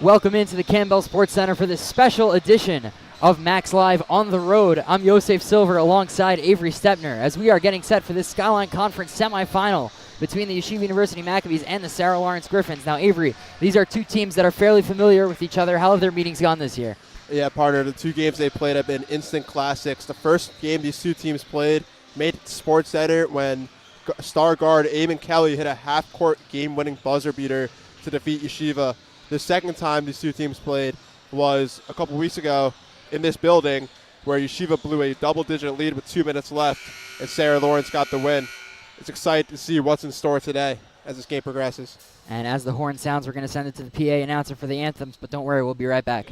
Welcome into the Campbell Sports Center for this special edition of Max Live on the Road. I'm Yosef Silver alongside Avery Stepner as we are getting set for this SKYLINE Conference semifinal between the Yeshiva University Maccabees and the Sarah Lawrence Gryphons. Now, Avery, these are two teams that are fairly familiar with each other. How have their meetings gone this year? Yeah, partner, the two games they played have been instant classics. The first game these two teams played made it to Sports Center when star guard Eitan Kelly hit a half-court game-winning buzzer beater to defeat Yeshiva. The second time these two teams played was a couple weeks ago in this building where Yeshiva blew a double-digit lead with 2 minutes left, and Sarah Lawrence got the win. It's exciting to see what's in store today as this game progresses. And as the horn sounds, we're going to send it to the PA announcer for the anthems, but don't worry, we'll be right back.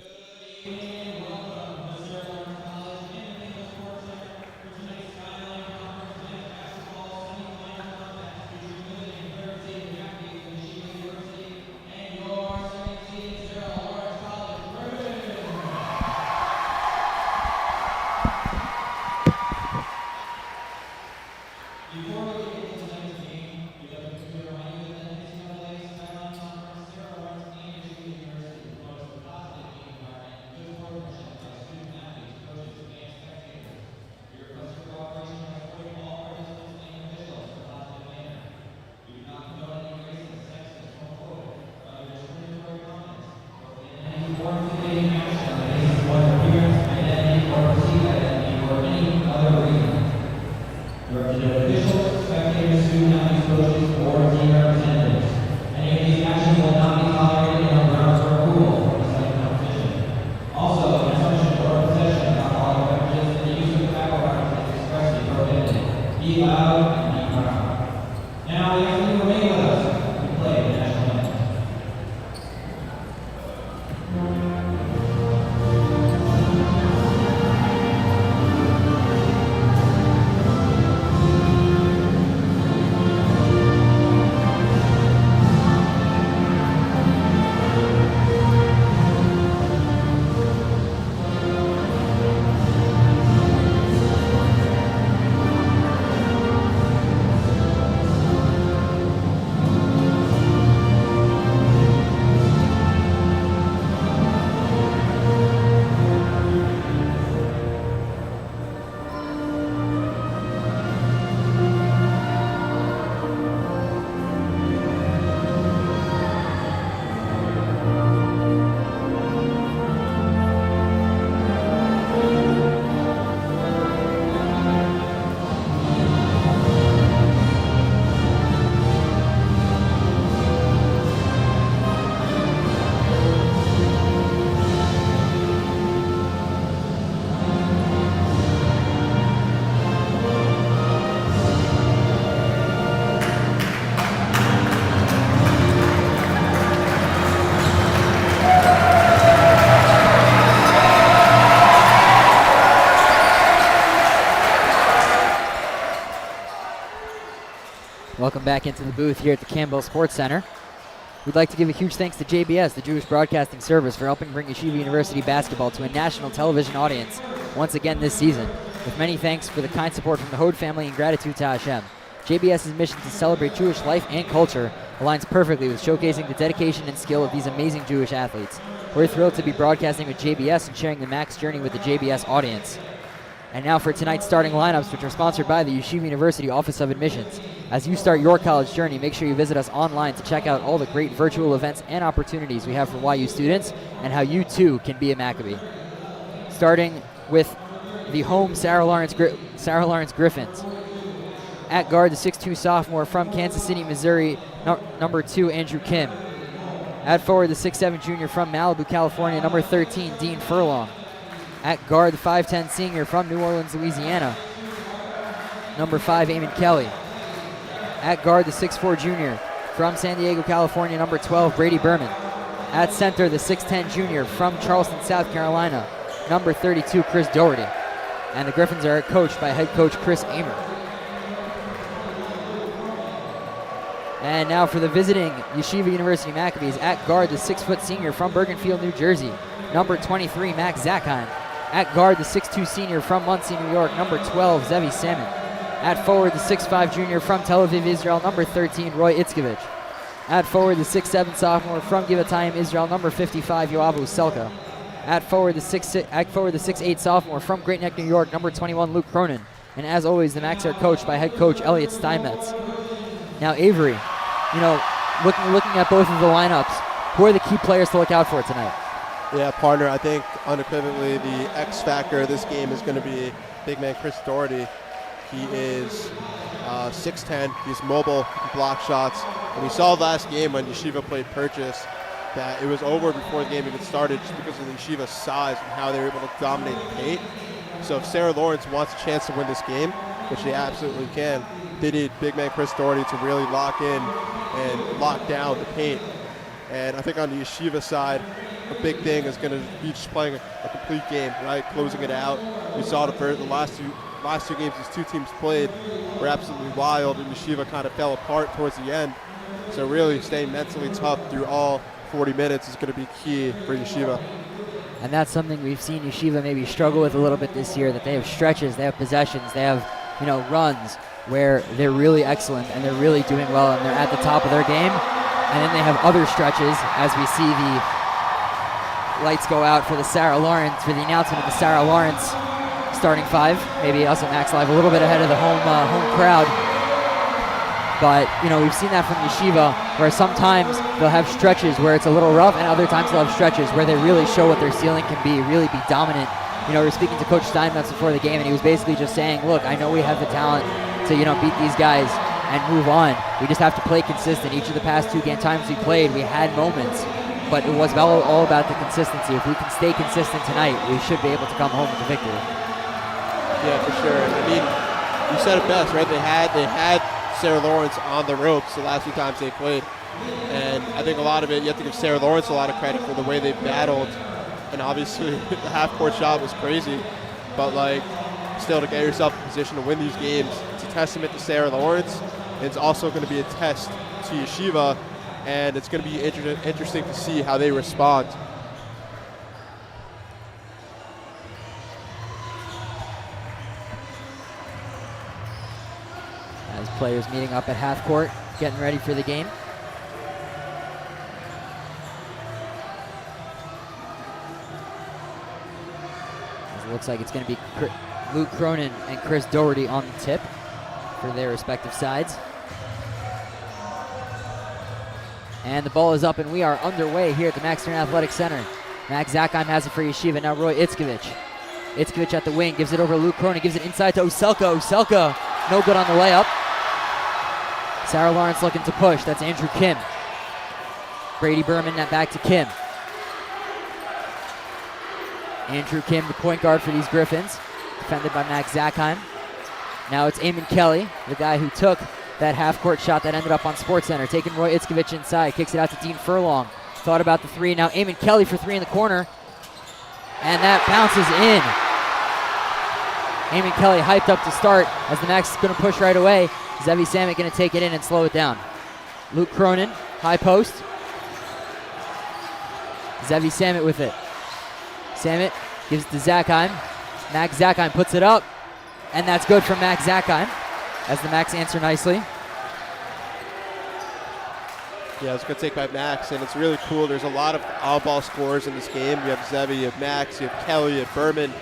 Welcome back into the booth here at the Campbell Sports Center. We'd like to give a huge thanks to JBS, the Jewish Broadcasting Service, for helping bring Yeshiva University basketball to a national television audience once again this season, with many thanks for the kind support from the Hode family and gratitude to Hashem. JBS's mission to celebrate Jewish life and culture aligns perfectly with showcasing the dedication and skill of these amazing Jewish athletes. We're thrilled to be broadcasting with JBS and sharing the Max journey with the JBS audience. And now for tonight's starting lineups, which are sponsored by the Yeshiva University Office of Admissions. As you start your college journey, make sure you visit us online to check out all the great virtual events and opportunities we have for YU students and how you too can be a Maccabee. Starting with the home Sarah Lawrence Gryphons. At guard, the 6'2 sophomore from Kansas City, Missouri, number 2, Andrew Kim. At forward, the 6'7 junior from Malibu, California, number 13, Dean Furlong. At guard, the 5'10 senior from New Orleans, Louisiana, number 5, Eitan Kelly. At guard, the 6'4 junior from San Diego, California, number 12, Brady Berman. At center, the 6'10 junior from Charleston, South Carolina, number 32, Chris Doherty. And the Gryphons are coached by head coach Chris Amer. And now for the visiting Yeshiva University Maccabees. At guard, the 6' senior from Bergenfield, New Jersey, number 23, Max Zackheim. At guard, the 6'2 senior from Muncie, New York, number 12, Zevi Salmon. At forward, the 6'5 junior from Tel Aviv, Israel, number 13, Roy Itzkevich. At forward, the 6'7" sophomore from Givatayim, Israel, number 55, Yoav Uselka. At forward, the 6'8" sophomore from Great Neck, New York, number 21, Luke Cronin. And as always, the Macs are coached by head coach Elliot Steinmetz. Now, Avery, looking at both of the lineups, who are the key players to look out for tonight? Yeah, partner, I think unequivocally the X factor of this game is going to be big man Chris Doherty. He is 6'10", he's mobile, he can block shots. And we saw last game when Yeshiva played Purchase that it was over before the game even started just because of the Yeshiva's size and how they were able to dominate the paint. So if Sarah Lawrence wants a chance to win this game, which they absolutely can, they need big man Chris Doherty to really lock in and lock down the paint. And I think on the Yeshiva side, a big thing is going to be just playing a complete game, right? Closing it out. We saw the last two games these two teams played were absolutely wild, and Yeshiva kind of fell apart towards the end. So really staying mentally tough through all 40 minutes is going to be key for Yeshiva. And that's something we've seen Yeshiva maybe struggle with a little bit this year, that they have stretches, they have possessions, they have runs where they're really excellent and they're really doing well and they're at the top of their game. And then they have other stretches as we see the lights go out for the announcement of the Sarah Lawrence starting five. Maybe us at Max Live a little bit ahead of the home crowd. But, we've seen that from Yeshiva, where sometimes they'll have stretches where it's a little rough, and other times they'll have stretches where they really show what their ceiling can be, really be dominant. We were speaking to Coach Steinmetz before the game, and he was basically just saying, look, I know we have the talent to, beat these guys and move on. We just have to play consistent. Each of the past two game times we played, we had moments, but it was all about the consistency. If we can stay consistent tonight, we should be able to come home with the victory. Yeah, for sure. I mean, you said it best, right? They had Sarah Lawrence on the ropes the last few times they played. And I think a lot of it, you have to give Sarah Lawrence a lot of credit for the way they battled. And obviously, the half-court shot was crazy. But, still to get yourself in position to win these games, it's a testament to Sarah Lawrence. And it's also going to be a test to Yeshiva. And it's going to be interesting to see how they respond. As players meeting up at half court, getting ready for the game. As it looks like it's going to be Luke Cronin and Chris Doherty on the tip for their respective sides. And the ball is up and we are underway here at the Max Stern Athletic Center. Max Zakheim has it for Yeshiva. Now Roy Itzkovich. Itzkovich at the wing, gives it over to Luke Cronin, gives it inside to Uselka. Uselka, no good on the layup. Sarah Lawrence looking to push. That's Andrew Kim. Brady Berman back to Kim. Andrew Kim, the point guard for these Gryphons, defended by Max Zakheim. Now it's Eamon Kelly, the guy who took that half-court shot that ended up on SportsCenter, taking Roy Itzkovich inside, kicks it out to Dean Furlong. Thought about the three. Now Eamon Kelly for three in the corner, and that bounces in. Eamon Kelly hyped up to start as the Max is going to push right away. Zevi Samit going to take it in and slow it down. Luke Cronin, high post. Zevi Samit with it. Samit gives it to Zakheim. Max Zakheim puts it up, and that's good from Max Zakheim as the Max answer nicely. Yeah, it's a good take by Max, and it's really cool. There's a lot of all-ball scorers in this game. You have Zevi, you have Max, you have Kelly, you have Berman.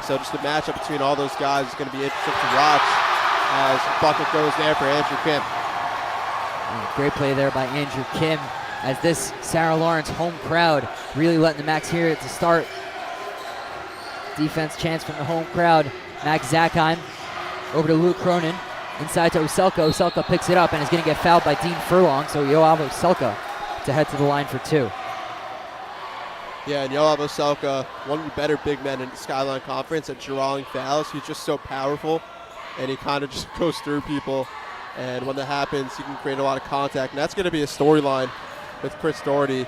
So just the matchup between all those guys is going to be interesting to watch as bucket goes there for Andrew Kim. Great play there by Andrew Kim as this Sarah Lawrence home crowd really letting the Max hear it to start. Defense chance from the home crowd. Max Zakheim over to Luke Cronin. Inside to Uselka. Uselka picks it up and is going to get fouled by Dean Furlong. So Yoav Uselka to head to the line for two. Yeah, and Yoav Uselka, one of the better big men in the SKYLINE Conference at drawing fouls. He's just so powerful, and he kind of just goes through people. And when that happens, he can create a lot of contact. And that's going to be a storyline with Chris Doherty,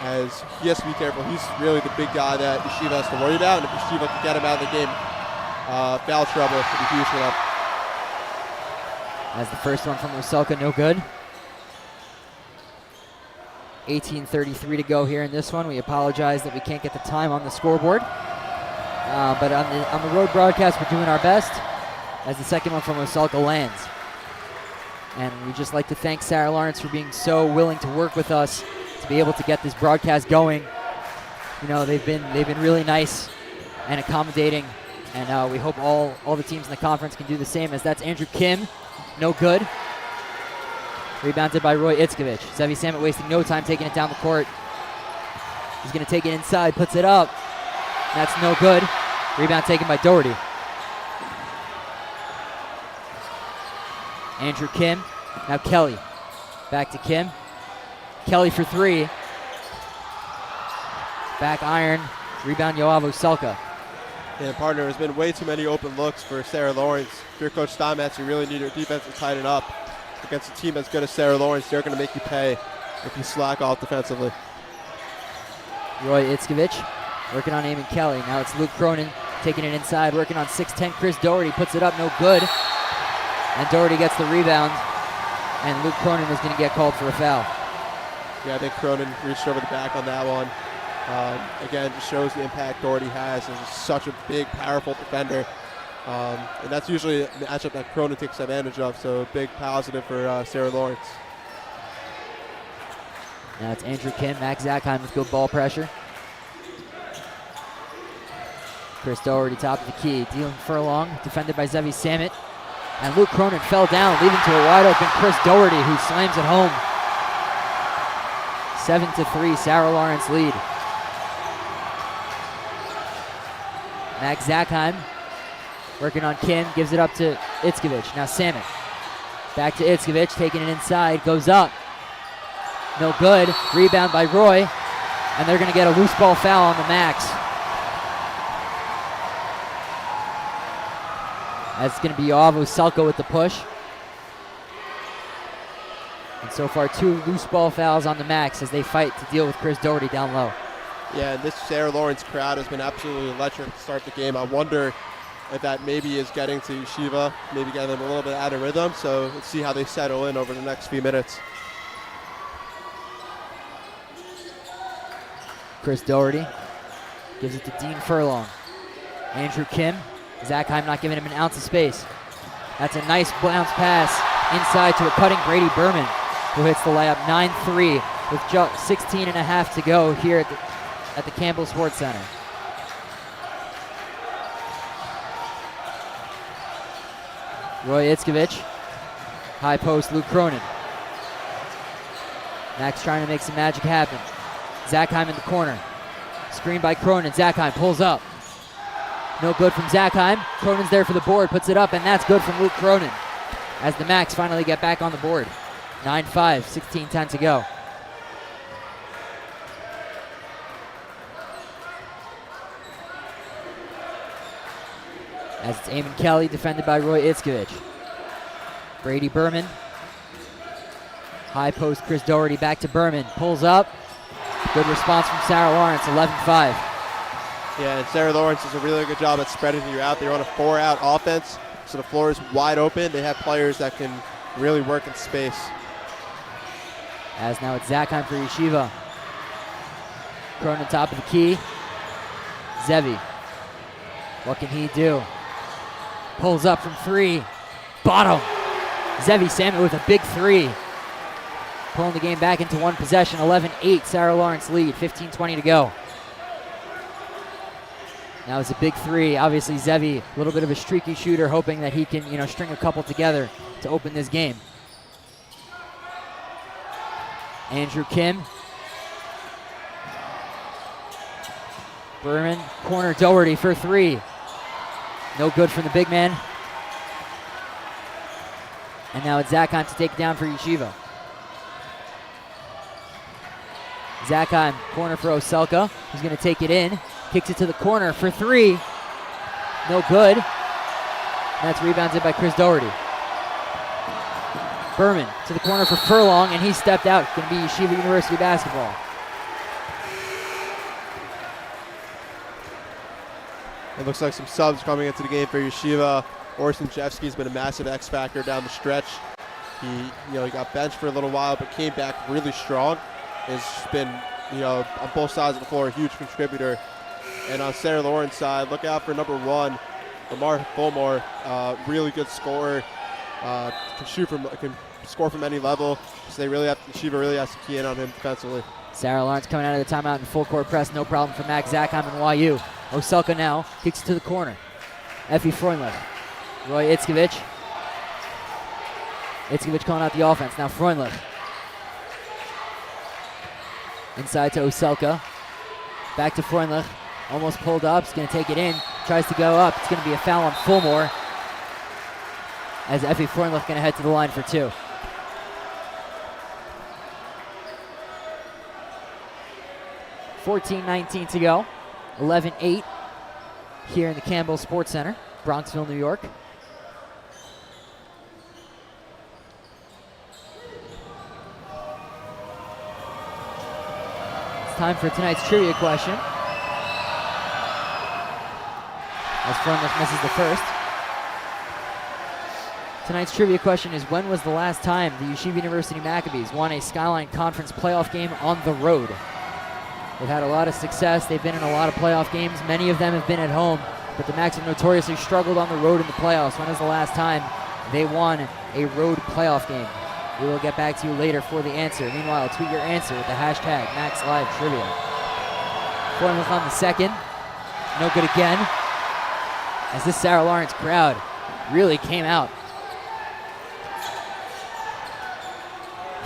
as he has to be careful. He's really the big guy that Yeshiva has to worry about. And if Yeshiva can get him out of the game, foul trouble would be huge for them. As the first one from Uselka, no good. 18:33 to go here in this one. We apologize that we can't get the time on the scoreboard. But on the road broadcast, we're doing our best as the second one from Uselka lands. And we'd just like to thank Sarah Lawrence for being so willing to work with us to be able to get this broadcast going. You know, they've been really nice and accommodating, and we hope all the teams in the conference can do the same. As that's Andrew Kim, no good. Rebounded by Roy Itzkovich. Zevi Samet wasting no time taking it down the court. He's going to take it inside, puts it up. That's no good. Rebound taken by Doherty. Andrew Kim, now Kelly. Back to Kim. Kelly for three. Back iron, rebound Yoav Oselka. Yeah, partner, there's been way too many open looks for Sarah Lawrence. If you're Coach Steinmetz, you really need your defense to tighten up. Against a team as good as Sarah Lawrence, they're going to make you pay if you slack off defensively. Roy Itzkovich working on Eamon Kelly. Now it's Luke Cronin taking it inside, working on 6'10". Chris Doherty puts it up, no good. And Doherty gets the rebound, and Luke Cronin is going to get called for a foul. Yeah, I think Cronin reached over the back on that one. Again, just shows the impact Doherty has as such a big, powerful defender. And that's usually a matchup that Cronin takes advantage of, so big positive for Sarah Lawrence. Now it's Andrew Kim, Max Zackheim with good ball pressure. Chris Doherty top of the key, dealing Furlong, defended by Zevi Samet. And Luke Cronin fell down, leading to a wide open Chris Doherty, who slams it home. 7-3, Sarah Lawrence lead. Max Zackheim working on Kim, gives it up to Itzkovich. Now Samet. Back to Itzkovich, taking it inside, goes up. No good. Rebound by Roy. And they're going to get a loose ball foul on the Max. That's going to be Yoav Oselka with the push. And so far, 2 loose ball fouls on the Max as they fight to deal with Chris Doherty down low. Yeah, this Sarah Lawrence crowd has been absolutely electric to start the game. I wonder if that maybe is getting to Yeshiva, maybe getting them a little bit out of rhythm. So let's see how they settle in over the next few minutes. Chris Doherty gives it to Dean Furlong. Andrew Kim. Zackheim not giving him an ounce of space. That's a nice bounce pass inside to a cutting Brady Berman, who hits the layup. 9-3 with just 16 and a half to go here at the Campbell Sports Center. Roy Itzkovich. High post, Luke Cronin. Max trying to make some magic happen. Zackheim in the corner. Screen by Cronin. Zackheim pulls up. No good from Zackheim. Cronin's there for the board, puts it up, and that's good from Luke Cronin as the Max finally get back on the board. 9-5, 16-10 to go. As it's Eamon Kelly, defended by Roy Itzkovich. Brady Berman. High post, Chris Doherty back to Berman. Pulls up. Good response from Sarah Lawrence, 11-5. Yeah, and Sarah Lawrence does a really good job at spreading you out. They're on a 4-out offense, so the floor is wide open. They have players that can really work in space. As now it's Zackheim for Yeshiva. Cronin top of the key. Zevi. What can he do? Pulls up from 3. Bottom. Zevi Samet with a big 3. Pulling the game back into one possession. 11-8, Sarah Lawrence lead. 15-20 to go. Now it's a big 3. Obviously Zevi, a little bit of a streaky shooter, hoping that he can, string a couple together to open this game. Andrew Kim. Berman, corner Doherty for 3. No good from the big man. And now it's Zackheim to take it down for Yeshiva. Zackheim, corner for Oselka, who's going to take it in. Kicks it to the corner for 3. No good. That's rebounded by Chris Doherty. Berman to the corner for Furlong, and he stepped out. Going to be Yeshiva University basketball. It looks like some subs coming into the game for Yeshiva. Orson Jeffsky's been a massive X factor down the stretch. He got benched for a little while, but came back really strong. Has been, on both sides of the floor, a huge contributor. And on Sarah Lawrence's side, look out for number 1, Lamar Fulmore, really good scorer. Can score from any level. So Yeshiva really has to key in on him defensively. Sarah Lawrence coming out of the timeout in full court press, no problem for Max Zakheim and YU. Oselka now kicks it to the corner. Effie Freundlich, Roy Itzkovich. Itzkovich calling out the offense. Now Freundlich. Inside to Oselka. Back to Freundlich. Almost pulled up. He's going to take it in. Tries to go up. It's going to be a foul on Fulmore. As Effie Freundlich going to head to the line for 2. $14:19 to go. 11-8 here in the Campbell Sports Center, Bronxville, New York. It's time for tonight's trivia question. As Freundlich misses the first. Tonight's trivia question is, when was the last time the Yeshiva University Maccabees won a SKYLINE Conference playoff game on the road? They've had a lot of success. They've been in a lot of playoff games. Many of them have been at home, but the Macs have notoriously struggled on the road in the playoffs. When was the last time they won a road playoff game? We will get back to you later for the answer. Meanwhile, tweet your answer with the hashtag MaxLiveTrivia. Freundlich on the second. No good again. As this Sarah Lawrence crowd really came out.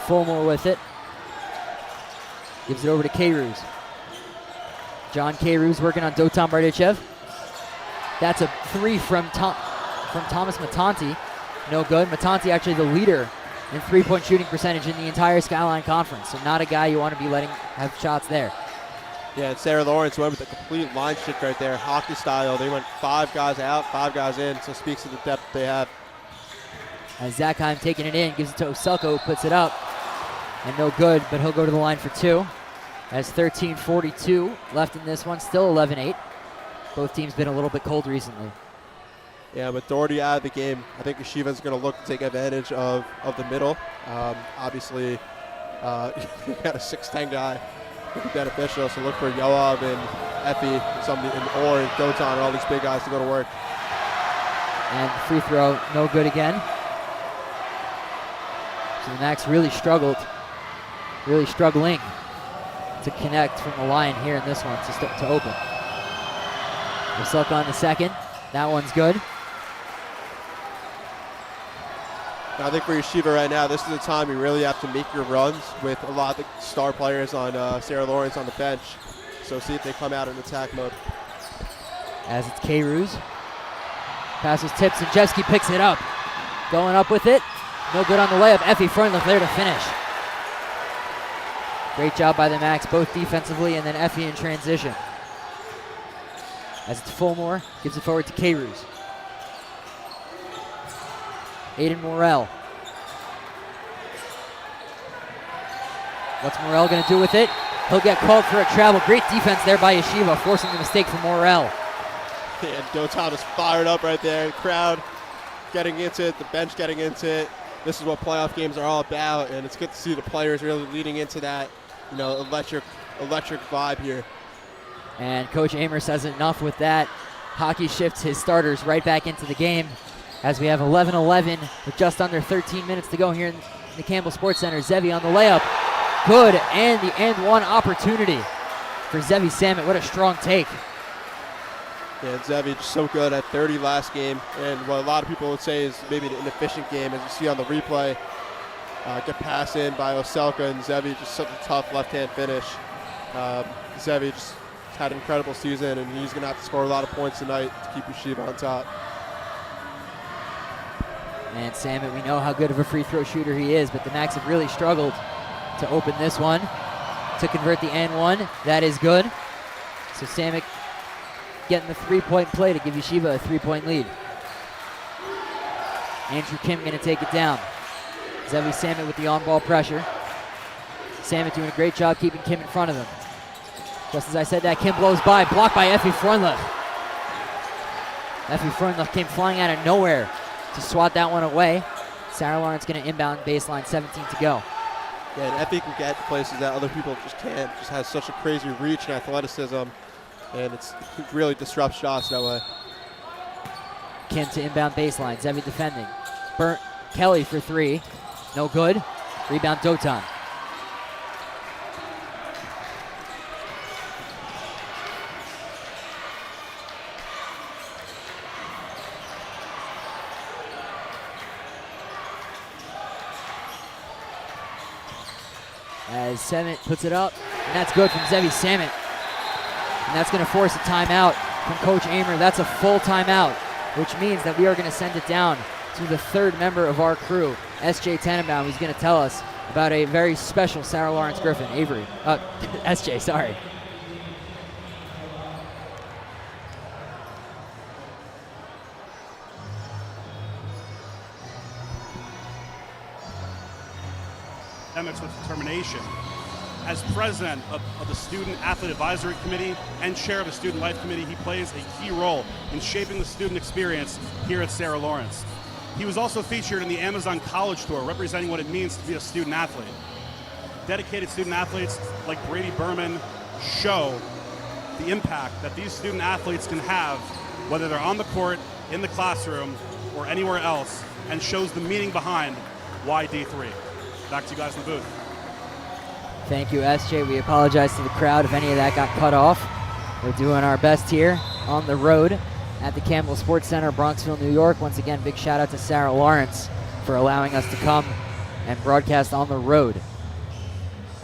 Fulmore with it. Gives it over to K-Ruse. John K-Ruse working on Dotan Bardichev. That's a 3 from Thomas Matanti. No good. Matanti actually the leader in three-point shooting percentage in the entire SKYLINE Conference. So not a guy you want to be letting have shots there. Yeah, and Sarah Lawrence went with a complete line shift right there, hockey style. They went 5 guys out, 5 guys in, so it speaks to the depth they have. As Zakheim taking it in, gives it to Oselka, who puts it up. And no good, but he'll go to the line for 2. As 13:42 left in this one, still 11-8. Both teams been a little bit cold recently. Yeah, with Doherty out of the game, I think Yeshiva's going to look to take advantage of the middle. Obviously, you got a 6'10 guy who could be beneficial, so look for Yoav and Effie and Dotan and all these big guys to go to work. And the free throw, no good again. So the Macs really struggling to connect from the line here in this one to open. Oselka on the second. That one's good. I think for Yeshiva right now, this is the time you really have to make your runs with a lot of the star players on Sarah Lawrence on the bench. So see if they come out in attack mode. As it's K-Ruse. Passes tips and Jevsky picks it up. Going up with it. No good on the layup. Effie Freundlich there to finish. Great job by the Macs, both defensively and then Effie in transition. As it's Fulmore, gives it forward to K-Ruse. Aiden Morrell. What's Morrell going to do with it? He'll get called for a travel. Great defense there by Yeshiva, forcing the mistake for Morrell. And Dotan is fired up right there. The crowd getting into it, the bench getting into it. This is what playoff games are all about, and it's good to see the players really leading into that, electric vibe here. And Coach Amer says enough with that. Hockey shifts his starters right back into the game as we have 11-11 with just under 13 minutes to go here in the Campbell Sports Center. Zevi on the layup. Good, and the and one opportunity for Zevi Samet. What a strong take. Yeah, Zevi just so good at 30 last game, and what a lot of people would say is maybe an inefficient game, as you see on the replay. Get passed in by Oselka, and Zevi just such a tough left-hand finish. Zevi just had an incredible season, and he's going to have to score a lot of points tonight to keep Yeshiva on top. And Samet, we know how good of a free throw shooter he is, but the Macs have really struggled to open this one, to convert the and one. That is good. So Samet getting the three-point play to give Yeshiva a 3-point lead. Andrew Kim going to take it down. Zevi Samet with the on-ball pressure. Samet doing a great job keeping Kim in front of him. Just as I said that, Kim blows by, blocked by Effie Freundlich. Effie Freundlich came flying out of nowhere to swat that one away. Sarah Lawrence going to inbound baseline, 17 to go. Yeah, and Effie can get to places that other people just can't. Just has such a crazy reach and athleticism, and it really disrupts shots that way. Kim to inbound baseline, Zevi defending. Kelly for 3. No good. Rebound Dotan. As Samit puts it up, and that's good from Zevi Samit. And that's going to force a timeout from Coach Amer. That's a full timeout, which means that we are going to send it down to the third member of our crew, S.J. Tannenbaum, who's going to tell us about a very special Sarah Lawrence Griffin. Avery. S.J., sorry. With determination. As president of the Student Athlete Advisory Committee and chair of the Student Life Committee, he plays a key role in shaping the student experience here at Sarah Lawrence. He was also featured in the Amazon College Tour, representing what it means to be a student athlete. Dedicated student athletes like Brady Berman show the impact that these student athletes can have, whether they're on the court, in the classroom, or anywhere else, and shows the meaning behind why D3. Back to you guys in the booth. Thank you, SJ. We apologize to the crowd if any of that got cut off. We're doing our best here on the road at the Campbell Sports Center, Bronxville, New York. Once again, big shout out to Sarah Lawrence for allowing us to come and broadcast on the road.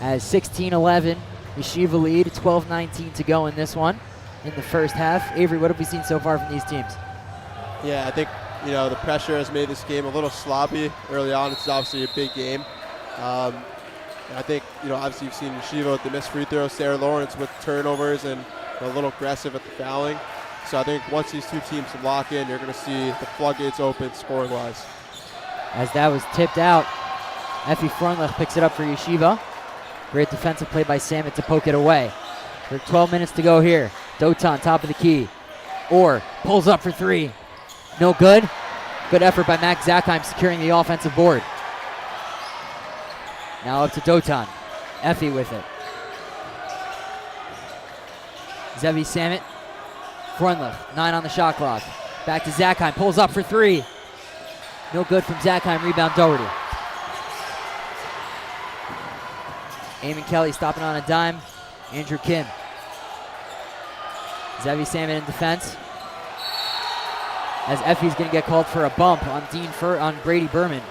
As 16-11, Yeshiva lead, 12-19 to go in this one in the first half. Avery, what have we seen so far from these teams? Yeah, I think, the pressure has made this game a little sloppy early on. It's obviously a big game. I think, obviously you've seen Yeshiva with the missed free throws, Sarah Lawrence with turnovers and a little aggressive at the fouling. So I think once these two teams lock in, you're going to see the floodgates open scoring-wise. As that was tipped out, Effie Freundlich picks it up for Yeshiva. Great defensive play by Samit to poke it away. There are 12 minutes to go here. Dotan, top of the key. Orr pulls up for three. No good. Good effort by Max Zackheim securing the offensive board. Now up to Dotan. Effie with it. Zevi Samit. Freundlich, 9 on the shot clock. Back to Zackheim, pulls up for three. No good from Zackheim, rebound Doherty. Eamon Kelly stopping on a dime. Andrew Kim. Zevi Samit in defense. As Effie's going to get called for a bump on Brady Berman.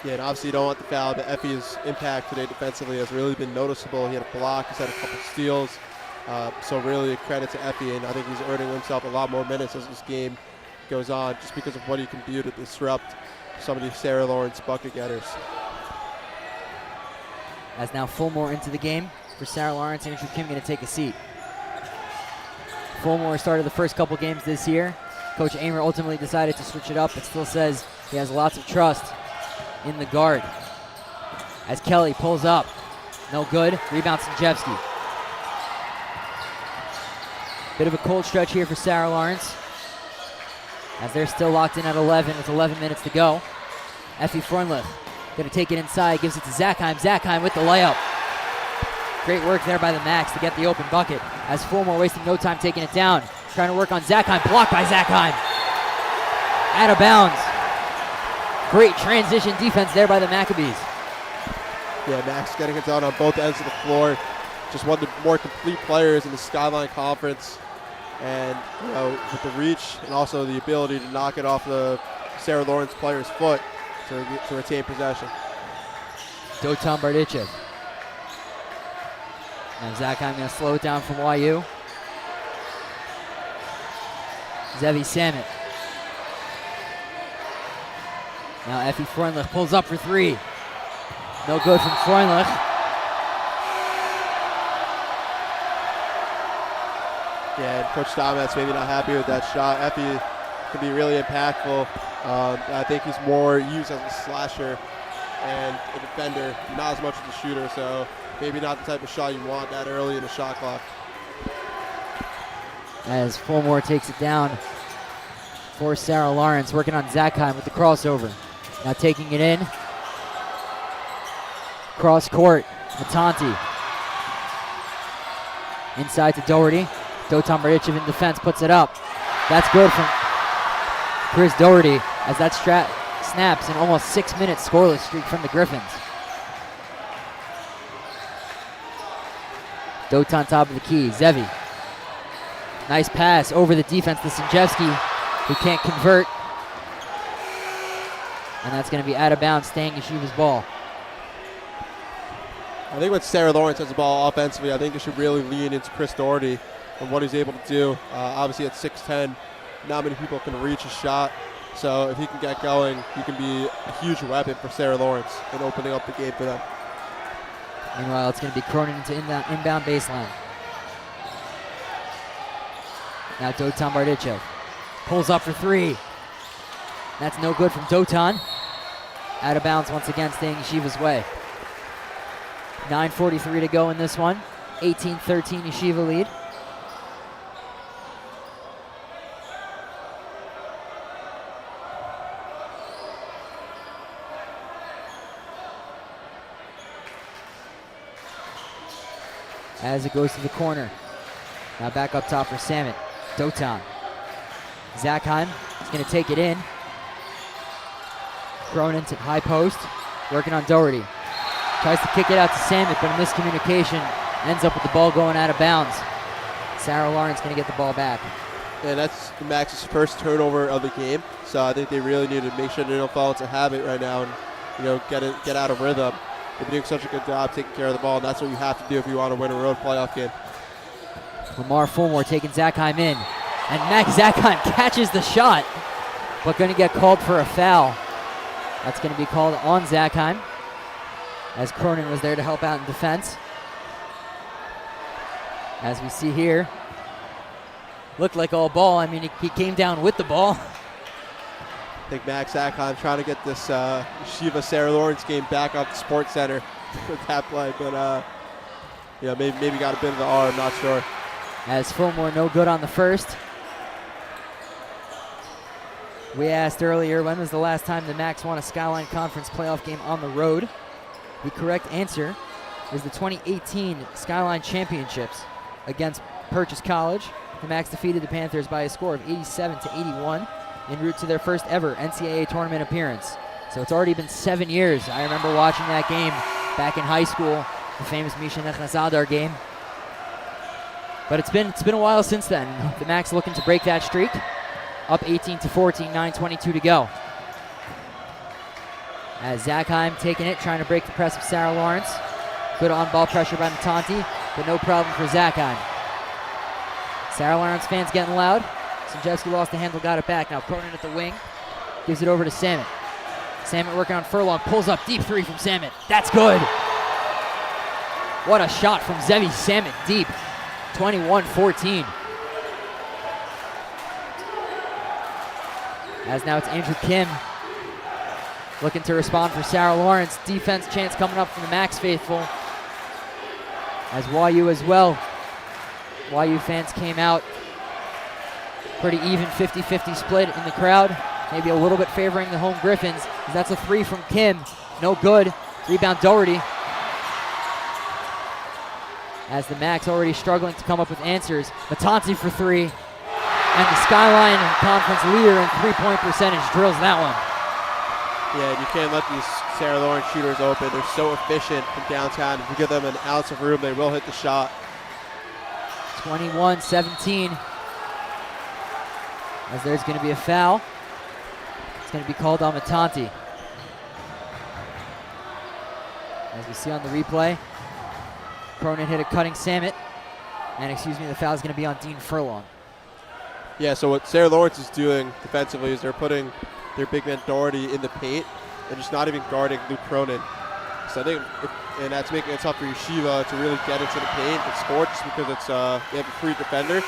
Yeah, and obviously you don't want the foul, but Effie's impact today defensively has really been noticeable. He had a block, he's had a couple steals. So really a credit to Effie, and I think he's earning himself a lot more minutes as this game goes on, just because of what he can do to disrupt some of these Sarah Lawrence bucket getters. As now Fulmore into the game for Sarah Lawrence. Andrew Kim going to take a seat. Fulmore started the first couple games this year. Coach Amer ultimately decided to switch it up, but still says he has lots of trust in the guard. As Kelly pulls up. No good. Rebound Sanjevsky. Bit of a cold stretch here for Sarah Lawrence, as they're still locked in at 11 with 11 minutes to go. Effie Freundlich going to take it inside, gives it to Zackheim. Zackheim with the layup. Great work there by the Max to get the open bucket, as Fulmore wasting no time taking it down. Trying to work on Zackheim, blocked by Zackheim. Out of bounds. Great transition defense there by the Maccabees. Yeah, Max getting it done on both ends of the floor. Just one of the more complete players in the SKYLINE Conference. And, with the reach and also the ability to knock it off the Sarah Lawrence player's foot to retain possession. Dotan Bardichev. And Zackheim going to slow it down from YU. Zevi Samit. Now Effie Freundlich pulls up for three. No good from Freundlich. Yeah, and Coach Stomet's maybe not happy with that shot. Effie can be really impactful. I think he's more used as a slasher and a defender, not as much as a shooter, so maybe not the type of shot you want that early in the shot clock. As Fulmore takes it down for Sarah Lawrence, working on Zackheim with the crossover. Now taking it in. Cross court, Matanti. Inside to Doherty. Dotan Bardichev in defense puts it up. That's good from Chris Doherty, as that snaps and almost 6 minute scoreless streak from the Gryphons. Dovid on top of the key. Zevi. Nice pass over the defense to Sinjevsky, who can't convert. And that's going to be out of bounds, staying Yeshiva's ball. I think when Sarah Lawrence has the ball offensively, I think you should really lean into Chris Doherty and what he's able to do. Obviously at 6'10", not many people can reach a shot. So if he can get going, he can be a huge weapon for Sarah Lawrence in opening up the game for them. Meanwhile, it's going to be Cronin into inbound baseline. Now Dotan Bardichev pulls up for three. That's no good from Dotan. Out of bounds once again, staying Yeshiva's way. 9:43 to go in this one. 18-13 Yeshiva lead. As it goes to the corner. Now back up top for Samet. Dotan. Zakheim is going to take it in. Cronin to high post. Working on Doherty. Tries to kick it out to Samet, but a miscommunication. Ends up with the ball going out of bounds. Sarah Lawrence going to get the ball back. And that's the Max's first turnover of the game. So I think they really need to make sure they don't fall into habit right now and get out of rhythm. They've been doing such a good job taking care of the ball, and that's what you have to do if you want to win a road playoff game. Lamar Fulmore taking Zakheim in. And Max Zakheim catches the shot, but going to get called for a foul. That's going to be called on Zakheim, as Cronin was there to help out in defense. As we see here, looked like all ball. I mean, he came down with the ball. I think Max Zakheim trying to get this Yeshiva Sarah Lawrence game back up to Sports Center with that play, but maybe got a bit of the R, I'm not sure. As Fulmore no good on the first. We asked earlier, when was the last time the Max won a SKYLINE Conference playoff game on the road? The correct answer is the 2018 SKYLINE Championships against Purchase College. The Max defeated the Panthers by a score of 87-81 en route to their first ever NCAA tournament appearance. So it's already been 7 years. I remember watching that game back in high school, the famous Misha Nechazadar game. But it's been a while since then. The Max looking to break that streak. Up 18-14, 9:22 to go. As Zakheim taking it, trying to break the press of Sarah Lawrence. Good on-ball pressure by Matanti, but no problem for Zakheim. Sarah Lawrence fans getting loud. Sinjevsky lost the handle, got it back. Now Cronin at the wing, gives it over to Samet. Samet working on Furlong, pulls up, deep three from Samet. That's good. What a shot from Zevi Samet deep. 21-14. As now it's Andrew Kim looking to respond for Sarah Lawrence. Defense chance coming up from the Max faithful. As YU as well. YU fans came out. Pretty even 50-50 split in the crowd. Maybe a little bit favoring the home Gryphons. That's a three from Kim. No good. Rebound Doherty. As the Max already struggling to come up with answers. Matanti for three. And the SKYLINE Conference leader in three-point percentage drills that one. Yeah, you can't let these Sarah Lawrence shooters open. They're so efficient from downtown. If you give them an ounce of room, they will hit the shot. 21-17. As there's going to be a foul. It's going to be called on Matanti. As we see on the replay, Cronin hit a cutting Samet. And the foul is going to be on Dean Furlong. Yeah, so what Sarah Lawrence is doing defensively is they're putting their big man Doherty in the paint and just not even guarding Luke Cronin. So I think, and that's making it tough for Yeshiva to really get into the paint and score just because they have a free defender.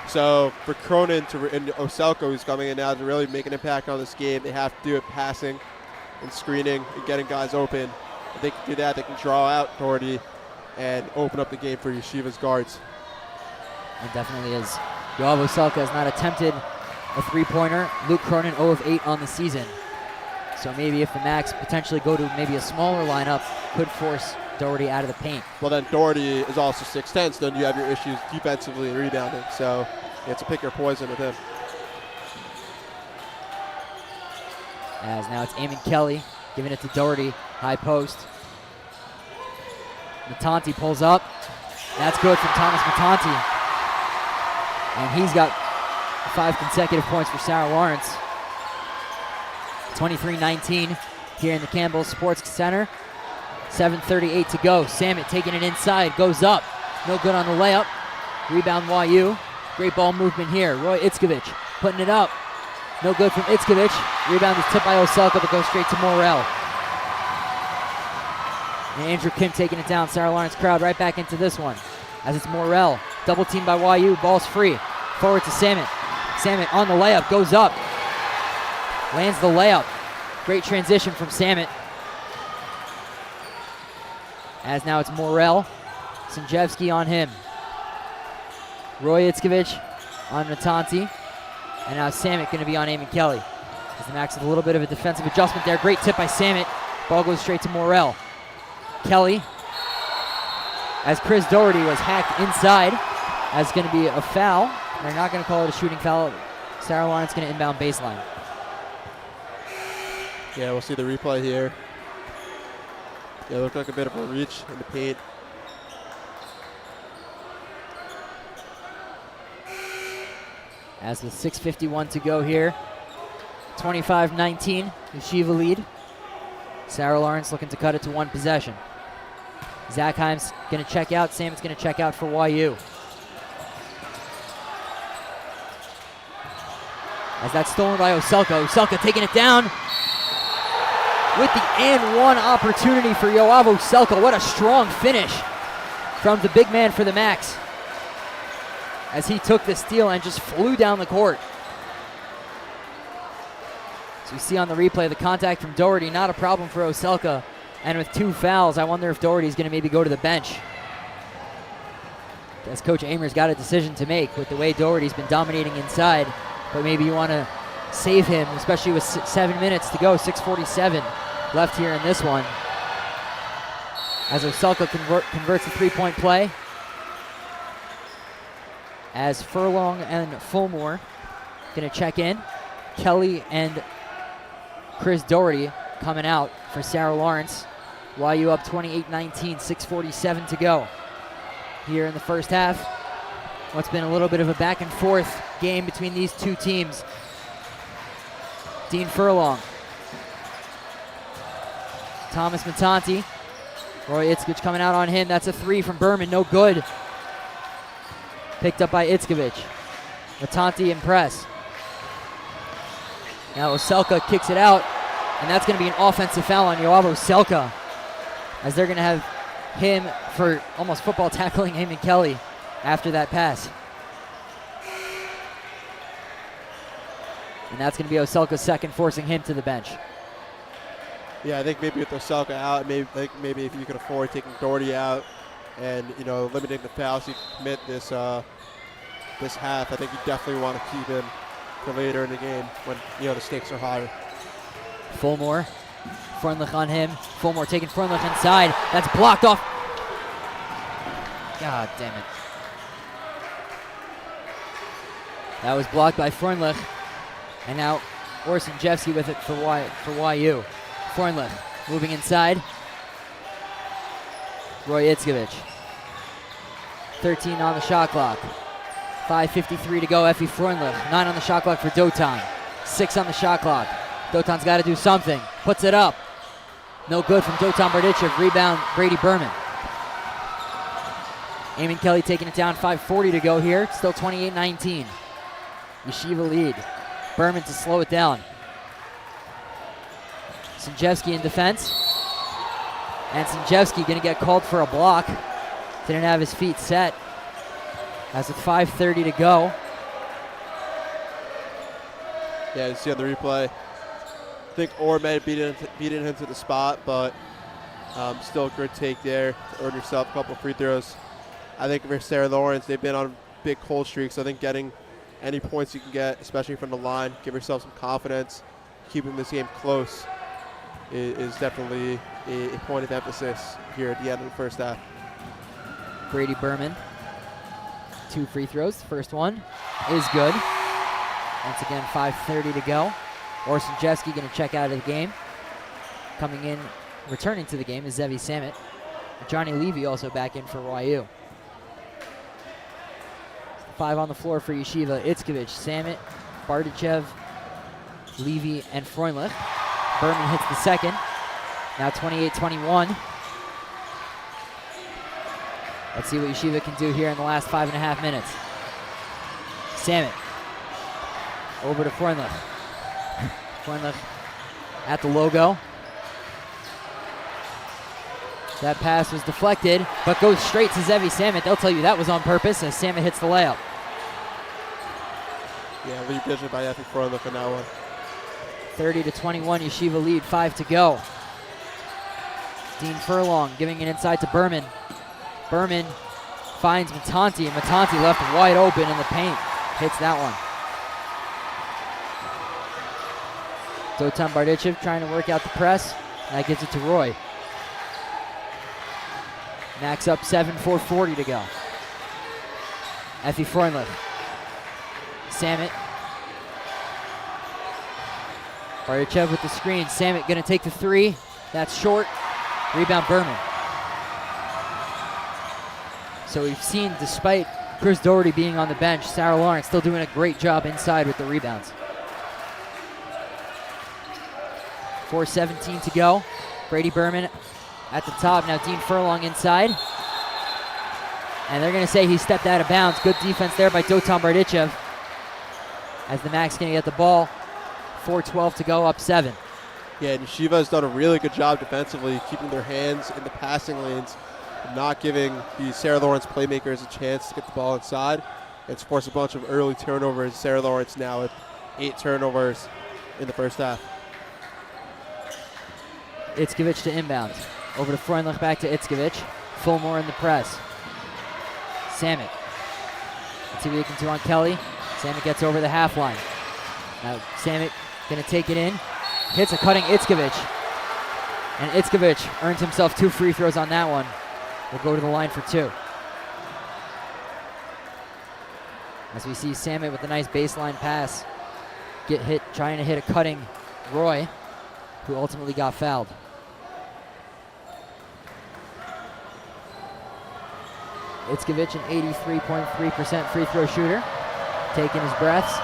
So for Cronin and Oselko, who's coming in now to really make an impact on this game, they have to do it passing and screening and getting guys open. If they can do that, they can draw out Doherty and open up the game for Yeshiva's guards. It definitely is. Yoav Oselka has not attempted a three-pointer. Luke Cronin 0 of 8 on the season. So maybe if the Max potentially go to maybe a smaller lineup, could force Doherty out of the paint. Well, then Doherty is also 6'10", so then you have your issues defensively and rebounding. So you have to pick your poison with him. As now it's Eamon Kelly giving it to Doherty, high post. Matanti pulls up. That's good from Thomas Matanti. And he's got 5 consecutive points for Sarah Lawrence. 23-19 here in the Campbell Sports Center. 7:38 to go. Samet taking it inside, goes up. No good on the layup. Rebound YU. Great ball movement here. Roy Itzkovich putting it up. No good from Itzkovich. Rebound is tipped by Oselka, but goes straight to Morrell. And Andrew Kim taking it down. Sarah Lawrence crowd right back into this one. As it's Morrell. Double team by YU. Ball's free. Forward to Samet. Samet on the layup. Goes up. Lands the layup. Great transition from Samet. As now it's Morrell. Sinjevsky on him. Roy Itzkovich on Matanti. And now Samet going to be on Eamon Kelly. As the Max with a little bit of a defensive adjustment there. Great tip by Samet. Ball goes straight to Morrell. Kelly. As Chris Doherty was hacked inside. As going to be a foul. They're not going to call it a shooting foul. Sarah Lawrence going to inbound baseline. Yeah, we'll see the replay here. Yeah, it looked like a bit of a reach in the paint. As with 6:51 to go here, 25-19, Yeshiva lead. Sarah Lawrence looking to cut it to 1 possession. Zach Himes going to check out. Samet's going to check out for YU. As that's stolen by Oselka. Oselka taking it down with the and one opportunity for Yoav Oselka. What a strong finish from the big man for the Max, as he took the steal and just flew down the court. So you see on the replay the contact from Doherty, not a problem for Oselka. And with 2 fouls, I wonder if Doherty's going to maybe go to the bench. As Coach Amer's got a decision to make with the way Doherty's been dominating inside. But maybe you want to save him, especially with 7 minutes to go, 6:47 left here in this one. As Oselka converts a 3-point play. As Furlong and Fulmore going to check in. Kelly and Chris Doherty coming out for Sarah Lawrence. YU up 28-19, 6:47 to go here in the first half. What's been a little bit of a back and forth game between these two teams. Dean Furlong. Thomas Matanti. Roy Itzkovich coming out on him. That's a 3 from Berman, no good. Picked up by Itzkovich. Matanti and press. Now Oselka kicks it out, and that's going to be an offensive foul on Yoav Oselka, as they're going to have him for almost football tackling Eamon Kelly after that pass. And that's going to be Oselka's second, forcing him to the bench. Yeah, I think maybe with Oselka out, maybe if you can afford taking Doherty out and limiting the fouls he can commit this half, I think you definitely want to keep him for later in the game when the stakes are higher. Fulmore, Freundlich on him. Fulmore taking Freundlich inside. That's blocked off. God damn it. That was blocked by Freundlich. And now Orson Jeffsky with it for YU. Freundlich moving inside. Roy Itzkovich. 13 on the shot clock. 5:53 to go. Effie Freundlich. 9 on the shot clock for Dotan. 6 on the shot clock. Dotan's got to do something. Puts it up. No good from Dotan Bardichev. Rebound, Brady Berman. Eamon Kelly taking it down. 5:40 to go here. Still 28-19. Yeshiva lead. Berman to slow it down. Sinjevsky in defense. And Sinjevsky going to get called for a block. Didn't have his feet set. As with 5:30 to go. Yeah, you see on the replay. I think Orr may have beaten him to the spot, but still a good take there to earn yourself a couple of free throws. I think for Sarah Lawrence, they've been on big cold streaks. I think getting any points you can get, especially from the line, give yourself some confidence. Keeping this game close is definitely a point of emphasis here at the end of the first half. Brady Berman. 2 free throws. The first one is good. Once again, 5:30 to go. Orsinjevsky going to check out of the game. Coming in, returning to the game is Zevi Samit. Johnny Levy also back in for YU. 5 on the floor for Yeshiva. Itzkovich, Samit, Bardachev, Levy, and Freundlich. Berman hits the second. Now 28-21. Let's see what Yeshiva can do here in the last 5.5 minutes. Samit over to Freundlich. Freundlich at the logo. That pass was deflected, but goes straight to Zevi Samit. They'll tell you that was on purpose as Samit hits the layup. Yeah, lead vision by Effie Freundlich on that one. 30-21, Yeshiva lead, 5 to go. Dean Furlong giving it inside to Berman. Berman finds Matanti, and Matanti left wide open in the paint. Hits that one. Dotan Bardichev trying to work out the press. And that gives it to Roy. Max up 7, 4:40 to go. Effie Freundlich. Samit. Bardichev with the screen. Samit going to take the three. That's short. Rebound Berman. So we've seen, despite Chris Doherty being on the bench, Sarah Lawrence still doing a great job inside with the rebounds. 4:17 to go. Brady Berman at the top. Now Dean Furlong inside. And they're going to say he stepped out of bounds. Good defense there by Dotan Bardichev. As the Macs going to get the ball. 4:12 to go, up 7. Yeah, and Yeshiva has done a really good job defensively, keeping their hands in the passing lanes, and not giving the Sarah Lawrence playmakers a chance to get the ball inside. It's forced a bunch of early turnovers. Sarah Lawrence now with 8 turnovers in the first half. Itzkovich to inbound. Over to Freundlich, back to Itzkovich. Fulmore in the press. Samit. Let's see what he can do on Kelly. Samit gets over the half line. Now Samit going to take it in. Hits a cutting Itzkovich. And Itzkovich earns himself 2 free throws on that one. Will go to the line for 2. As we see Samit with a nice baseline pass. Get hit, trying to hit a cutting Roy, who ultimately got fouled. Itzkovich, an 83.3% free throw shooter. Taking his breaths.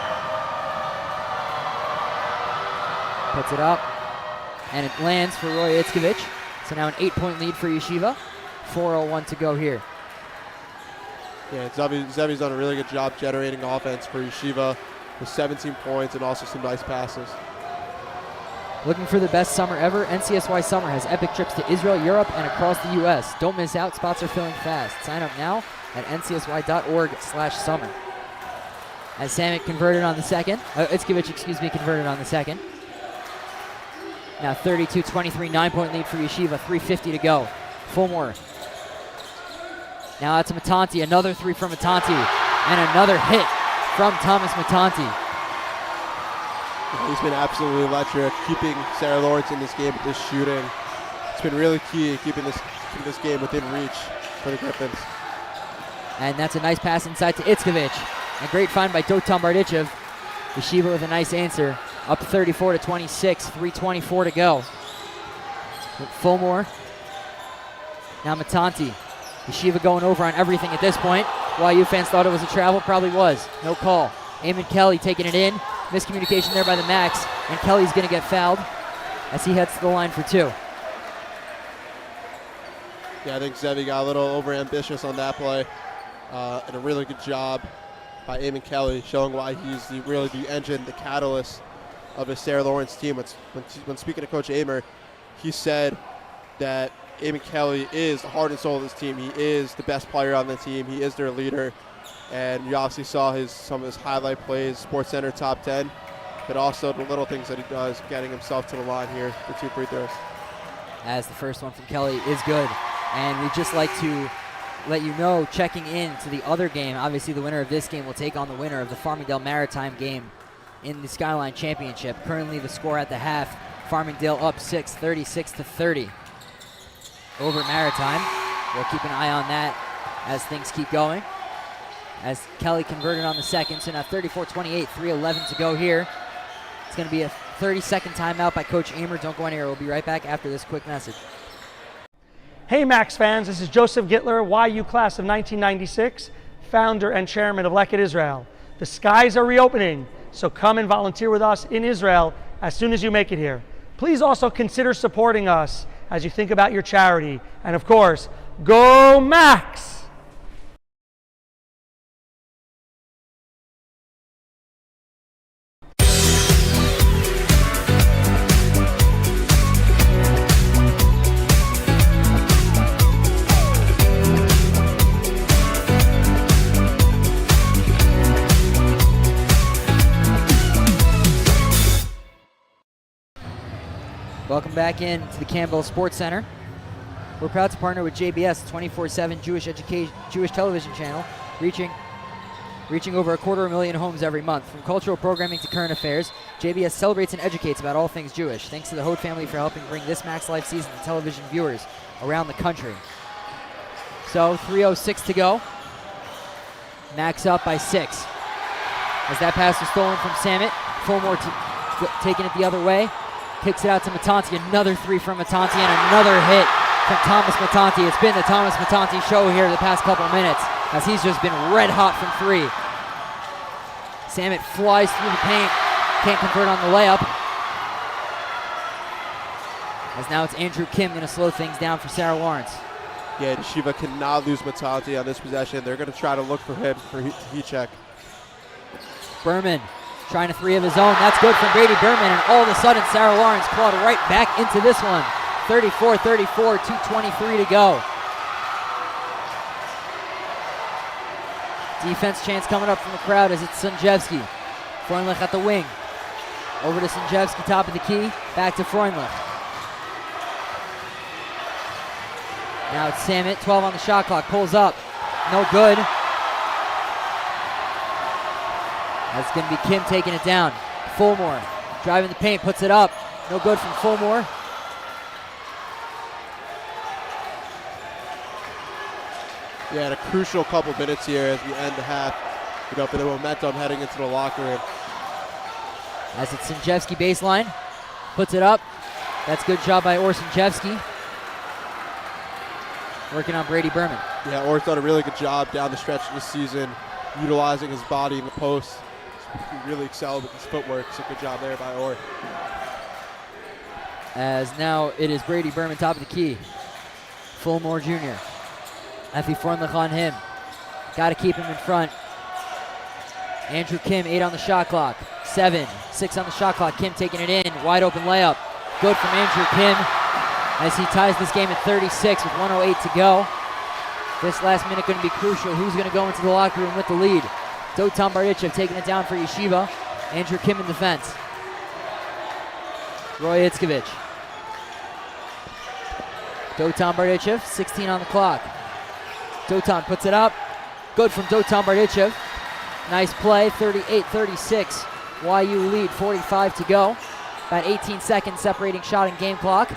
Puts it up. And it lands for Roy Itzkovich. So now an 8-point lead for Yeshiva. 4:01 to go here. Yeah, Zevi's done a really good job generating offense for Yeshiva with 17 points and also some nice passes. Looking for the best summer ever? NCSY Summer has epic trips to Israel, Europe, and across the U.S. Don't miss out. Spots are filling fast. Sign up now at ncsy.org/summer. As Samit converted on the second. Itzkovich, converted on the second. Now 32-23, 9-point lead for Yeshiva. 3:50 to go. Fulmore. Now out to Matanti. Another 3 from Matanti. And another hit from Thomas Matanti. He's been absolutely electric, keeping Sarah Lawrence in this game with this shooting. It's been really key keeping this game within reach for the Gryphons. And that's a nice pass inside to Itzkovich. A great find by Dotan Bardichev. Yeshiva with a nice answer. Up 34-26, 3:24 to go. With Fulmore. Now Matanti. Yeshiva going over on everything at this point. YU fans thought it was a travel, probably was. No call. Eamon Kelly taking it in. Miscommunication there by the Macs, and Kelly's going to get fouled as he heads to the line for 2. Yeah, I think Zevi got a little overambitious on that play, and a really good job by Eamon Kelly, showing why he's really the engine, the catalyst of his Sarah Lawrence team. When speaking to Coach Amer, he said that Eamon Kelly is the heart and soul of this team. He is the best player on the team. He is their leader. And you obviously saw some of his highlight plays, SportsCenter top 10, but also the little things that he does, getting himself to the line here for 2 free throws. As the first one from Kelly is good. And we'd just like to let you know, checking in to the other game, obviously the winner of this game will take on the winner of the Farmingdale Maritime game in the SKYLINE Championship. Currently the score at the half, Farmingdale up 6, 36-30 over Maritime. We'll keep an eye on that as things keep going. As Kelly converted on the second, so now 34-28, 3:11 to go here. It's going to be a 30-second timeout by Coach Amer. Don't go anywhere. We'll be right back after this quick message. Hey Max fans, this is Joseph Gittler, YU class of 1996, founder and chairman of Leket Israel. The skies are reopening, so come and volunteer with us in Israel as soon as you make it here. Please also consider supporting us as you think about your charity. And of course, go Max! Welcome back in to the Campbell Sports Center. We're proud to partner with JBS, 24/7 Jewish television channel, reaching over 250,000 homes every month. From cultural programming to current affairs, JBS celebrates and educates about all things Jewish. Thanks to the Hoad family for helping bring this Max Life season to television viewers around the country. So 3:06 to go. Max up by 6. As that pass was stolen from Samit, Fulmore taking it the other way. Kicks it out to Matanti. Another 3 from Matanti and another hit from Thomas Matanti. It's been the Thomas Matanti show here the past couple of minutes as he's just been red hot from 3. Samit flies through the paint. Can't convert on the layup. As now it's Andrew Kim going to slow things down for Sarah Lawrence. Yeah, Yeshiva cannot lose Matanti on this possession. They're going to try to look for him for heat check. Berman trying a 3 of his own. That's good from Brady Berman, and all of a sudden Sarah Lawrence clawed right back into this one. 34-34, 2:23 to go. Defense chance coming up from the crowd as it's Sanjevski. Freundlich at the wing. Over to Sanjevski, top of the key. Back to Freundlich. Now it's Samit, 12 on the shot clock. Pulls up. No good. That's going to be Kim taking it down. Fulmore driving the paint, puts it up. No good from Fulmore. Yeah, and a crucial couple minutes here as we end the half. For the momentum heading into the locker room. As it's Sanjevski baseline. Puts it up. That's good job by Orsinjevski. Working on Brady Berman. Yeah, Or's done a really good job down the stretch of the season, utilizing his body in the post. He really excelled with his footwork, so good job there by Orr. As now it is Brady Berman, top of the key. Fulmore Jr. Effie Freundlich on him. Got to keep him in front. Andrew Kim, 8 on the shot clock. 7, 6 on the shot clock. Kim taking it in. Wide open layup. Good from Andrew Kim as he ties this game at 36 with 1:08 to go. This last minute going to be crucial. Who's going to go into the locker room with the lead? Dotan Bardichev taking it down for Yeshiva. Andrew Kim in defense. Roy Itzkovich. Dotan Bardichev, 16 on the clock. Dotan puts it up. Good from Dotan Bardichev. Nice play, 38-36. YU lead, 45 to go. About 18 seconds separating shot and game clock.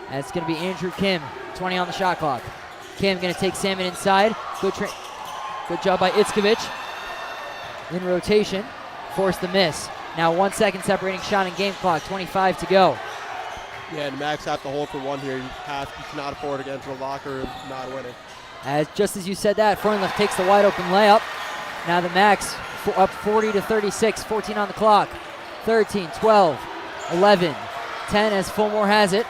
And it's going to be Andrew Kim, 20 on the shot clock. Kim going to take Salmon inside. Good job by Itzkovich. In rotation, forced the miss. Now 1 second separating shot and game clock, 25 to go. Yeah, and Max have to hold for one here. You cannot afford to get into the locker room not winning. Just as you said that, Freundlich takes the wide open layup. Now the Max up 40-36, 14 on the clock. 13, 12, 11, 10 as Fulmore has it.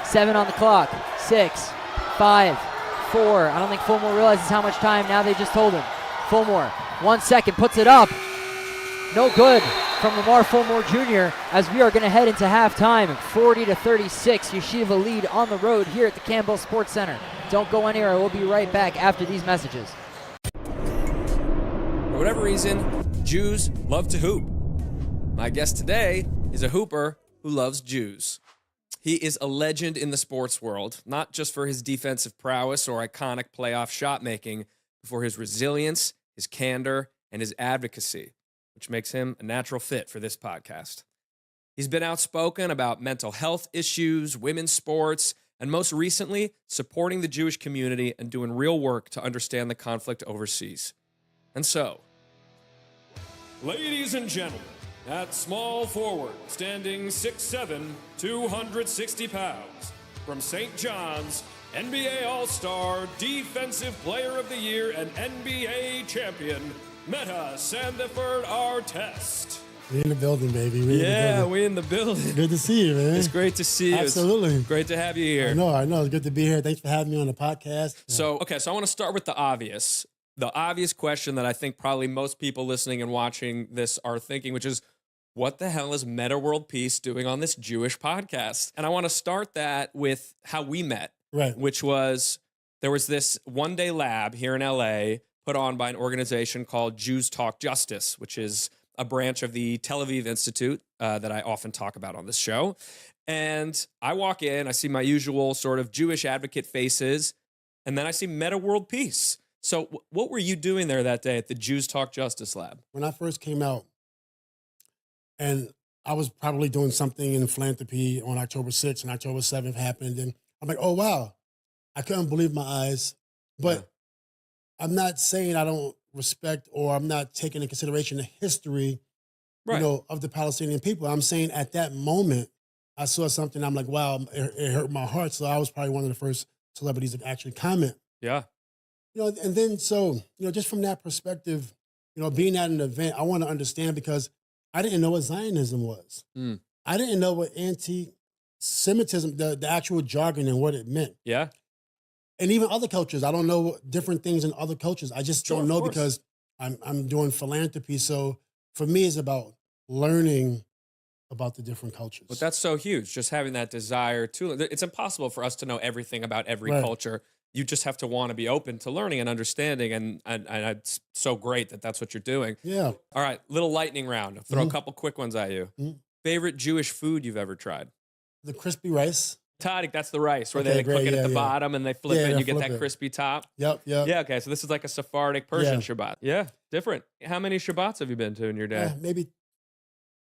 7 on the clock, 6, 5, 4. I don't think Fulmore realizes how much time. Now they just told him. Fulmore, 1 second, puts it up. No good from Lamar Fulmore Jr. as we are going to head into halftime. 40-36, Yeshiva lead on the road here at the Campbell Sports Center. Don't go anywhere. We'll be right back after these messages. For whatever reason, Jews love to hoop. My guest today is a hooper who loves Jews. He is a legend in the sports world, not just for his defensive prowess or iconic playoff shot making, but for his resilience, his candor, and his advocacy, which makes him a natural fit for this podcast. He's been outspoken about mental health issues, women's sports, and most recently, supporting the Jewish community and doing real work to understand the conflict overseas. And so, Ladies and gentlemen, at small forward, standing 6'7", 260 pounds, from St. John's, NBA All-Star, Defensive Player of the Year, and NBA Champion, Meta Sandiford Artest. We in the building, baby. We in the building. Good to see you, man. It's great to see you. Absolutely. It's great to have you here. I know. It's good to be here. Thanks for having me on the podcast. So I want to start with the obvious. The obvious question that I think probably most people listening and watching this are thinking, which is, what the hell is Meta World Peace doing on this Jewish podcast? And I want to start that with how we met, Right. which was, there was this one-day lab here in LA put on by an organization called Jews Talk Justice, which is a branch of the Tel Aviv Institute that I often talk about on this show. And I walk in, I see my usual sort of Jewish advocate faces, and then I see Meta World Peace. So what were you doing there that day at the Jews Talk Justice Lab? When I first came out, and I was probably doing something in philanthropy on October 6th, and October 7th happened, and I'm like, oh, wow. I couldn't believe my eyes. But I'm not saying I don't respect or I'm not taking into consideration the history, of the Palestinian people. I'm saying at that moment, I saw something, I'm like, wow, it hurt my heart. So I was probably one of the first celebrities to actually comment. Yeah. And then just from that perspective, being at an event, I want to understand because I didn't know what Zionism was. I didn't know what anti-Semitism, the actual jargon and what it meant. Yeah. And even other cultures, I don't know different things in other cultures. I just don't know because I'm doing philanthropy. So for me, it's about learning about the different cultures. But that's so huge, just having that desire to. It's impossible for us to know everything about every culture. You just have to want to be open to learning and understanding, and it's so great that that's what you're doing. Yeah. All right, little lightning round. I'll throw a couple quick ones at you. Favorite Jewish food you've ever tried? The crispy rice. Traurig, that's the rice where they cook it at the bottom and they flip it and you get that crispy top. Yep. Yeah, okay, so this is like a Sephardic Persian Shabbat. Yeah, different. How many Shabbats have you been to in your day? Maybe.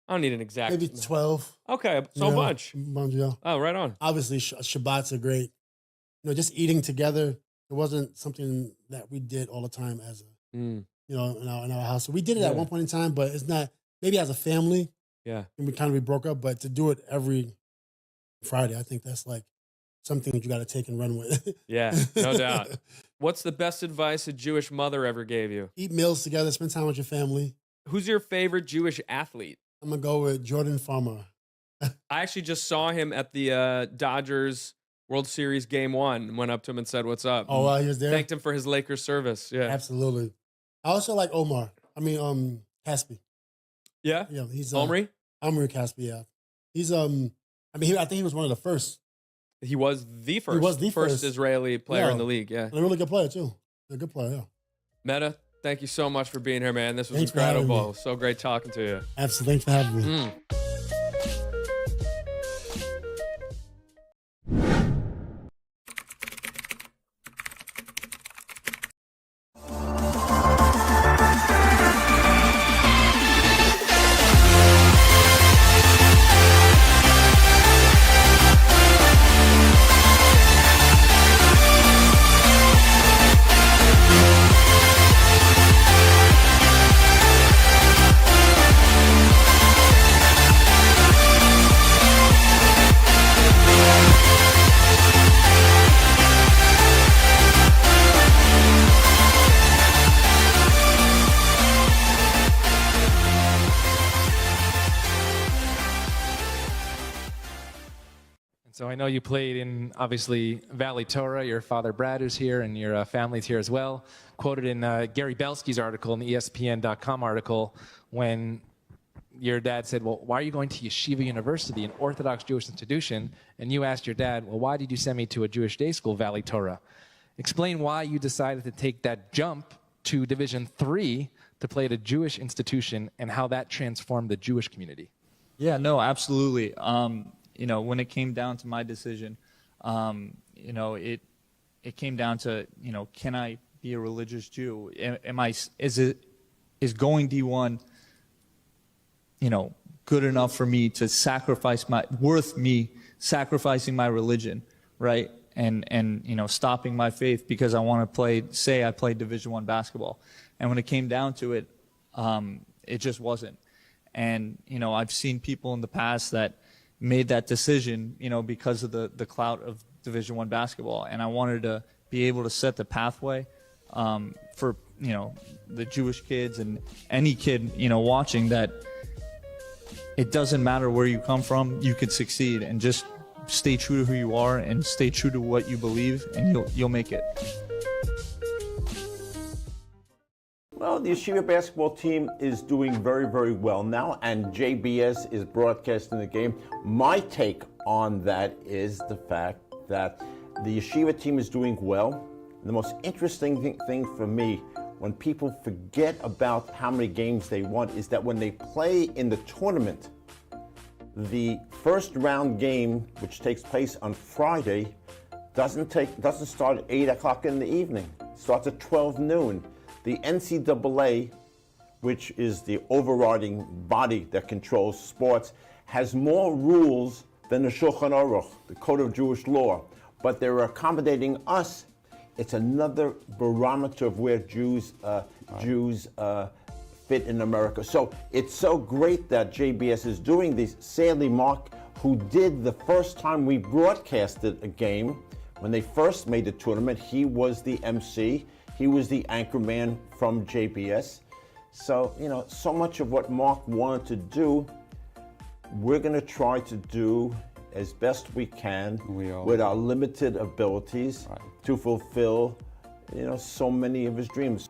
I don't need an exact. Maybe 12. Okay, so much. Yeah. Oh, right on. Obviously, Shabbats are great. Just eating together. It wasn't something that we did all the time as in our house. So we did it at one point in time, but it's not, maybe as a family. Yeah. And we broke up, but to do it every Friday, I think that's like something that you got to take and run with. Yeah, no doubt. What's the best advice a Jewish mother ever gave you? Eat meals together, spend time with your family. Who's your favorite Jewish athlete? I'm going to go with Jordan Farmer. I actually just saw him at the Dodgers World Series Game 1, went up to him and said, "What's up?" Oh, he was there? Thanked him for his Lakers service. Yeah. Absolutely. I also like Omar. Caspi. Yeah? Yeah, he's Omri? Omri Caspi, yeah. He's I think he was one of the first. He was the first. He was the first Israeli player in the league, yeah. And a really good player, too. A good player, yeah. Meta, thank you so much for being here, man. This was Thanks for having incredible. me. So great talking to you. Absolutely. Thanks for having me. So I know you played in, obviously, Valley Torah. Your father, Brad, who's here, and your family's here as well. Quoted in Gary Belsky's article, in the ESPN.com article, when your dad said, well, why are you going to Yeshiva University, an Orthodox Jewish institution? And you asked your dad, well, why did you send me to a Jewish day school, Valley Torah? Explain why you decided to take that jump to Division III to play at a Jewish institution and how that transformed the Jewish community. Yeah, no, absolutely. When it came down to my decision, it came down to, can I be a religious Jew? Is going D1, good enough for me to worth me sacrificing my religion, right? And stopping my faith because I want to I played Division I basketball. And when it came down to it, It just wasn't. And, I've seen people in the past that made that decision, because of the clout of Division I basketball. And I wanted to be able to set the pathway for, the Jewish kids and any kid, watching, that it doesn't matter where you come from, you could succeed, and just stay true to who you are and stay true to what you believe, and you'll make it. Well, the Yeshiva basketball team is doing very, very well now, and JBS is broadcasting the game. My take on that is the fact that the Yeshiva team is doing well. The most interesting thing for me, when people forget about how many games they won, is that when they play in the tournament, the first round game, which takes place on Friday, doesn't start at 8 o'clock in the evening. It starts at 12 noon. The NCAA, which is the overriding body that controls sports, has more rules than the Shulchan Aruch, the Code of Jewish Law. But they're accommodating us. It's another barometer of where Jews fit in America. So it's so great that JBS is doing these. Sadly, Mark, who did the first time we broadcasted a game, when they first made the tournament, he was the MC. He was the anchor man from JBS. So, so much of what Mark wanted to do, we're going to try to do as best we can with our limited abilities to fulfill, so many of his dreams.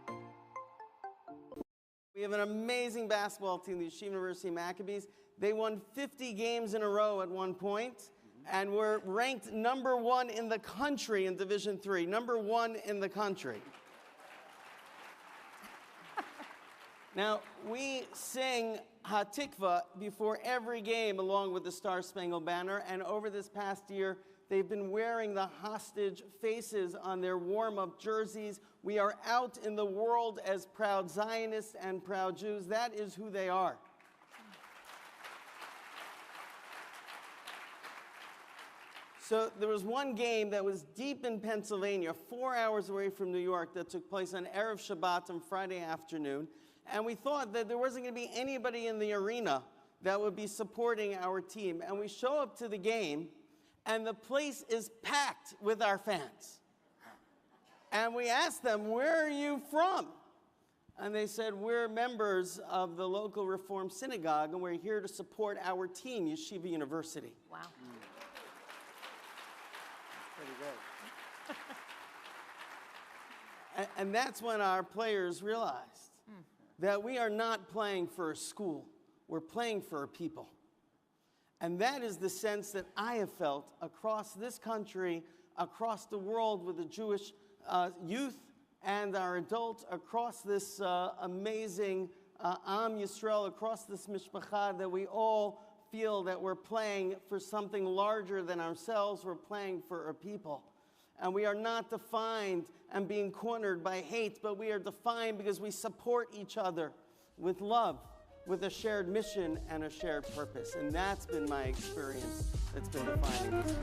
We have an amazing basketball team, the Yeshiva University Maccabees. They won 50 games in a row at one point, and were ranked #1 in the country in Division III, #1 in the country. Now, we sing Hatikva before every game along with the Star Spangled Banner, and over this past year, they've been wearing the hostage faces on their warm-up jerseys. We are out in the world as proud Zionists and proud Jews. That is who they are. So there was one game that was deep in Pennsylvania, 4 hours away from New York, that took place on Erev Shabbat on Friday afternoon. And we thought that there wasn't going to be anybody in the arena that would be supporting our team. And we show up to the game, and the place is packed with our fans. And we asked them, "Where are you from?" And they said, "We're members of the local Reform Synagogue, and we're here to support our team, Yeshiva University." Wow. Pretty good. And that's when our players realized that we are not playing for a school, we're playing for a people. And that is the sense that I have felt across this country, across the world with the Jewish youth and our adults, across this amazing Am Yisrael, across this Mishpacha, that we all feel that we're playing for something larger than ourselves, we're playing for a people. And we are not defined and being cornered by hate, but we are defined because we support each other with love, with a shared mission and a shared purpose. And that's been my experience that's been defining this.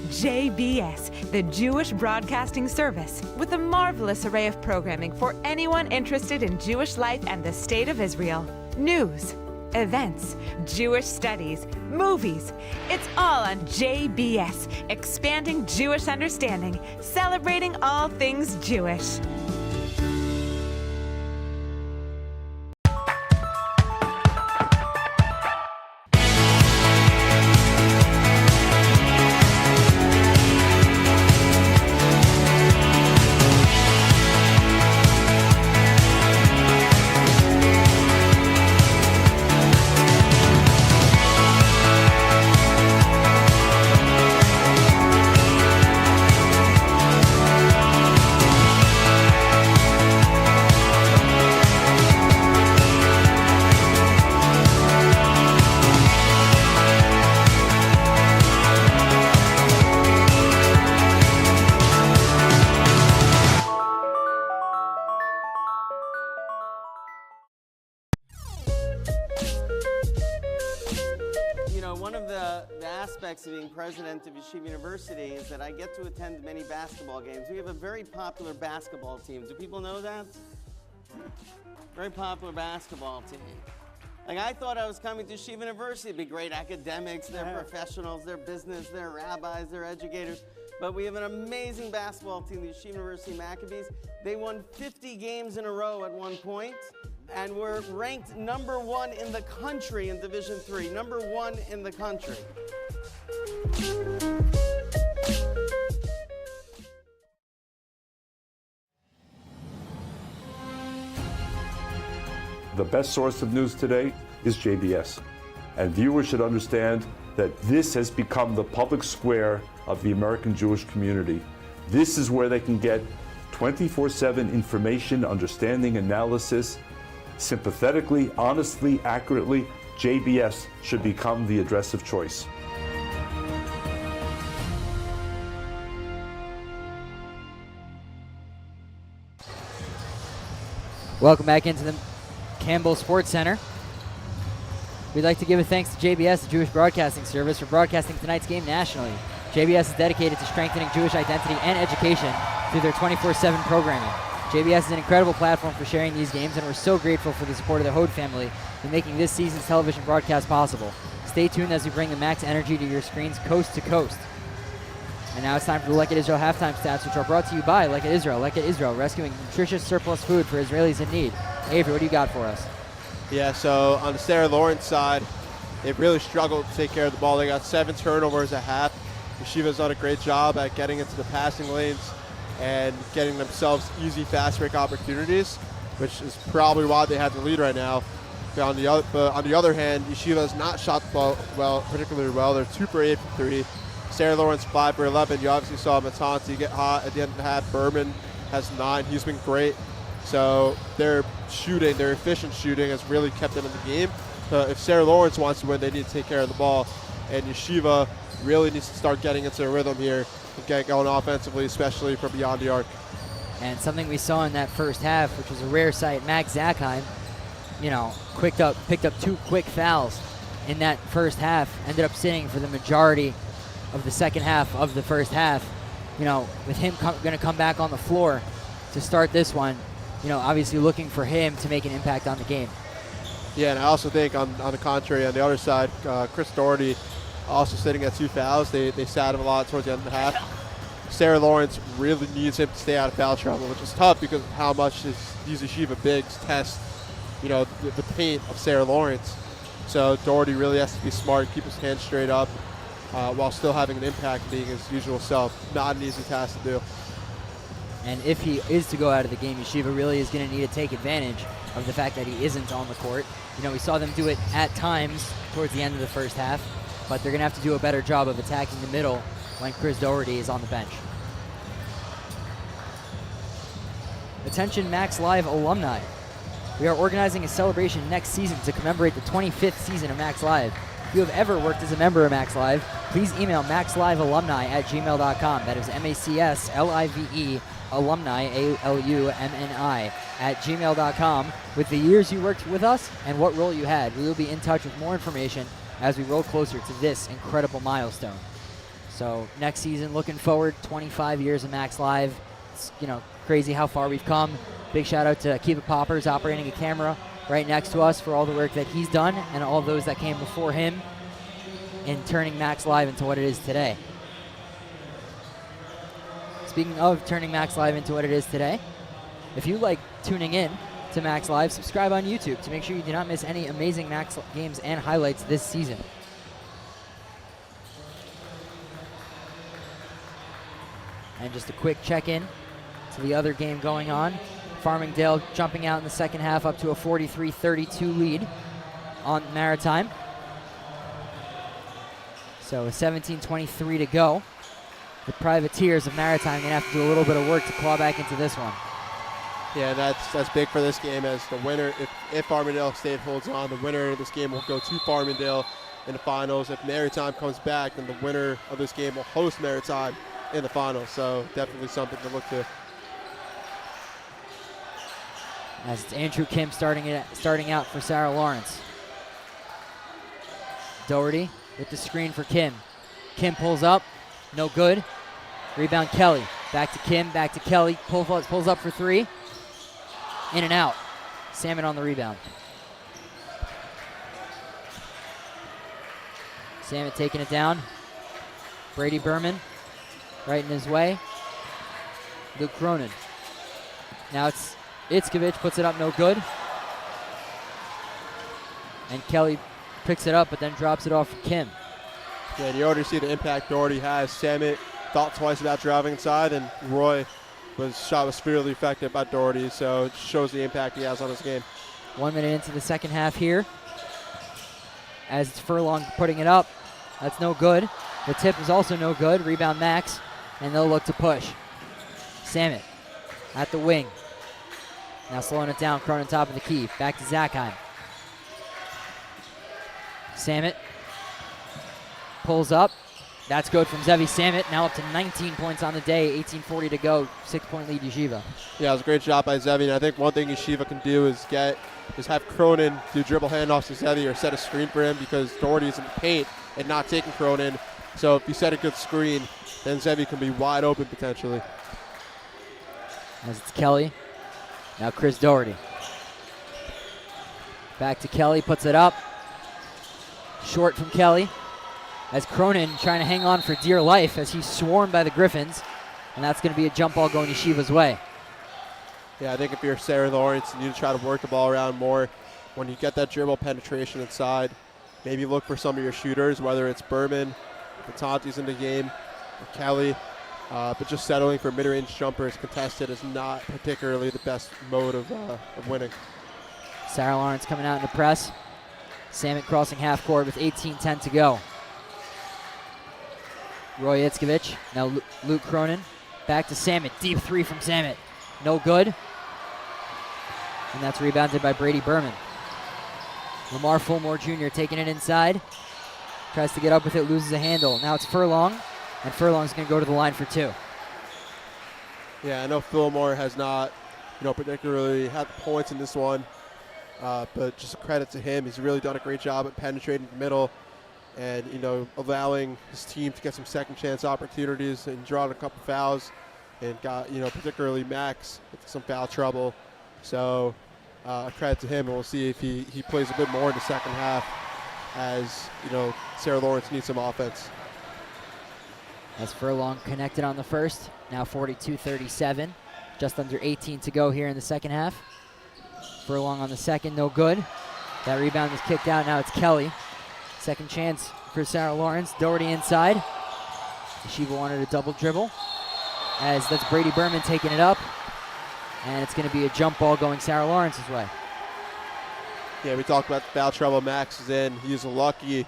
JBS, the Jewish Broadcasting Service, with a marvelous array of programming for anyone interested in Jewish life and the State of Israel. News, events, Jewish studies, movies. It's all on JBS, expanding Jewish understanding, celebrating all things Jewish. the aspects of being president of Yeshiva University is that I get to attend many basketball games. We have a very popular basketball team. Do people know that? Very popular basketball team. Like, I thought I was coming to Yeshiva University. It'd be great academics, they're professionals, they're business, they're rabbis, they're educators. But we have an amazing basketball team, the Yeshiva University Maccabees. They won 50 games in a row at one point, and we're ranked number 1 in the country in Division III. Number 1 in the country. The best source of news today is JBS. And viewers should understand that this has become the public square of the American Jewish community. This is where they can get 24/7 information, understanding, analysis, sympathetically, honestly, accurately. JBS should become the address of choice. Welcome back into the Campbell Sports Center. We'd like to give a thanks to JBS, the Jewish Broadcasting Service, for broadcasting tonight's game nationally. JBS is dedicated to strengthening Jewish identity and education through their 24/7 programming. JBS is an incredible platform for sharing these games, and we're so grateful for the support of the Hode family in making this season's television broadcast possible. Stay tuned as we bring the max energy to your screens coast to coast. And now it's time for the Lekket Israel halftime stats, which are brought to you by Lekket Israel. Lekket Israel, rescuing nutritious surplus food for Israelis in need. Avery, what do you got for us? Yeah, so on the Sarah Lawrence side, they really struggled to take care of the ball. They got 7 turnovers at half. Yeshiva's done a great job at getting into the passing lanes and getting themselves easy fast break opportunities, which is probably why they have the lead right now. But on the other hand, Yeshiva has not shot the ball particularly well. They're 2 for 8 from 3. Sarah Lawrence 5 for 11. You obviously saw Matanti get hot at the end of the half. Berman has 9. He's been great. So their shooting, their efficient shooting, has really kept them in the game. So if Sarah Lawrence wants to win, they need to take care of the ball. And Yeshiva really needs to start getting into a rhythm here and get going offensively, especially from beyond the arc. And something we saw in that first half, which was a rare sight, Max Zackheim, picked up 2 quick fouls in that first half, ended up sitting for the majority of the second half of the first half. With him going to come back on the floor to start this one, obviously looking for him to make an impact on the game. Yeah, and I also think on the contrary, on the other side, Chris Doherty also sitting at 2 fouls. They sat him a lot towards the end of the half. Sarah Lawrence really needs him to stay out of foul trouble, which is tough because of how much these Yeshiva bigs test, the paint of Sarah Lawrence. So Doherty really has to be smart, keep his hands straight up, while still having an impact, being his usual self. Not an easy task to do. And if he is to go out of the game, Yeshiva really is going to need to take advantage of the fact that he isn't on the court. We saw them do it at times towards the end of the first half, but they're going to have to do a better job of attacking the middle when Chris Doherty is on the bench. Attention Max Live alumni. We are organizing a celebration next season to commemorate the 25th season of Max Live. If you have ever worked as a member of Max Live, please email maxlivealumni@gmail.com. That is MACSLIVE alumni, ALUMNI, @gmail.com with the years you worked with us and what role you had. We will be in touch with more information as we roll closer to this incredible milestone. So next season, looking forward, 25 years of Max Live. It's, crazy how far we've come. Big shout out to Kiva Poppers operating a camera right next to us for all the work that he's done and all those that came before him in turning Max Live into what it is today. Speaking of turning Max Live into what it is today, if you like tuning in to Max Live, subscribe on YouTube to make sure you do not miss any amazing Max games and highlights this season. And just a quick check-in to the other game going on. Farmingdale jumping out in the second half up to a 43-32 lead on Maritime. So 17:23 to go. The Privateers of Maritime going to have to do a little bit of work to claw back into this one. Yeah, that's big for this game, as the winner, if Farmingdale State holds on, the winner of this game will go to Farmingdale in the finals. If Maritime comes back, then the winner of this game will host Maritime in the finals. So definitely something to look to. As it's Andrew Kim starting out for Sarah Lawrence. Doherty with the screen for Kim. Kim pulls up, no good. Rebound Kelly. Back to Kim, back to Kelly. Pulls up for three. In and out. Salmon on the rebound. Salmon taking it down. Brady Berman right in his way. Luke Cronin. Now it's Itzkovich, puts it up, no good. And Kelly picks it up, but then drops it off for Kim. Yeah, and you already see the impact Doherty has. Samit thought twice about driving inside, and Roy was severely affected by Doherty, so it shows the impact he has on his game. 1 minute into the second half here. As it's Furlong putting it up. That's no good. The tip is also no good. Rebound Max, and they'll look to push. Samit at the wing. Now slowing it down, Cronin top of the key. Back to Zakheim. Samit pulls up. That's good from Zevi. Samit now up to 19 points on the day. 18:40 to go. 6-point lead Yeshiva. Yeah, it was a great job by Zevi, and I think one thing Yeshiva can do is have Cronin do dribble handoffs to Zevi or set a screen for him, because Doherty's in the paint and not taking Cronin. So if you set a good screen, then Zevi can be wide open potentially. As it's Kelly. Now Chris Doherty. Back to Kelly, puts it up. Short from Kelly. As Cronin trying to hang on for dear life as he's swarmed by the Gryphons. And that's going to be a jump ball going Yeshiva's way. Yeah, I think if you're Sarah Lawrence, you need to try to work the ball around more. When you get that dribble penetration inside, maybe look for some of your shooters, whether it's Berman, Batanti's in the game, or Kelly. But just settling for mid-range jumpers contested is not particularly the best mode of winning. Sarah Lawrence coming out in the press. Samit crossing half court with 18:10 to go. Roy Itzkovich. Now Luke Cronin. Back to Samit. Deep three from Samit. No good. And that's rebounded by Brady Berman. Lamar Fulmore Jr. taking it inside. Tries to get up with it, loses a handle. Now it's Furlong. And Furlong's going to go to the line for two. Yeah, I know Fillmore has not, particularly had the points in this one, but just a credit to him. He's really done a great job at penetrating the middle and, allowing his team to get some second chance opportunities and drawing a couple fouls and got, particularly Max with some foul trouble. So a credit to him, and we'll see if he plays a bit more in the second half as, Sarah Lawrence needs some offense. As Furlong connected on the first, now 42-37. Just under 18 to go here in the second half. Furlong on the second, no good. That rebound is kicked out, now it's Kelly. Second chance for Sarah Lawrence. Doherty inside. Yeshiva wanted a double dribble. As that's Brady Berman taking it up. And it's going to be a jump ball going Sarah Lawrence's way. Yeah, we talked about the foul trouble Max is in. He was lucky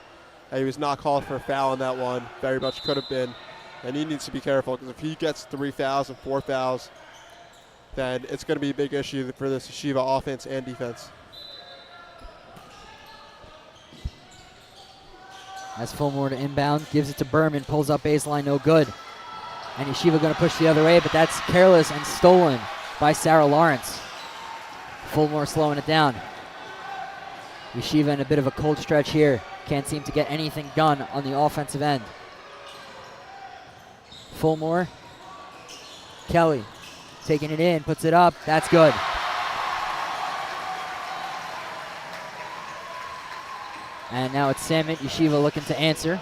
that he was not called for a foul on that one. Very much could have been. And he needs to be careful, because if he gets 3 fouls and 4 fouls, then it's going to be a big issue for this Yeshiva offense and defense. As Fulmore to inbound, gives it to Berman, pulls up baseline, no good. And Yeshiva going to push the other way, but that's careless and stolen by Sarah Lawrence. Fulmore slowing it down. Yeshiva in a bit of a cold stretch here. Can't seem to get anything done on the offensive end. Fulmore. Kelly taking it in, puts it up. That's good. And now it's Samit. Yeshiva looking to answer.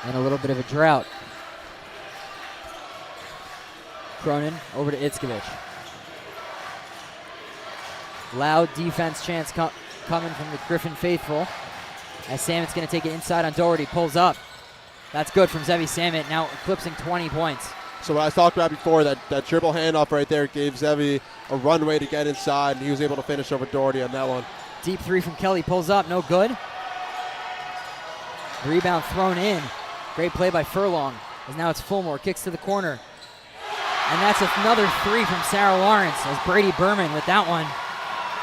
And a little bit of a drought. Cronin over to Itzkovich. Loud defense chance coming from the Griffin faithful. As Samit's going to take it inside on Doherty. Pulls up. That's good from Zevi Samit, now eclipsing 20 points. So what I talked about before, that dribble handoff right there gave Zevi a runway to get inside, and he was able to finish over Doherty on that one. Deep three from Kelly, pulls up, no good. Rebound thrown in. Great play by Furlong. As now it's Fulmore, kicks to the corner. And that's another three from Sarah Lawrence, as Brady Berman with that one,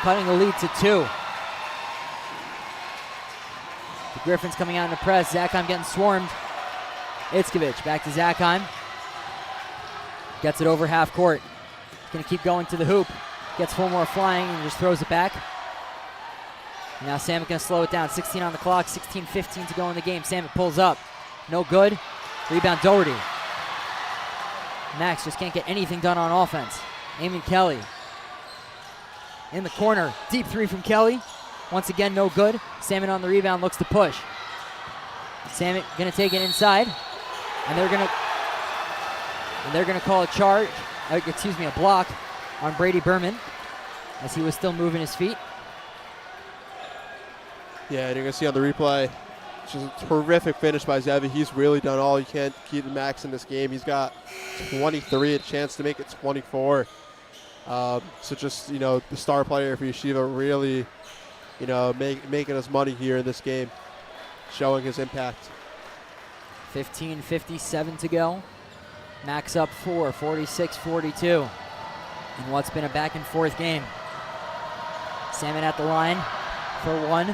cutting the lead to 2. The Gryphons coming out in the press. Zakheim getting swarmed. Itzkovich back to Zakheim. Gets it over half court. Going to keep going to the hoop. Gets Fulmore flying and just throws it back. Now Samet going to slow it down. 16 on the clock, 16:15 to go in the game. Samet pulls up. No good. Rebound Doherty. Max just can't get anything done on offense. Eamon Kelly. In the corner. Deep three from Kelly. Once again, no good. Samet on the rebound, looks to push. Samet going to take it inside. And they're going to call a charge, a block on Brady Berman as he was still moving his feet. Yeah, and you're going to see on the replay, just a terrific finish by Zevi. He's really done all he can to keep Max in this game. He's got 23, a chance to make it 24. So just, the star player for Yeshiva really, making us money here in this game, showing his impact. 15:57 to go. Max up 4, 46-42. In what's been a back and forth game. Samet at the line for one.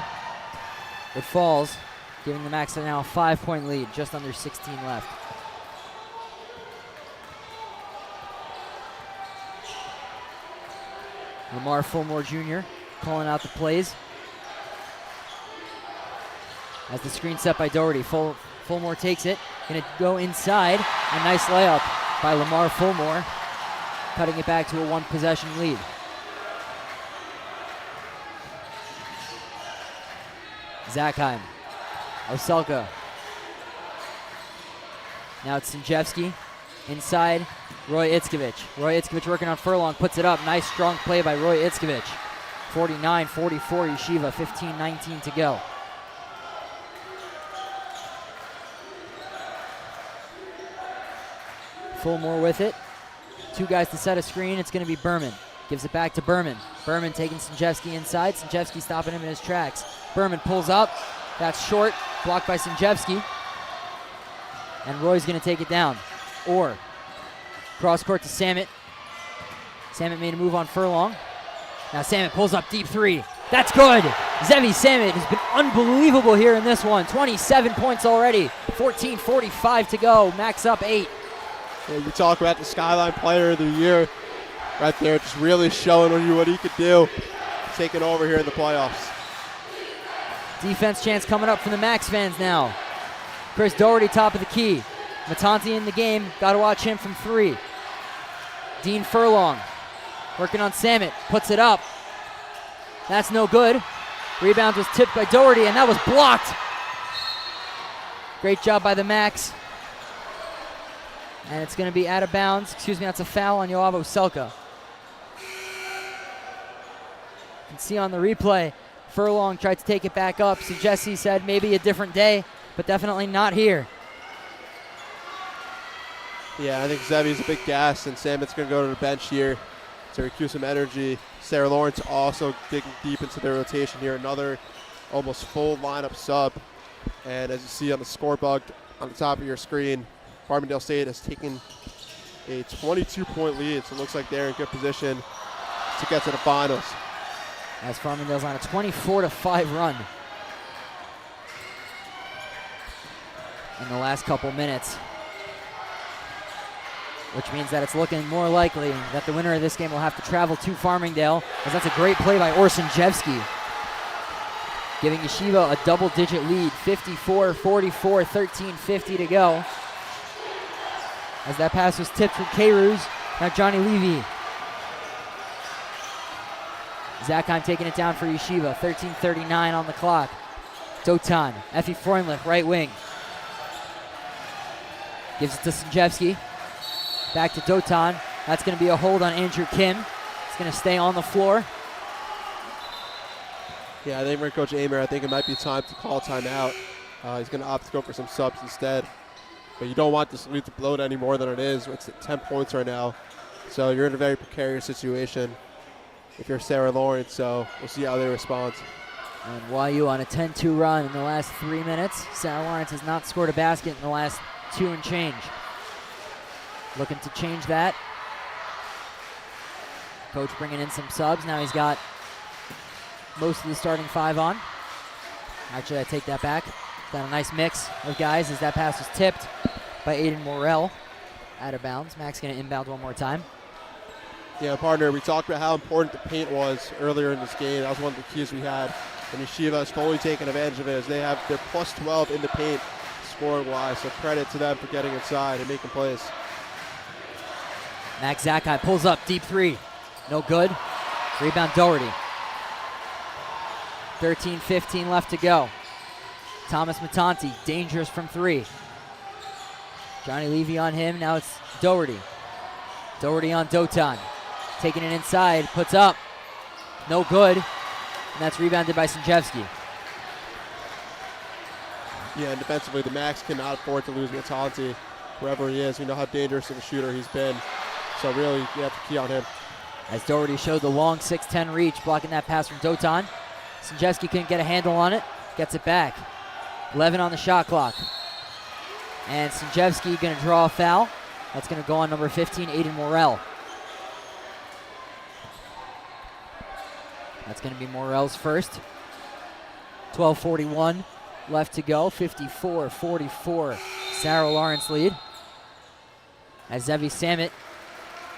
It falls, giving the Max now a 5-point lead, just under 16 left. Lamar Fulmore Jr. calling out the plays. As the screen set by Doherty, Fulmore takes it, gonna go inside. A nice layup by Lamar Fulmore, cutting it back to a one-possession lead. Zakheim, Oselka. Now it's Sinjevsky. Inside, Roy Itzkovich. Roy Itzkovich working on Furlong, puts it up. Nice strong play by Roy Itzkovich. 49-44 Yeshiva, 15:19 to go. Fulmore with it. Two guys to set a screen. It's going to be Berman. Gives it back to Berman. Berman taking Sinjevsky inside. Sinjevsky stopping him in his tracks. Berman pulls up. That's short. Blocked by Sinjevsky. And Roy's going to take it down. Or cross court to Samet. Samet made a move on Furlong. Now Samet pulls up deep three. That's good. Zevi Samet has been unbelievable here in this one. 27 points already. 14:45 to go. Max up 8. We talk about the SKYLINE Player of the Year right there, just really showing you what he could do, taking over here in the playoffs. Defense chance coming up from the Max fans now. Chris Doherty, top of the key. Matanti in the game, got to watch him from 3. Dean Furlong working on Samet, puts it up. That's no good. Rebound was tipped by Doherty, and that was blocked. Great job by the Max. And it's going to be out of bounds. That's a foul on Yoav Oselka. You can see on the replay, Furlong tried to take it back up. So Jesse said maybe a different day, but definitely not here. Yeah, I think Zevi's a big gas, and Samet's going to go to the bench here to recuse some energy. Sarah Lawrence also digging deep into their rotation here. Another almost full lineup sub. And as you see on the scoreboard on the top of your screen, Farmingdale State has taken a 22-point lead, so it looks like they're in good position to get to the finals. As Farmingdale's on a 24-5 run in the last couple minutes, which means that it's looking more likely that the winner of this game will have to travel to Farmingdale, as that's a great play by Orson Jevsky, giving Yeshiva a double-digit lead, 54-44, 13:50 to go. As that pass was tipped from K-Ruse. Now Johnny Levy. Zakheim taking it down for Yeshiva. 13:39 on the clock. Dotan. Effie Freundlich, right wing. Gives it to Sinjevsky. Back to Dotan. That's going to be a hold on Andrew Kim. It's going to stay on the floor. Yeah, I think we're Coach Amer. I think it might be time to call timeout. He's going to opt to go for some subs instead. But you don't want this lead to blow it any more than it is. It's at 10 points right now. So you're in a very precarious situation if you're Sarah Lawrence. So we'll see how they respond. And YU on a 10-2 run in the last 3 minutes. Sarah Lawrence has not scored a basket in the last 2 and change. Looking to change that. Coach bringing in some subs. Now he's got most of the starting 5 on. Actually, I take that back. Got a nice mix of guys as that pass was tipped by Aiden Morrell. Out of bounds. Max going to inbound one more time. Yeah, partner, we talked about how important the paint was earlier in this game. That was one of the keys we had And Yeshiva is fully taking advantage of it as they're plus 12 in the paint scoring-wise. So credit to them for getting inside and making plays. Max Zakai pulls up, deep three. No good. Rebound Doherty. 13-15 left to go. Thomas Matanti, dangerous from three. Johnny Levy on him, now it's Doherty. Doherty on Dotan. Taking it inside, puts up. No good. And that's rebounded by Sinjevsky. Yeah, and defensively, the Max cannot afford to lose Matanti, wherever he is. We know how dangerous of a shooter he's been. So really, you have to key on him. As Doherty showed the long 6'10 reach, blocking that pass from Dotan. Sinjevsky couldn't get a handle on it. Gets it back. 11 on the shot clock. And Sinjevsky going to draw a foul. That's going to go on number 15, Aiden Morrell. That's going to be Morrell's first. 12:41 left to go. 54-44. Sarah Lawrence lead. As Zevi Samit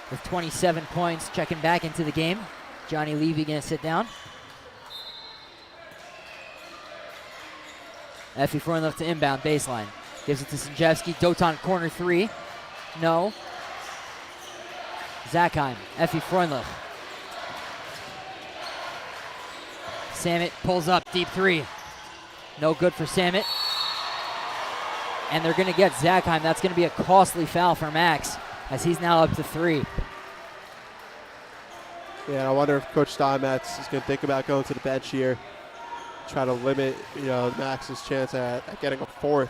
with 27 points checking back into the game. Johnny Levy going to sit down. Effie Freundlich to inbound baseline. Gives it to Sinjevsky. Dotan corner three. No. Zackheim. Effie Freundlich. Samit pulls up. Deep three. No good for Samit. And they're going to get Zackheim. That's going to be a costly foul for Max as he's now up to three. Yeah, and I wonder if Coach Steinmetz is going to think about going to the bench here. Try to limit, Max's chance at getting a fourth.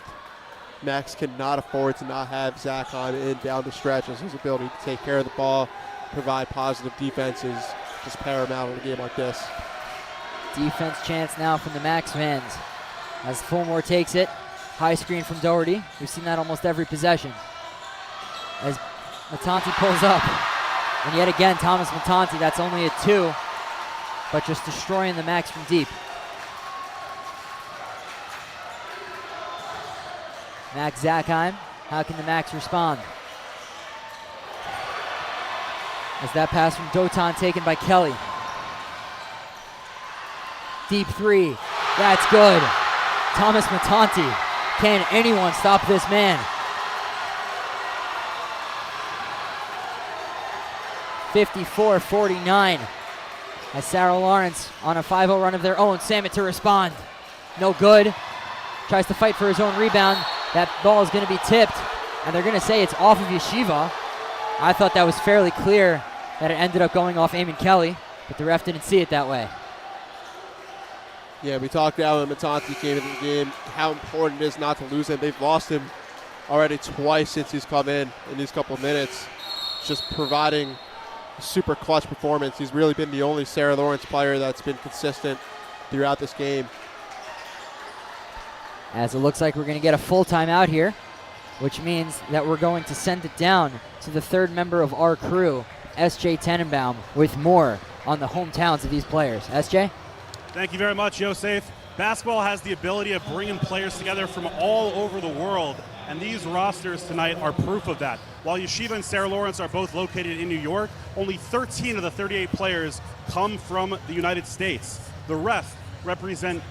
Max cannot afford to not have Zackheim in down the stretch, as his ability to take care of the ball, provide positive defense is just paramount in a game like this. Defense chance now from the Max fans as Fulmore takes it. High screen from Doherty. We've seen that almost every possession. As Matanti pulls up. And yet again, Thomas Matanti, that's only a 2, but just destroying the Max from deep. Max Zackheim, how can the Max respond? As that pass from Dotan taken by Kelly. Deep three, that's good. Thomas Matanti, can anyone stop this man? 54-49. As Sarah Lawrence on a 5-0 run of their own. Samit to respond. No good. Tries to fight for his own rebound. That ball is going to be tipped, and they're going to say it's off of Yeshiva. I thought that was fairly clear that it ended up going off Eamon Kelly, but the ref didn't see it that way. Yeah, we talked about when Matanti came into the game, how important it is not to lose him. They've lost him already twice since he's come in these couple of minutes. Just providing a super clutch performance. He's really been the only Sarah Lawrence player that's been consistent throughout this game. As it looks like we're going to get a full timeout here, which means that we're going to send it down to the third member of our crew, S.J. Tenenbaum, with more on the hometowns of these players. S.J.? Thank you very much, Yosef. Basketball has the ability of bringing players together from all over the world, and these rosters tonight are proof of that. While Yeshiva and Sarah Lawrence are both located in New York, only 13 of the 38 players come from the United States. The rest represent...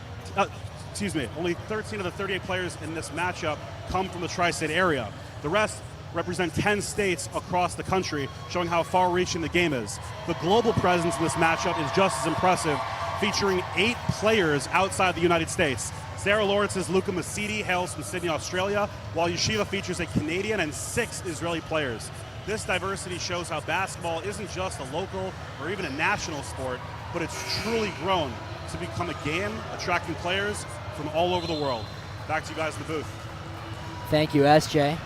only 13 of the 38 players in this matchup come from the tri-state area. The rest represent 10 states across the country, showing how far-reaching the game is. The global presence in this matchup is just as impressive, featuring 8 players outside the United States. Sarah Lawrence's Luca Masidi hails from Sydney, Australia, while Yeshiva features a Canadian and 6 Israeli players. This diversity shows how basketball isn't just a local or even a national sport, but it's truly grown to become a game attracting players from all over the world. Back to you guys in the booth. Thank you, SJ.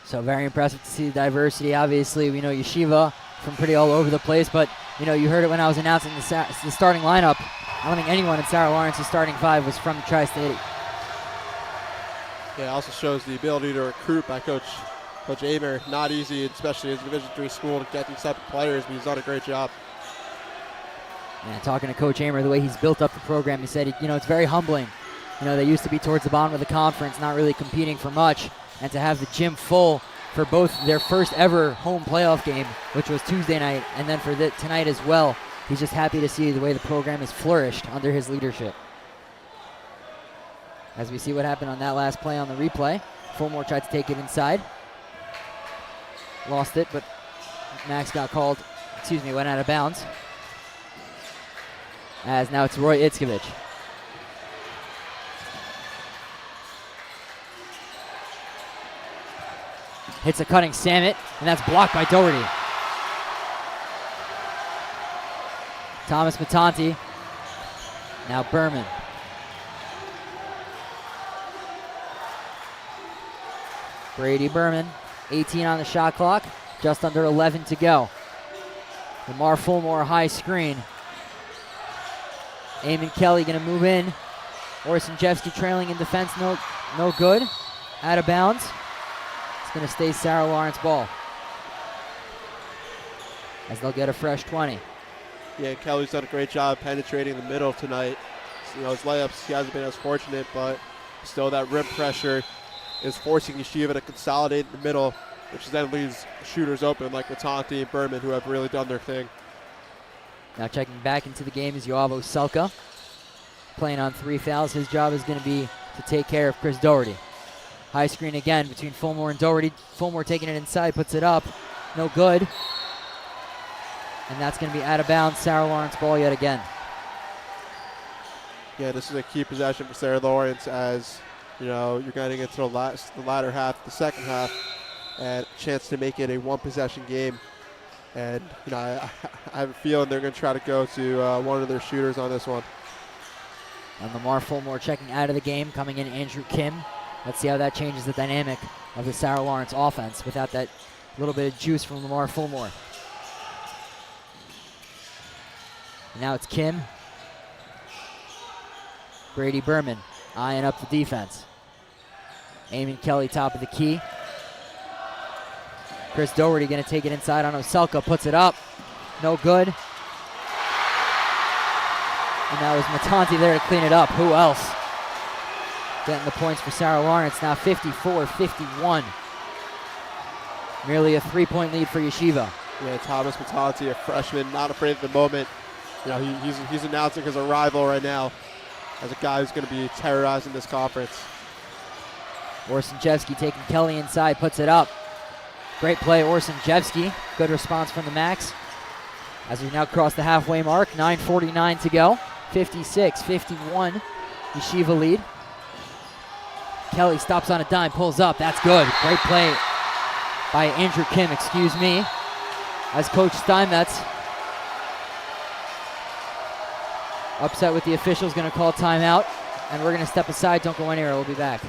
So very impressive to see the diversity. Obviously, we know Yeshiva from pretty all over the place, but you heard it when I was announcing the starting lineup. I don't think anyone in Sarah Lawrence's starting 5 was from the Tri-State. Yeah, it also shows the ability to recruit by Coach Amer. Not easy, especially as a Division III school, to get these type of players, but he's done a great job. And talking to Coach Amer, the way he's built up the program, he said, it's very humbling. They used to be towards the bottom of the conference, not really competing for much, and to have the gym full for both their first ever home playoff game, which was Tuesday night, and then for tonight as well. He's just happy to see the way the program has flourished under his leadership. As we see what happened on that last play on the replay. Fulmore tried to take it inside. Lost it, but Max got called, went out of bounds. As now it's Roy Itzkovich. Hits a cutting Samet, and that's blocked by Doherty. Thomas Matanti. Now Berman. Brady Berman, 18 on the shot clock, just under 11 to go. Lamar Fulmore high screen. Eamon Kelly gonna move in. Orsinjevsky trailing in defense, no good. Out of bounds. It's gonna stay Sarah Lawrence ball. As they'll get a fresh 20. Yeah, Kelly's done a great job penetrating the middle tonight. So, his layups, he hasn't been as fortunate, but still that rim pressure is forcing Yeshiva to consolidate in the middle, which then leaves shooters open like Matanti and Berman, who have really done their thing. Now checking back into the game is Yoavo Selka, playing on 3 fouls. His job is going to be to take care of Chris Doherty. High screen again between Fulmore and Doherty. Fulmore taking it inside, puts it up, no good. And that's going to be out of bounds. Sarah Lawrence ball yet again. Yeah, this is a key possession for Sarah Lawrence, as you're getting into the latter half, the second half, and a chance to make it a one-possession game. And I have a feeling they're going to try to go to one of their shooters on this one. And Lamar Fulmore checking out of the game, coming in Andrew Kim. Let's see how that changes the dynamic of the Sarah Lawrence offense without that little bit of juice from Lamar Fulmore. And now it's Kim. Brady Berman eyeing up the defense. Eamon Kelly top of the key. Chris Doherty going to take it inside on Oselka, puts it up. No good. And that was Matanti there to clean it up. Who else? Getting the points for Sarah Lawrence, now 54-51. Merely a 3-point lead for Yeshiva. Yeah, Thomas Matanti, a freshman, not afraid of the moment. He's announcing his arrival right now as a guy who's going to be terrorizing this conference. Orsinjevsky taking Kelly inside, puts it up. Great play, Orsinjevsky. Good response from the Max. As we now cross the halfway mark, 9:49 to go. 56-51, Yeshiva lead. Kelly stops on a dime, pulls up. That's good. Great play by Andrew Kim, as Coach Steinmetz, upset with the officials, going to call timeout. And we're going to step aside. Don't go anywhere. We'll be back.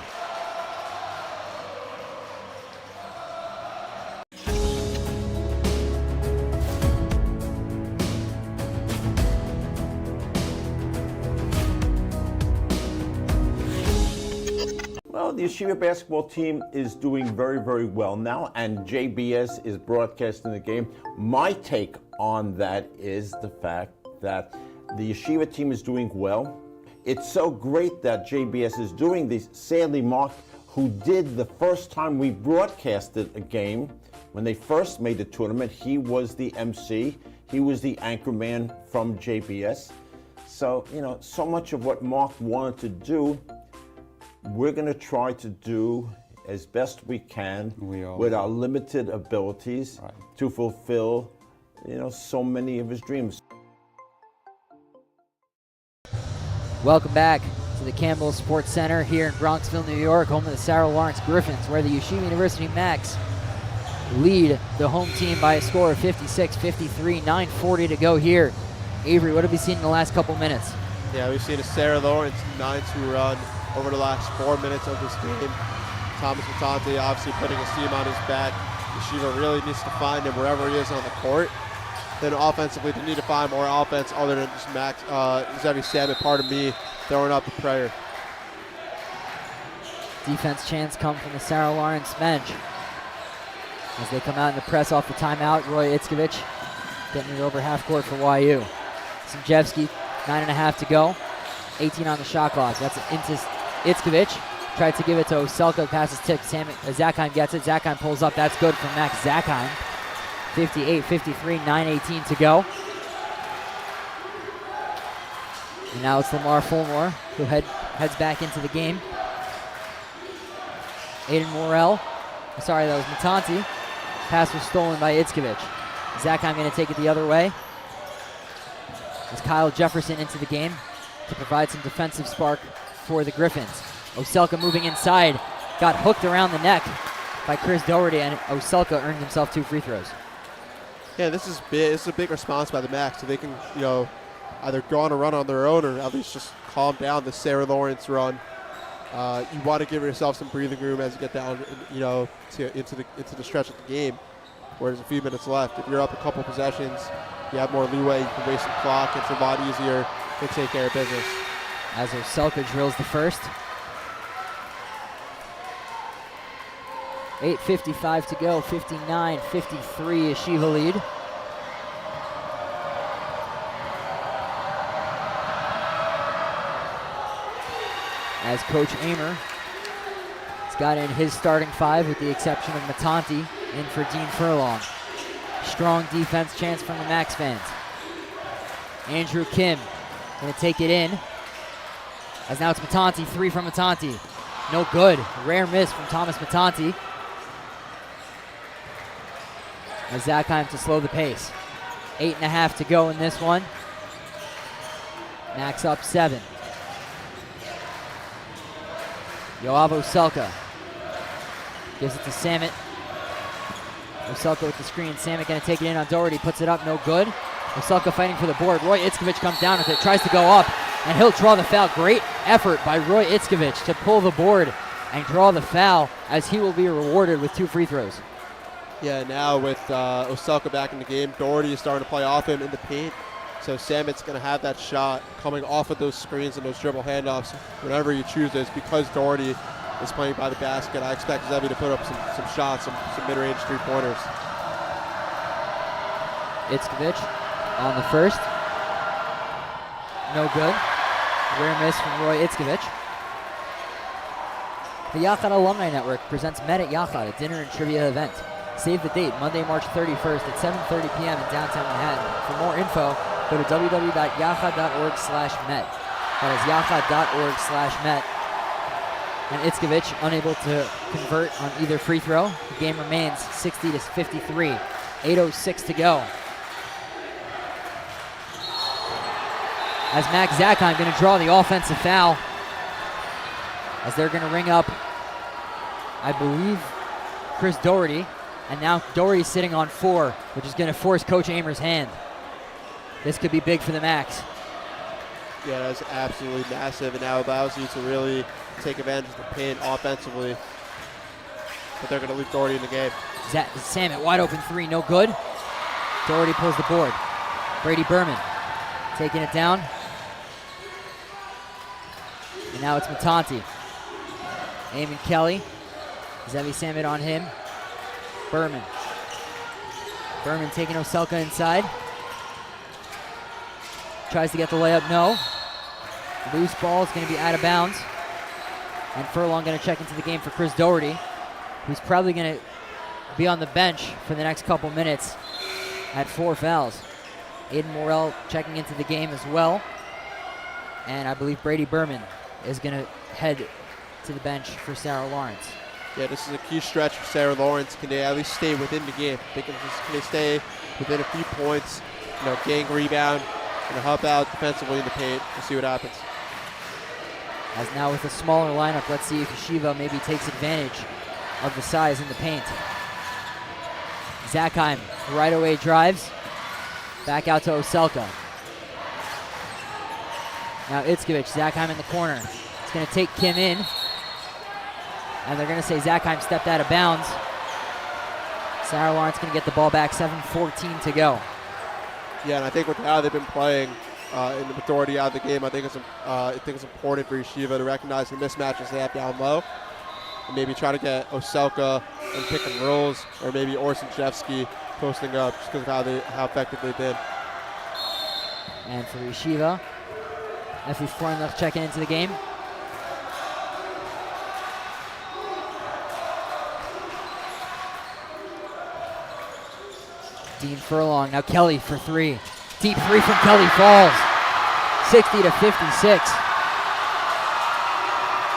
Well, the Yeshiva basketball team is doing very, very well now, and JBS is broadcasting the game. My take on that is the fact that the Yeshiva team is doing well. It's so great that JBS is doing this. Sadly, Mark, who did the first time we broadcasted a game, when they first made the tournament, he was the MC. He was the anchor man from JBS. So, so much of what Mark wanted to do, we're going to try to do as best we can with our limited abilities to fulfill, so many of his dreams. Welcome back to the Campbell Sports Center here in Bronxville, New York, home of the Sarah Lawrence Gryphons, where the Yeshiva University Max lead the home team by a score of 56-53, 9:40 to go here. Avery, what have we seen in the last couple minutes? Yeah, we've seen a Sarah Lawrence 9-2 run over the last 4 minutes of this game. Thomas Matanti obviously putting a steam on his back. Yeshiva really needs to find him wherever he is on the court. Then offensively, they need to find more offense other than just Max, Zevi Salmon, pardon me, throwing up a prayer. Defense chance come from the Sarah Lawrence bench. As they come out in the press off the timeout, Roy Itzkovich getting it over half court for YU. Sinjevsky, 9.5 to go. 18 on the shot clock. That's into Itzkovich. Tried to give it to Oselka. Passes tip. Zakheim gets it. Zakheim pulls up. That's good from Max Zakheim. 58-53, 9:18 to go. And now it's Lamar Fulmore who heads back into the game. Aiden Morrell. Sorry, that was Matanti. Pass was stolen by Itzkovich. Zakheim going to take it the other way. As Kyle Jefferson into the game to provide some defensive spark for the Gryphons. Oselka moving inside. Got hooked around the neck by Chris Doherty, and Oselka earned himself 2 free throws. Yeah, this is big. This is a big response by the Macs, so they can, either go on a run on their own or at least just calm down the Sarah Lawrence run. You want to give yourself some breathing room as you get down, into the stretch of the game, where there's a few minutes left. If you're up a couple possessions, you have more leeway. You can waste some clock. It's a lot easier to take care of business. As Oselka drills the first. 8:55 to go. 59-53 Yeshiva lead. As Coach Amer has got in his starting 5 with the exception of Matanti in for Dean Furlong. Strong defense chance from the Max fans. Andrew Kim going to take it in. As now it's Matanti, 3 from Matanti. No good. Rare miss from Thomas Matanti. As Zakheim to slow the pace. 8.5 to go in this one. Max up 7. Yoav Oselka gives it to Samet. Oselka with the screen. Samet going to take it in on Doherty. Puts it up. No good. Oselka fighting for the board. Roy Itzkovich comes down with it. Tries to go up. And he'll draw the foul. Great effort by Roy Itzkovich to pull the board and draw the foul, as he will be rewarded with 2 free throws. Yeah, now with Oselka back in the game, Doherty is starting to play off him in the paint. So Samet's going to have that shot coming off of those screens and those dribble handoffs whenever you choose those. Because Doherty is playing by the basket, I expect Zevi to put up some shots, some mid-range 3-pointers. Itzkovich on the first. No good. Rare miss from Roy Itzkovich. The Yachad Alumni Network presents Met at Yachad, a dinner and trivia event. Save the date, Monday, March 31st at 7:30 p.m. in downtown Manhattan. For more info, go to www.yachad.org/met. That is yachad.org/met. And Itzkovich unable to convert on either free throw. The game remains 60-53. 8:06 to go. As Max Zakheim going to draw the offensive foul. As they're going to ring up, I believe, Chris Doherty. And now Doherty's sitting on 4, which is going to force Coach Amer's hand. This could be big for the Max. Yeah, that's absolutely massive, and now allows you to really take advantage of the paint offensively. But they're going to leave Doherty in the game. Samet, wide open 3, no good. Doherty pulls the board. Brady Berman taking it down. And now it's Matanti. Eamon Kelly. Zevi Samet on him. Berman taking Oselka inside. Tries to get the layup, no. Loose ball is going to be out of bounds. And Furlong going to check into the game for Chris Doherty, who's probably going to be on the bench for the next couple minutes at 4 fouls. Aiden Morrell checking into the game as well. And I believe Brady Berman is going to head to the bench for Sarah Lawrence. Yeah, this is a key stretch for Sarah Lawrence. Can they at least stay within the game? Can they stay within a few points, gang rebound, and help out defensively in the paint? We'll see what happens. As now with a smaller lineup, let's see if Yeshiva maybe takes advantage of the size in the paint. Zakheim right away drives. Back out to Oselka. Now Itzkovich, Zakheim in the corner. It's going to take Kim in. And they're going to say Zakheim stepped out of bounds. Sarah Lawrence going to get the ball back, 7:14 to go. Yeah, and I think with how they've been playing in the majority out of the game, I think it's important for Yeshiva to recognize the mismatches they have down low. And maybe try to get Oselka and pick and rolls, or maybe Orsinchevsky posting up just because of how effective they've been. And for Yeshiva, Effie Freundlich checking into the game. Dean Furlong, now Kelly for 3. Deep 3 from Kelly falls. 60 to 56.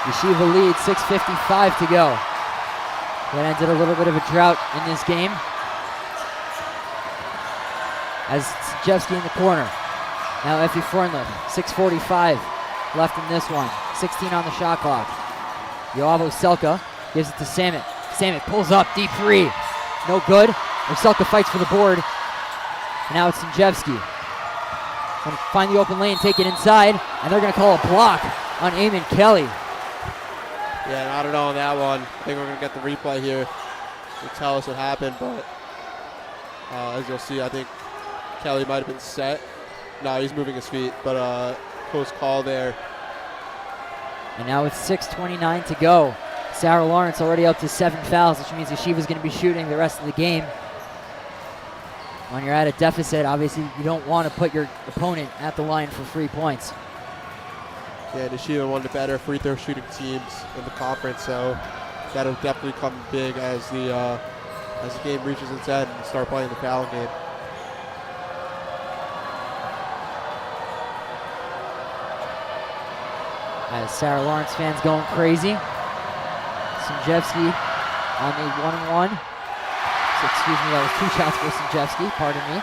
Yeshiva leads, 6:55 to go. That ended a little bit of a drought in this game. As Jeffsky in the corner. Now Effie Freundlich, 6:45 left in this one. 16 on the shot clock. Yoav Oselka gives it to Samet. Samet pulls up, deep three. No good. Oselka fights for the board. And now it's Sinjevsky. Gonna find the open lane, take it inside, and they're gonna call a block on Eamon Kelly. Yeah, I don't know on that one. I think we're going to get the replay here to tell us what happened, but as you'll see, I think Kelly might have been set. No, he's moving his feet, but close call there. And now with 6:29 to go, Sarah Lawrence already up to 7 fouls, which means Yeshiva's going to be shooting the rest of the game. When you're at a deficit, obviously you don't want to put your opponent at the line for 3 points. Yeah, Yeshiva one of the better free throw shooting teams in the conference, so that'll definitely come big as the game reaches its end and start playing the foul game. As Sarah Lawrence fans going crazy. Sinjevsky on the 1-and-1. So, excuse me, that was 2 shots for Sinjevsky, pardon me,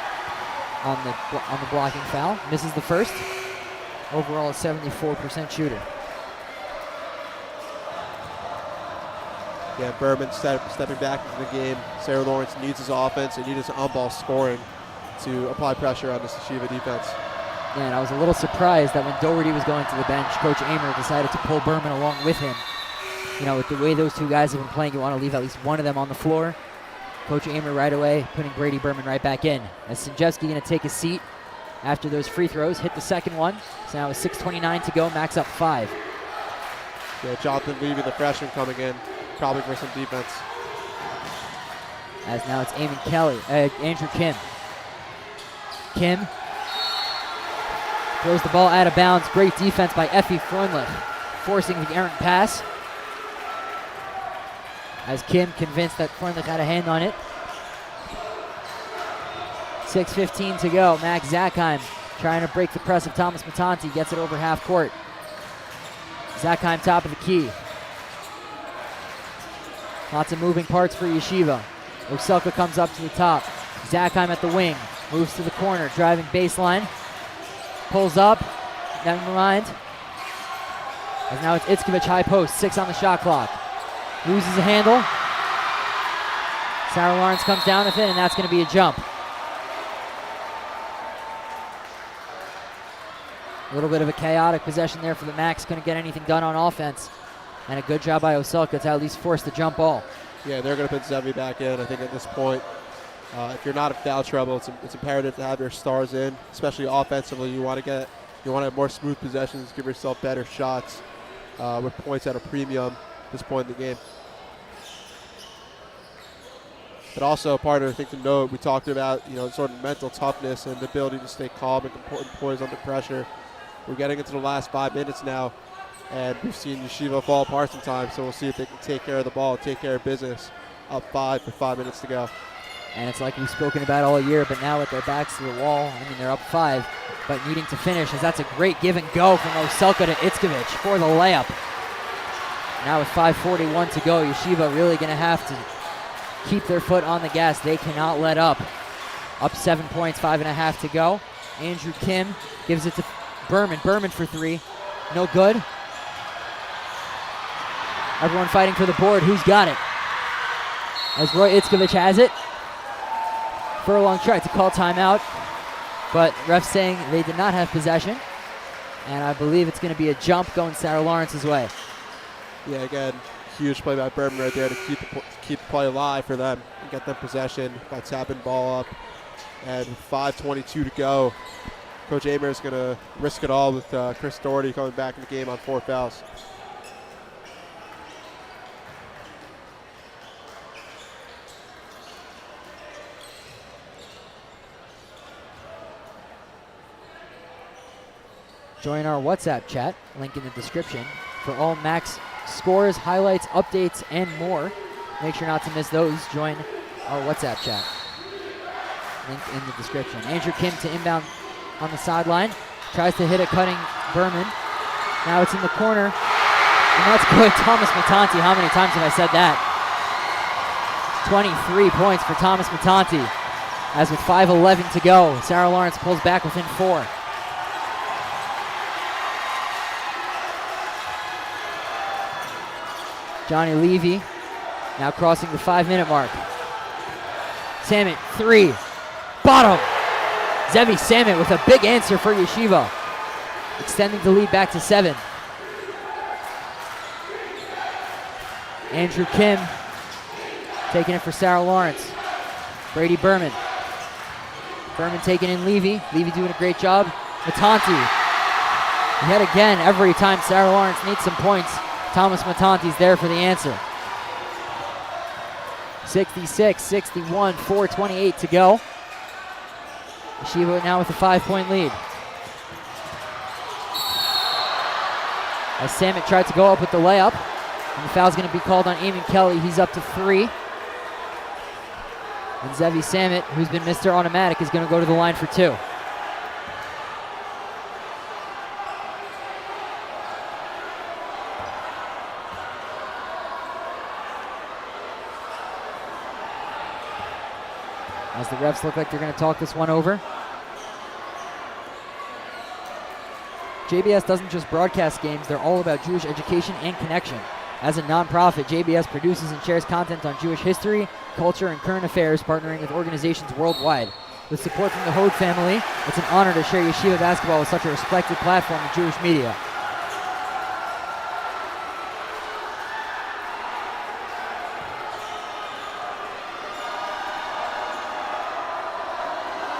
on the blocking foul. Misses the first. Overall, a 74% shooter. Yeah, Berman stepping back into the game. Sarah Lawrence needs his offense and needs his on-ball scoring to apply pressure on this Yeshiva defense. Yeah, and I was a little surprised that when Doherty was going to the bench, Coach Amer decided to pull Berman along with him. You know, with the way those two guys have been playing, you want to leave at least one of them on the floor. Coach Amer right away putting Brady Berman right back in. As Sinjevsky going to take a seat after those free throws, hit the second one. So now with 6:29 to go, Max up 5. Yeah, Jonathan Levy, the freshman, coming in, probably for some defense. As now it's Andrew Kim. Kim throws the ball out of bounds. Great defense by Effie Freundlich, forcing the errant pass. As Kim convinced that Freundlich had a hand on it. 6:15 to go. Max Zackheim trying to break the press of Thomas Matanti. Gets it over half court. Zackheim top of the key. Lots of moving parts for Yeshiva. Oselka comes up to the top. Zackheim at the wing. Moves to the corner. Driving baseline. Pulls up. Never mind. As now it's Itzkovich high post. 6 on the shot clock. Loses a handle. Sarah Lawrence comes down with it, and that's going to be a jump. A little bit of a chaotic possession there for the Macs. Couldn't get anything done on offense. And a good job by Oselka to at least force the jump ball. Yeah, they're going to put Zevi back in. I think at this point, if you're not in foul trouble, it's imperative to have your stars in, especially offensively. You want to have more smooth possessions, give yourself better shots with points at a premium at this point in the game. But also part of the thing to note, we talked about, sort of mental toughness and the ability to stay calm and poised under pressure. We're getting into the last 5 minutes now, and we've seen Yeshiva fall apart sometimes, so we'll see if they can take care of the ball, take care of business. Up 5 with 5 minutes to go. And it's like we've spoken about all year, but now with their backs to the wall, they're up 5, but needing to finish, as that's a great give and go from Oselka to Itzkovich for the layup. Now with 5:41 to go, Yeshiva really going to have to keep their foot on the gas. They cannot let up. Up 7 points, 5.5 to go. Andrew Kim gives it to Berman. Berman for 3. No good. Everyone fighting for the board. Who's got it? As Roy Itzkovich has it. Furlong tried to call timeout, but refs saying they did not have possession. And I believe it's going to be a jump going Sarah Lawrence's way. Yeah, again, huge play by Berman right there to keep the play alive for them and get them possession by tapping ball up. And with 5:22 to go, Coach Amer is going to risk it all with Chris Doherty coming back in the game on 4 fouls. Join our WhatsApp chat, link in the description, for all Max scores, highlights, updates, and more. Make sure not to miss those. Join our WhatsApp chat. Link in the description. Andrew Kim to inbound on the sideline. tries to hit a cutting Berman. Now it's in the corner, and that's good. Thomas Matanti, how many times have I said that? 23 points for Thomas Matanti, as with 5:11 to go, Sarah Lawrence pulls back within 4. Johnny Levy now crossing the 5-minute mark. Samit, 3, bottom. Zevi Samit with a big answer for Yeshiva, extending the lead back to 7. Andrew Kim taking it for Sarah Lawrence. Brady Berman. Berman taking in Levy. Levy doing a great job. Matanti. Yet again, every time Sarah Lawrence needs some points, Thomas Matanti's there for the answer. 66-61, 4:28 to go. Yeshiva now with a 5-point lead. As Samit tried to go up with the layup, and the foul's going to be called on Eamon Kelly. He's up to 3. And Zevi Samit, who's been Mr. Automatic, is going to go to the line for 2. As the refs look like they're going to talk this one over. JBS doesn't just broadcast games, they're all about Jewish education and connection. As a nonprofit, JBS produces and shares content on Jewish history, culture, and current affairs, partnering with organizations worldwide. With support from the Hode family, it's an honor to share Yeshiva basketball with such a respected platform in Jewish media.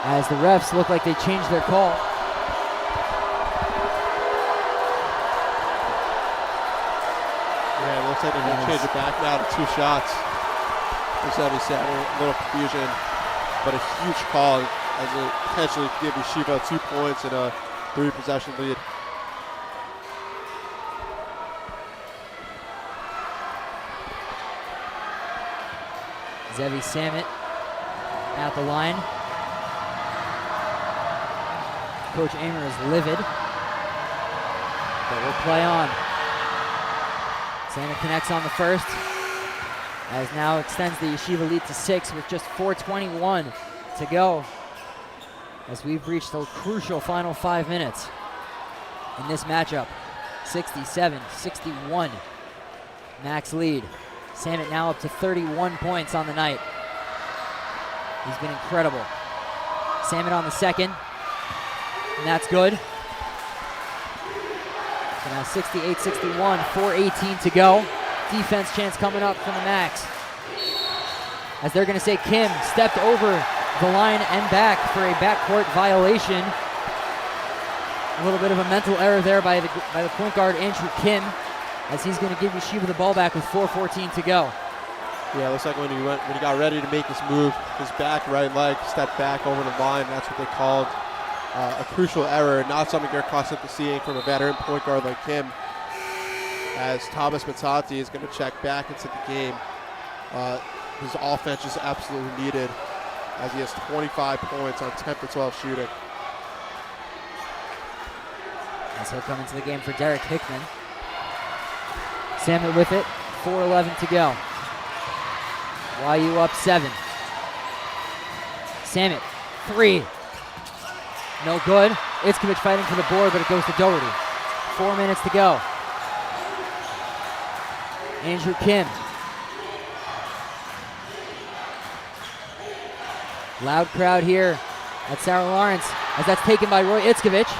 As the refs look like they changed their call. Yeah, it looks like they're going to change it back now to 2 shots. There's Zevi Samit, a little confusion, but a huge call as it potentially give Yeshiva 2 points and a 3-possession lead. Zevi Samit at the line. Coach Amer is livid, but we'll play on. Samit connects on the first, as now extends the Yeshiva lead to 6 with just 4:21 to go, as we've reached the crucial final 5 minutes in this matchup. 67-61, max lead. Samit now up to 31 points on the night. He's been incredible. Samit on the second, and that's good. So now 68-61, 4:18 to go. Defense chance coming up from the Max, as they're going to say Kim stepped over the line and back for a backcourt violation. A little bit of a mental error there by the point guard Andrew Kim, as he's going to give Yeshiva the ball back with 4:14 to go. Yeah, it looks like when he got ready to make his move, his back right leg stepped back over the line. That's what they called a crucial error, not something you're accustomed to seeing from a veteran point guard like him, as Thomas Matanti is going to check back into the game. His offense is absolutely needed, as he has 25 points on 10 for 12 shooting. As he'll come into the game for Derek Hickman. Samit with it, 4:11 to go. YU up 7. Samit, 3. No good. Itzkovich fighting for the board, but it goes to Doherty. 4 minutes to go. Andrew Kim. Loud crowd here at Sarah Lawrence, as that's taken by Roy Itzkovich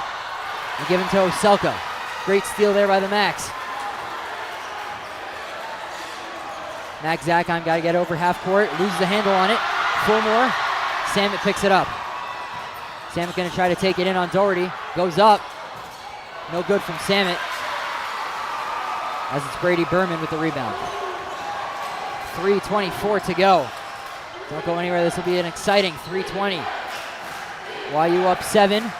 and given to Oselka. Great steal there by the Max. Max Zakheim got to get over half court, loses the handle on it. Fulmore, Samit picks it up. Samit going to try to take it in on Doherty. Goes up. No good from Samit, as it's Brady Berman with the rebound. 3:24 to go. Don't go anywhere. This will be an exciting 3:20. YU up 7.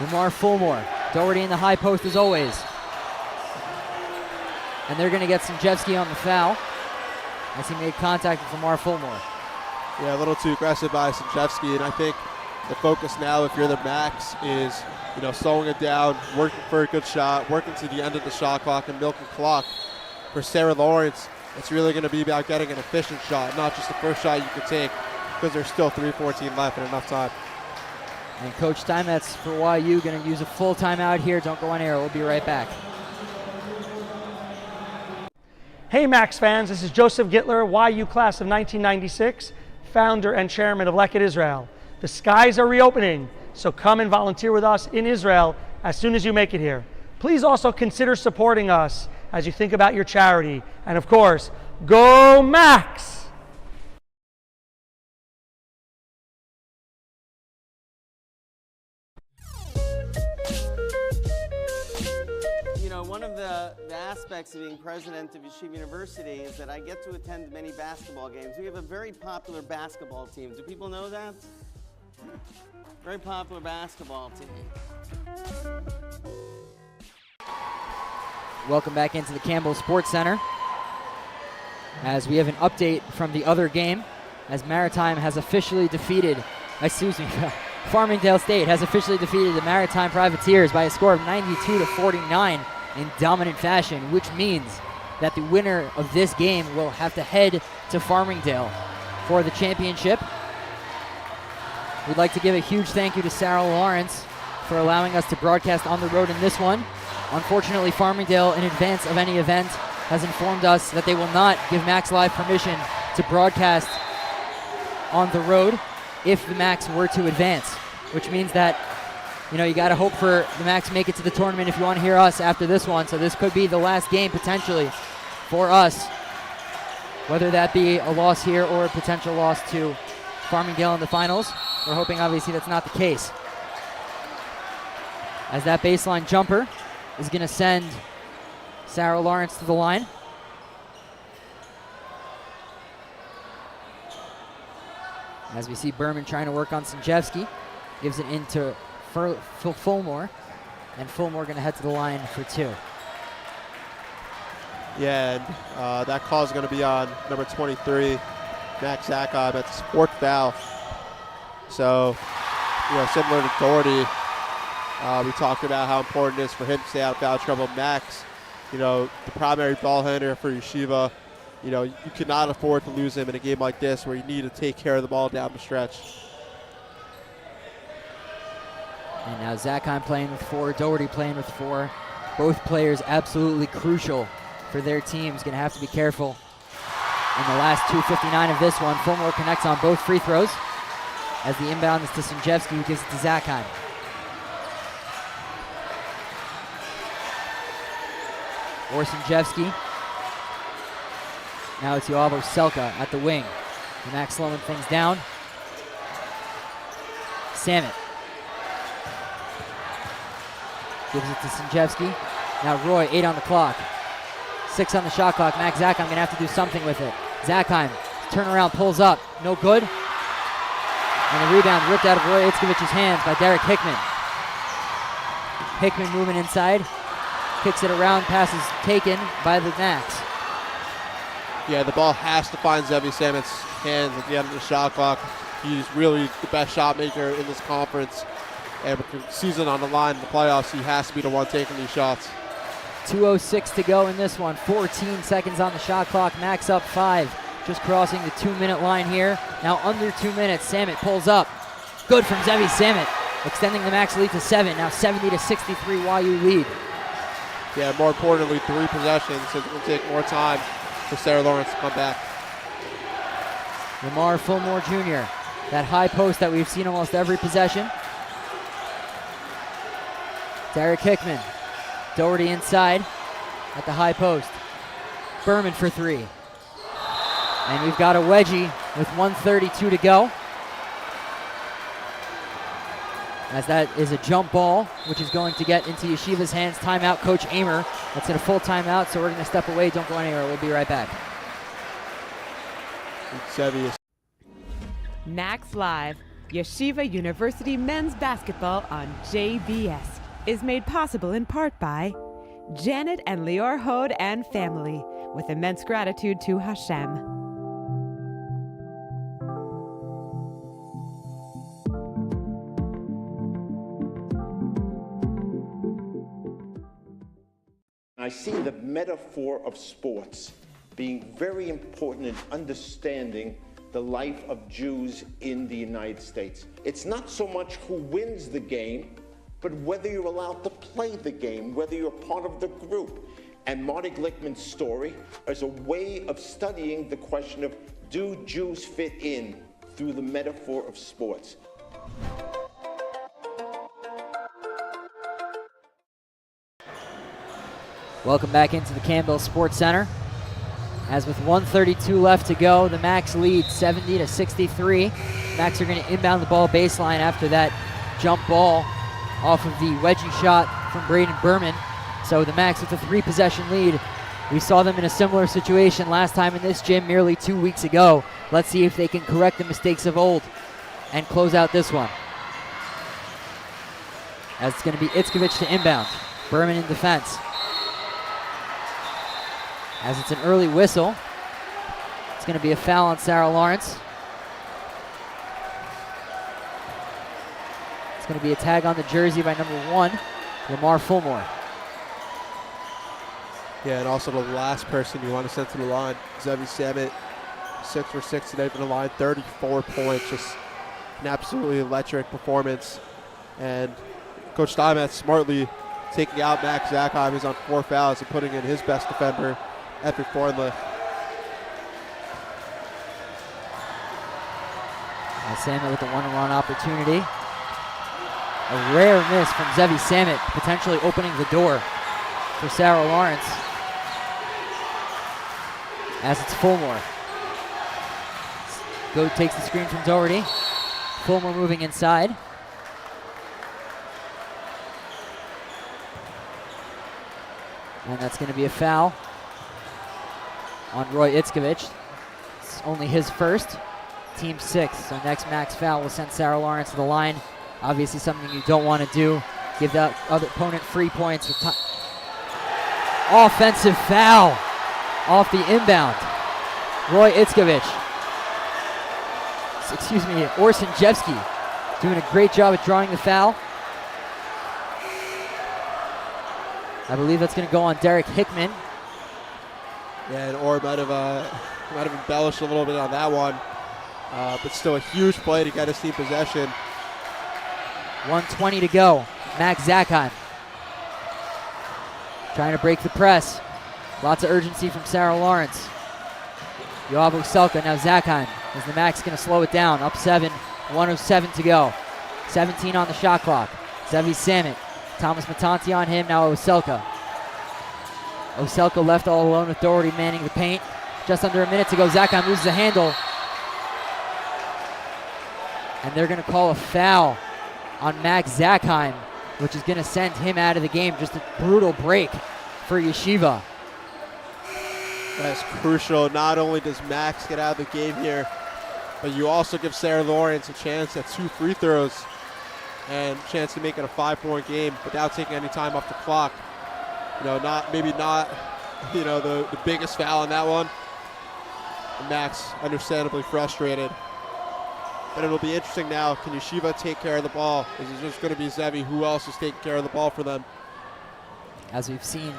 Lamar Fulmore. Doherty in the high post as always. And they're going to get Sinjevsky on the foul, as he made contact with Lamar Fulmore. Yeah, a little too aggressive by Sinjevsky, and I think The focus now, if you're the Max, is slowing it down, working for a good shot, working to the end of the shot clock and milking clock. For Sarah Lawrence, it's really going to be about getting an efficient shot, not just the first shot you can take, because there's still 3:14 left and enough time. And Coach Steinmetz for YU going to use a full timeout here. Don't go on air. We'll be right back. Hey Max fans, this is Joseph Gittler, YU class of 1996, founder and chairman of Leket Israel. The skies are reopening, so come and volunteer with us in Israel as soon as you make it here. Please also consider supporting us as you think about your charity. And of course, go Max! One of the aspects of being president of Yeshiva University is that I get to attend many basketball games. We have a very popular basketball team. Do people know that? Very popular basketball team. Welcome back into the Campbell Sports Center as we have an update from the other game as Maritime has officially defeated, Farmingdale State has officially defeated the Maritime Privateers by a score of 92-49 in dominant fashion, which means that the winner of this game will have to head to Farmingdale for the championship. We'd like to give a huge thank you to Sarah Lawrence for allowing us to broadcast on the road in this one. Unfortunately, Farmingdale, in advance of any event, has informed us that they will not give Max Live permission to broadcast on the road if the Max were to advance, which means that you got to hope for the Max make it to the tournament if you want to hear us after this one. So this could be the last game potentially for us, whether that be a loss here or a potential loss to Farmingdale in the finals. We're hoping obviously that's not the case, as that baseline jumper is going to send Sarah Lawrence to the line. As we see Berman trying to work on Sinjevsky, gives it into Fulmore, and Fulmore going to head to the line for two. Yeah, and that call is going to be on number 23, Max Zakheim. That's a sport foul. So, similar to Doherty, we talked about how important it is for him to stay out of foul trouble. Max, the primary ball handler for Yeshiva, you cannot afford to lose him in a game like this where you need to take care of the ball down the stretch. And now Zakheim playing with 4, Doherty playing with 4. Both players absolutely crucial for their teams. Going to have to be careful in the last 2:59 of this one. Fulmore connects on both free throws as the inbound is to Sinjevsky, who gives it to Zakheim. Or Sinjevsky. Now it's Yoavo Selka at the wing. The Max slowing things down. Samet gives it to Sinjevsky. Now Roy, 8 on the clock. 6 on the shot clock. Max Zakheim going to have to do something with it. Zakheim, turnaround, pulls up. No good. And the rebound ripped out of Roy Itzkovich's hands by Derek Hickman. Hickman moving inside. Kicks it around. Pass is taken by the Max. Yeah, the ball has to find Zevi Samet's hands at the end of the shot clock. He's really the best shot maker in this conference. And with the season on the line in the playoffs, he has to be the one taking these shots. 2:06 to go in this one. 14 seconds on the shot clock. Max up 5. Just crossing the 2-minute line here. Now under 2 minutes. Samet pulls up. Good from Zevi Samet. Extending the Max lead to 7. Now 70-63 YU lead. Yeah, more importantly, 3 possessions. So it's going to take more time for Sarah Lawrence to come back. Lamar Fulmore Jr. That high post that we've seen almost every possession. Derek Hickman. Doherty inside at the high post. Berman for 3. And we've got a wedgie with 1:32 to go. As that is a jump ball, which is going to get into Yeshiva's hands. Timeout, Coach Amer. That's at a full timeout, so we're going to step away. Don't go anywhere. We'll be right back. Max Live, Yeshiva University men's basketball on JBS, is made possible in part by Janet and Lior Hode and family, with immense gratitude to Hashem. I see the metaphor of sports being very important in understanding the life of Jews in the United States. It's not so much who wins the game, but whether you're allowed to play the game, whether you're part of the group. And Marty Glickman's story is a way of studying the question of, do Jews fit in through the metaphor of sports? Welcome back into the Campbell Sports Center. As with 1:32 left to go, the Macs lead 70-63. Macs are going to inbound the ball baseline after that jump ball off of the wedgie shot from Braden Berman. So the Macs with a 3-possession lead. We saw them in a similar situation last time in this gym merely 2 weeks ago. Let's see if they can correct the mistakes of old and close out this one. As it's going to be Itzkovich to inbound. Berman in defense. As it's an early whistle, it's going to be a foul on Sarah Lawrence. It's going to be a tag on the jersey by number 1, Lamar Fulmore. Yeah, and also the last person you want to send to the line, Zevi Samit, 6 for 6 today from the line, 34 points, just an absolutely electric performance. And Coach Steinmetz smartly taking out Max Zakheim, who's on 4 fouls, and putting in his best defender, Epic Fornliff. Samit with the one-on-one opportunity. A rare miss from Zevi Samit, potentially opening the door for Sarah Lawrence. As it's Fulmore. Go takes the screen from Doherty. Fulmore moving inside. And that's going to be a foul on Roy Itzkovich. It's only his first. Team 6. So next max foul will send Sarah Lawrence to the line. Obviously something you don't want to do. Give that other opponent free points. With offensive foul off the inbound. Roy Itzkovich. Excuse me, Orson Jevsky doing a great job at drawing the foul. I believe that's going to go on Derek Hickman. Yeah, and Orr might have embellished a little bit on that one. But still a huge play to get his team possession. 1:20 to go. Max Zakheim trying to break the press. Lots of urgency from Sarah Lawrence. Yoav Uselka, now Zakheim. Is the Max going to slow it down? Up 7, 1:07 to go. 17 on the shot clock. Zevi Samit. Thomas Matanti on him, now Uselka. Uselka left all alone with Doherty manning the paint. Just under a minute to go. Zakheim loses the handle. And they're going to call a foul on Max Zakheim, which is going to send him out of the game. Just a brutal break for Yeshiva. That's crucial. Not only does Max get out of the game here, but you also give Sarah Lawrence a chance at 2 free throws and a chance to make it a 5-point game without taking any time off the clock. You know, not the biggest foul on that one. And Max understandably frustrated. But it'll be interesting now. Can Yeshiva take care of the ball? Is it just going to be Zevi? Who else is taking care of the ball for them? As we've seen,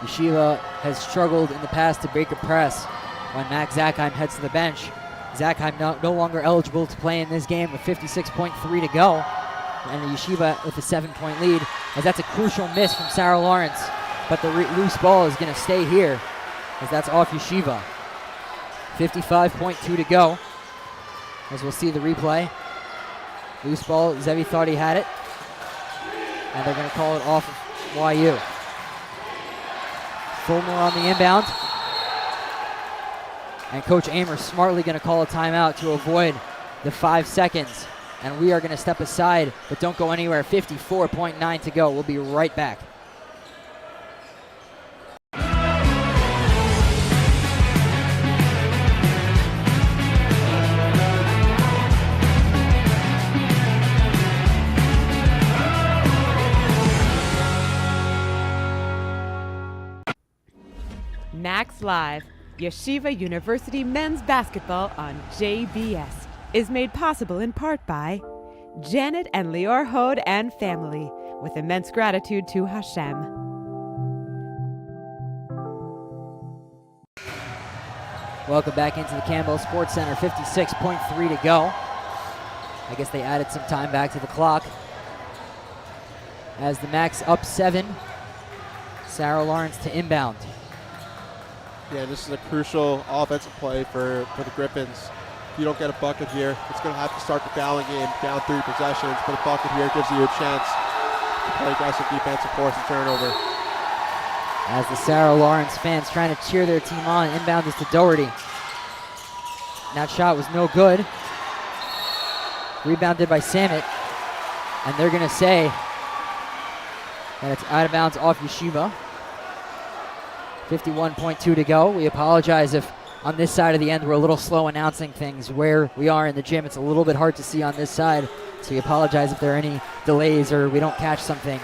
Yeshiva has struggled in the past to break a press when Max Zakheim heads to the bench. Zakheim no longer eligible to play in this game with 56.3 to go. And the Yeshiva with a 7-point lead, as that's a crucial miss from Sarah Lawrence. But the loose ball is going to stay here, as that's off Yeshiva. 55.2 to go. As we'll see the replay. Loose ball, Zevi thought he had it. And they're going to call it off of YU. Fulmer on the inbound. And Coach Amer smartly going to call a timeout to avoid the 5 seconds. And we are going to step aside, but don't go anywhere. 54.9 to go. We'll be right back. Max Live, Yeshiva University men's basketball on JBS, is made possible in part by Janet and Lior Hod and family, with immense gratitude to Hashem. Welcome back into the Campbell Sports Center. 56.3 to go. I guess they added some time back to the clock. As the Macs up 7. Sarah Lawrence to inbound. Yeah, this is a crucial offensive play for the Gryphons. If you don't get a bucket here, it's going to have to start the Dowling game down 3 possessions, but a bucket here gives you a chance to play aggressive defensive force and turnover. As the Sarah Lawrence fans trying to cheer their team on, inbound is to Doherty. That shot was no good. Rebounded by Samet, and they're going to say that it's out of bounds off Yeshiva. 51.2 to go. We apologize if on this side of the end we're a little slow announcing things. Where we are in the gym, it's a little bit hard to see on this side, so we apologize if there are any delays or we don't catch something.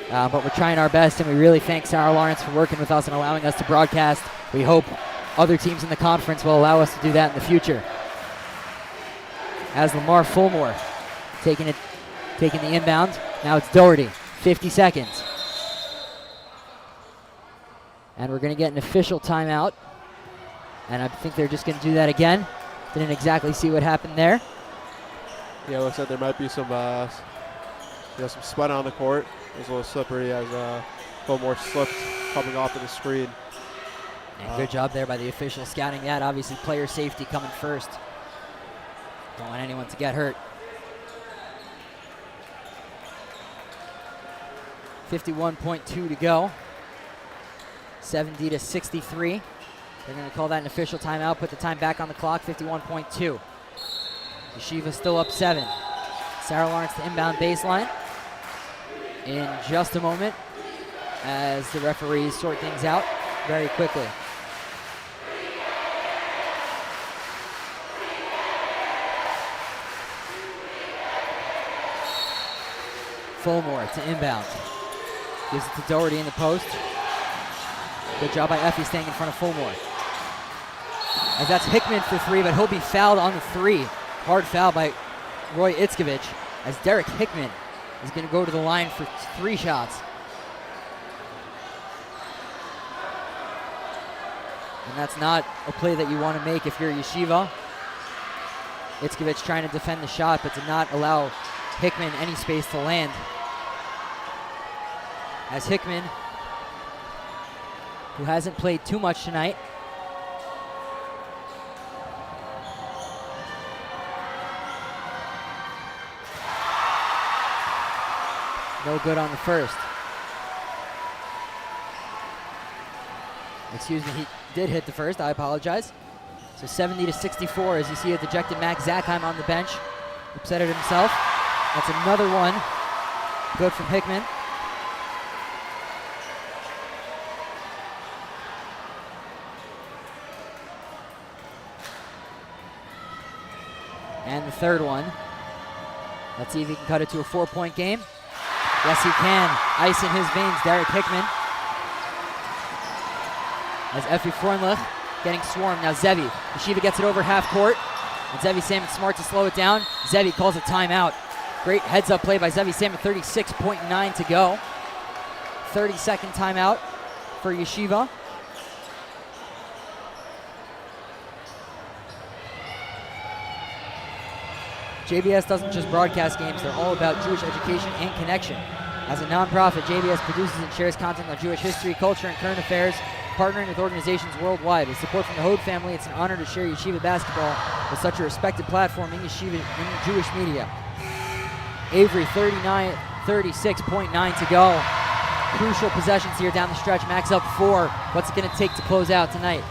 But we're trying our best, and we really thank Sarah Lawrence for working with us and allowing us to broadcast. We hope other teams in the conference will allow us to do that in the future. As Lamar Fulmore taking the inbound. Now it's Doherty. 50 seconds. And we're going to get an official timeout. And I think they're just going to do that again. Didn't exactly see what happened there. Yeah, it looks like there might be some sweat on the court. It was a little slippery as Fulmore slipped coming off of the screen. And good job there by the official scouting that. Obviously, player safety coming first. Don't want anyone to get hurt. 51.2 to go. 70 to 63. They're going to call that an official timeout, put the time back on the clock, 51.2. Yeshiva still up 7. Sarah Lawrence to inbound baseline in just a moment as the referees sort things out very quickly. Fulmore to inbound. Gives it to Doherty in the post. Good job by Effie staying in front of Fulmore. As that's Hickman for 3, but he'll be fouled on the 3. Hard foul by Roy Itzkovich as Derek Hickman is going to go to the line for 3 shots. And that's not a play that you want to make if you're Yeshiva. Itzkovich trying to defend the shot, but to not allow Hickman any space to land. As Hickman, who hasn't played too much tonight, no good on the first. Excuse me, he did hit the first, I apologize. So 70 to 64 as you see a dejected Max Zackheim on the bench. Upset at himself. That's another one. Good from Hickman. And the third one. Let's see if he can cut it to a 4-point game. Yes, he can. Ice in his veins, Derek Hickman. As Effie Freundlich getting swarmed. Now Zevi. Yeshiva gets it over half court. And Zevi Salmon smart to slow it down. Zevi calls a timeout. Great heads-up play by Zevi Salmon. 36.9 to go. 30-second timeout for Yeshiva. JBS doesn't just broadcast games, they're all about Jewish education and connection. As a nonprofit, JBS produces and shares content on Jewish history, culture, and current affairs, partnering with organizations worldwide. With support from the Hode family, it's an honor to share Yeshiva basketball with such a respected platform in Yeshiva in Jewish media. Avery, 36.9 to go. Crucial possessions here down the stretch. Max up 4. What's it going to take to close out tonight?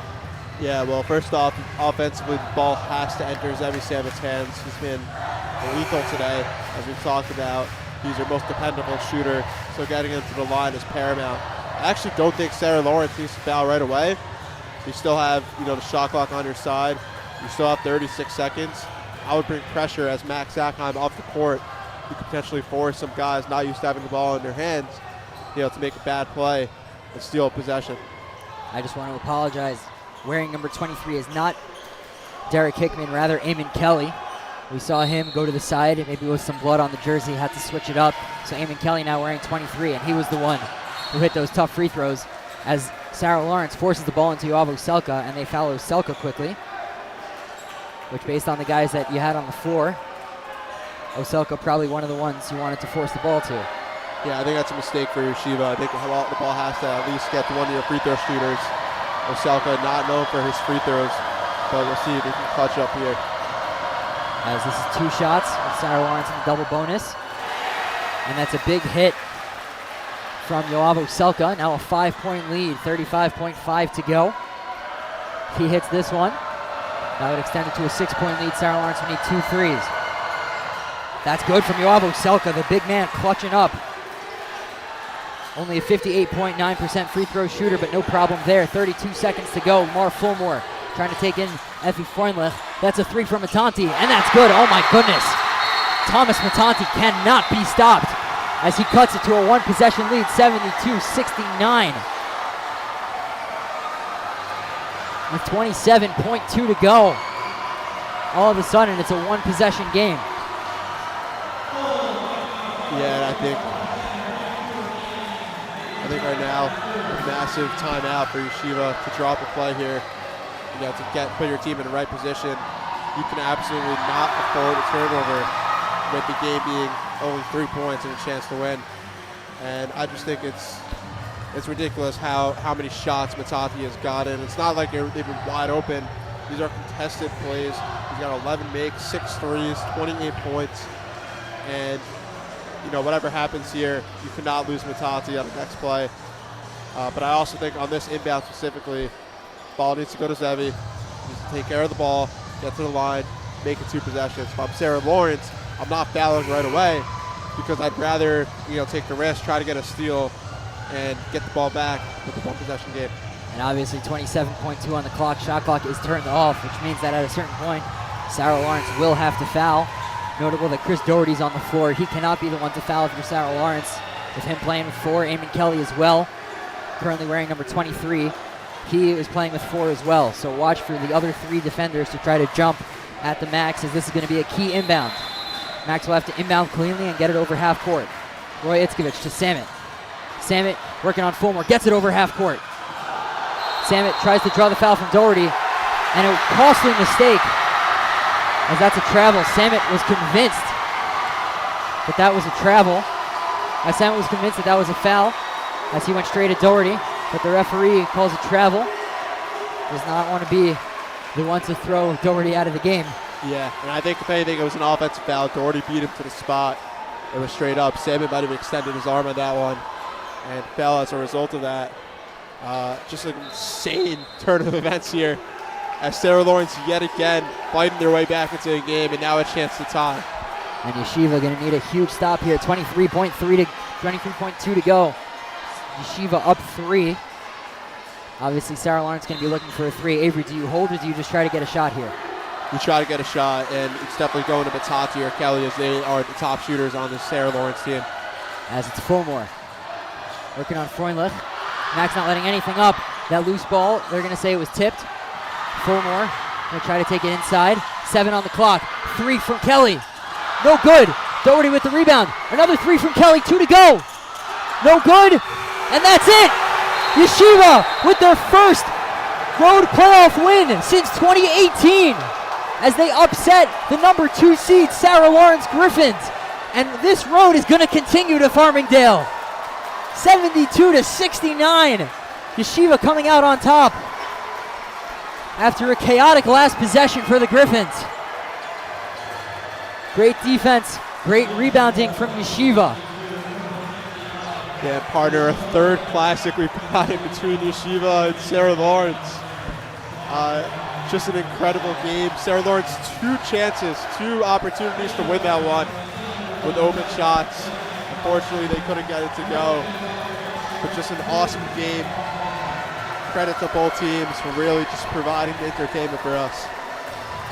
Yeah, well, first off, offensively, the ball has to enter Zevi Salmon's hands. He's been lethal today, as we've talked about. He's your most dependable shooter, so getting him to the line is paramount. I actually don't think Sarah Lawrence needs to foul right away. You still have, the shot clock on your side. You still have 36 seconds. I would bring pressure as Max Zackheim off the court. You could potentially force some guys not used to having the ball in their hands, to make a bad play and steal a possession. I just want to apologize. Wearing number 23 is not Derek Hickman, rather Eamon Kelly. We saw him go to the side, maybe with some blood on the jersey, had to switch it up. So Eamon Kelly now wearing 23, and he was the one who hit those tough free throws as Sarah Lawrence forces the ball into Yoav Selka, and they foul Selka quickly, which based on the guys that you had on the floor, Oselka probably one of the ones you wanted to force the ball to. Yeah, I think that's a mistake for Yeshiva. I think the ball has to at least get to one of your free throw shooters. Oselka not known for his free throws, but we'll see if he can clutch up here. As this is 2 shots with Sarah Lawrence in the double bonus. And that's a big hit from Yoav Oselka. Now a 5-point lead, 35.5 to go. If he hits this one, that would extend it to a 6-point lead. Sarah Lawrence will need 2 threes. That's good from Yoav Oselka, the big man clutching up. Only a 58.9% free throw shooter, but no problem there. 32 seconds to go. Mar Fulmore trying to take in Effie Freundlich. That's a 3 from Matanti, and that's good. Oh my goodness. Thomas Matanti cannot be stopped as he cuts it to a 1-possession lead, 72-69. With 27.2 to go. All of a sudden, it's a 1-possession game. Yeah, I think right now, a massive timeout for Yeshiva to drop a play here. You know, to put your team in the right position. You can absolutely not afford a turnover with the game being only 3 points and a chance to win. And I just think it's ridiculous how many shots Matati has gotten. It's not like they've been wide open. These are contested plays. He's got 11 makes, 6 threes, 28 points. And you know, whatever happens here, you cannot lose Matati on the next play. But I also think on this inbound specifically, ball needs to go to Zevi. He needs to take care of the ball, get to the line, make it 2 possessions. If I'm Sarah Lawrence, I'm not fouling right away because I'd rather, you know, take the risk, try to get a steal, and get the ball back with the 1-possession game. And obviously 27.2 on the clock. Shot clock is turned off, which means that at a certain point, Sarah Lawrence will have to foul. Notable that Chris Doherty's on the floor. He cannot be the one to foul for Sarah Lawrence. With him playing with 4, Eamon Kelly as well, currently wearing number 23. He is playing with 4 as well. So watch for the other 3 defenders to try to jump at the Max, as this is going to be a key inbound. Max will have to inbound cleanly and get it over half court. Roy Itzkovich to Samet. Samet working on Fulmore, gets it over half court. Samet tries to draw the foul from Doherty, and a costly mistake, as that's a travel. Samet was convinced that that was a travel. Samet was convinced that that was a foul, as he went straight at Doherty, but the referee calls it travel. Does not want to be the one to throw Doherty out of the game. Yeah, and I think if anything, it was an offensive foul. Doherty beat him to the spot. It was straight up. Samet might have extended his arm on that one and fell as a result of that. Just an insane turn of events here, as Sarah Lawrence yet again fighting their way back into the game, and now a chance to tie. And Yeshiva going to need a huge stop here. 23.2 to go. Yeshiva up 3. Obviously, Sarah Lawrence going to be looking for a 3. Avery, do you hold or do you just try to get a shot here? You try to get a shot, and it's definitely going to Matati or Kelly, as they are the top shooters on this Sarah Lawrence team. As it's Fulmore working on Freundlich. Max not letting anything up. That loose ball, they're going to say it was tipped. Fulmore going to try to take it inside. 7 on the clock. 3 from Kelly. No good. Doherty with the rebound. Another 3 from Kelly. 2 to go. No good. And that's it. Yeshiva with their first road playoff win since 2018, as they upset the number 2 seed Sarah Lawrence Gryphons. And this road is going to continue to Farmingdale. 72-69. Yeshiva coming out on top after a chaotic last possession for the Gryphons. Great defense, great rebounding from Yeshiva. Yeah, partner, a third classic we've got in between Yeshiva and Sarah Lawrence. Just an incredible game. Sarah Lawrence, 2 chances, 2 opportunities to win that one with open shots. Unfortunately, they couldn't get it to go. But just an awesome game. Credit to both teams for really just providing the entertainment for us.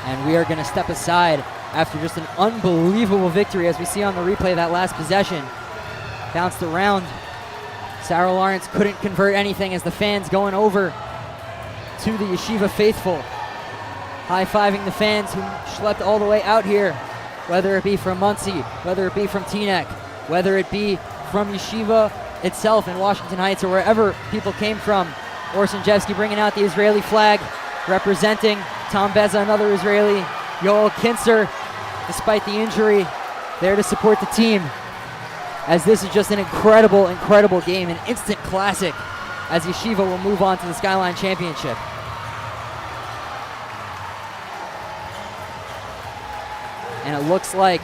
And we are going to step aside after just an unbelievable victory, as we see on the replay. That last possession bounced around. Sarah Lawrence couldn't convert anything, as the fans going over to the Yeshiva faithful, high-fiving the fans who schlepped all the way out here, whether it be from Muncie, whether it be from Teaneck, whether it be from Yeshiva itself in Washington Heights, or wherever people came from Orsanjevsky bringing out the Israeli flag, representing Tom Beza, another Israeli. Yoel Kinzer, despite the injury, there to support the team. As this is just an incredible, incredible game, an instant classic, as Yeshiva will move on to the SKYLINE Championship. And it looks like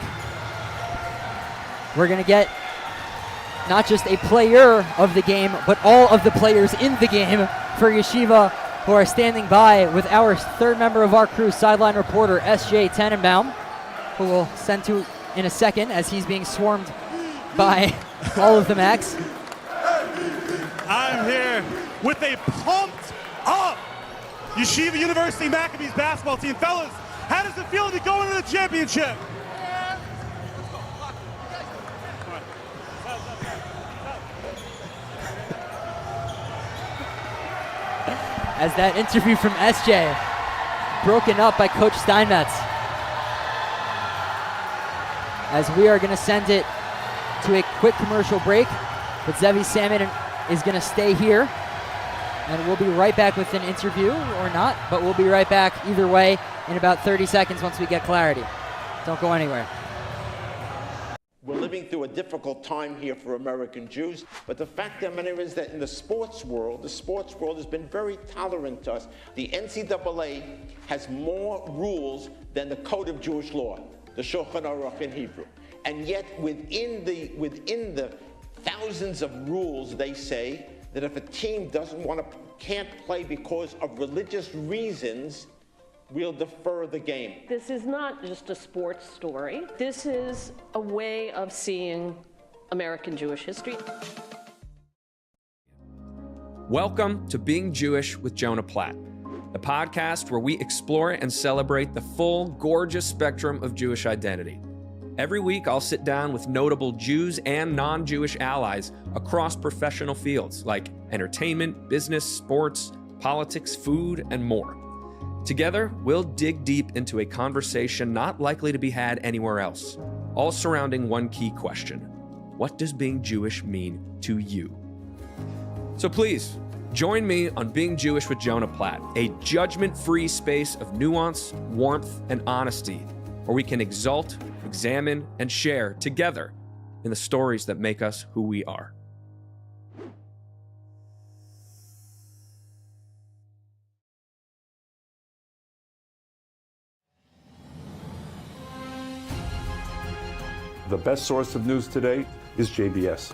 we're going to get not just a player of the game, but all of the players in the game for Yeshiva, who are standing by with our third member of our crew, sideline reporter S.J. Tenenbaum, who we'll send to in a second as he's being swarmed by all of the Macs. I'm here with a pumped up Yeshiva University Maccabees basketball team. Fellas, how does it feel to be going to the championship? As that interview from SJ, broken up by Coach Steinmetz. As we are going to send it to a quick commercial break, but Zevi Salmon is going to stay here. And we'll be right back with an interview, or not, but we'll be right back either way in about 30 seconds once we get clarity. Don't go anywhere. We're living through a difficult time here for American Jews, but the fact of the matter is that in the sports world has been very tolerant to us. The NCAA has more rules than the Code of Jewish Law, the Shulchan Aruch in Hebrew. And yet within the thousands of rules, they say that if a team can't play because of religious reasons, we'll defer the game. This is not just a sports story. This is a way of seeing American Jewish history. Welcome to Being Jewish with Jonah Platt, the podcast where we explore and celebrate the full, gorgeous spectrum of Jewish identity. Every week, I'll sit down with notable Jews and non-Jewish allies across professional fields like entertainment, business, sports, politics, food, and more. Together, we'll dig deep into a conversation not likely to be had anywhere else, all surrounding one key question: what does being Jewish mean to you? So please, join me on Being Jewish with Jonah Platt, a judgment-free space of nuance, warmth, and honesty, where we can exalt, examine, and share together in the stories that make us who we are. The best source of news today is JBS.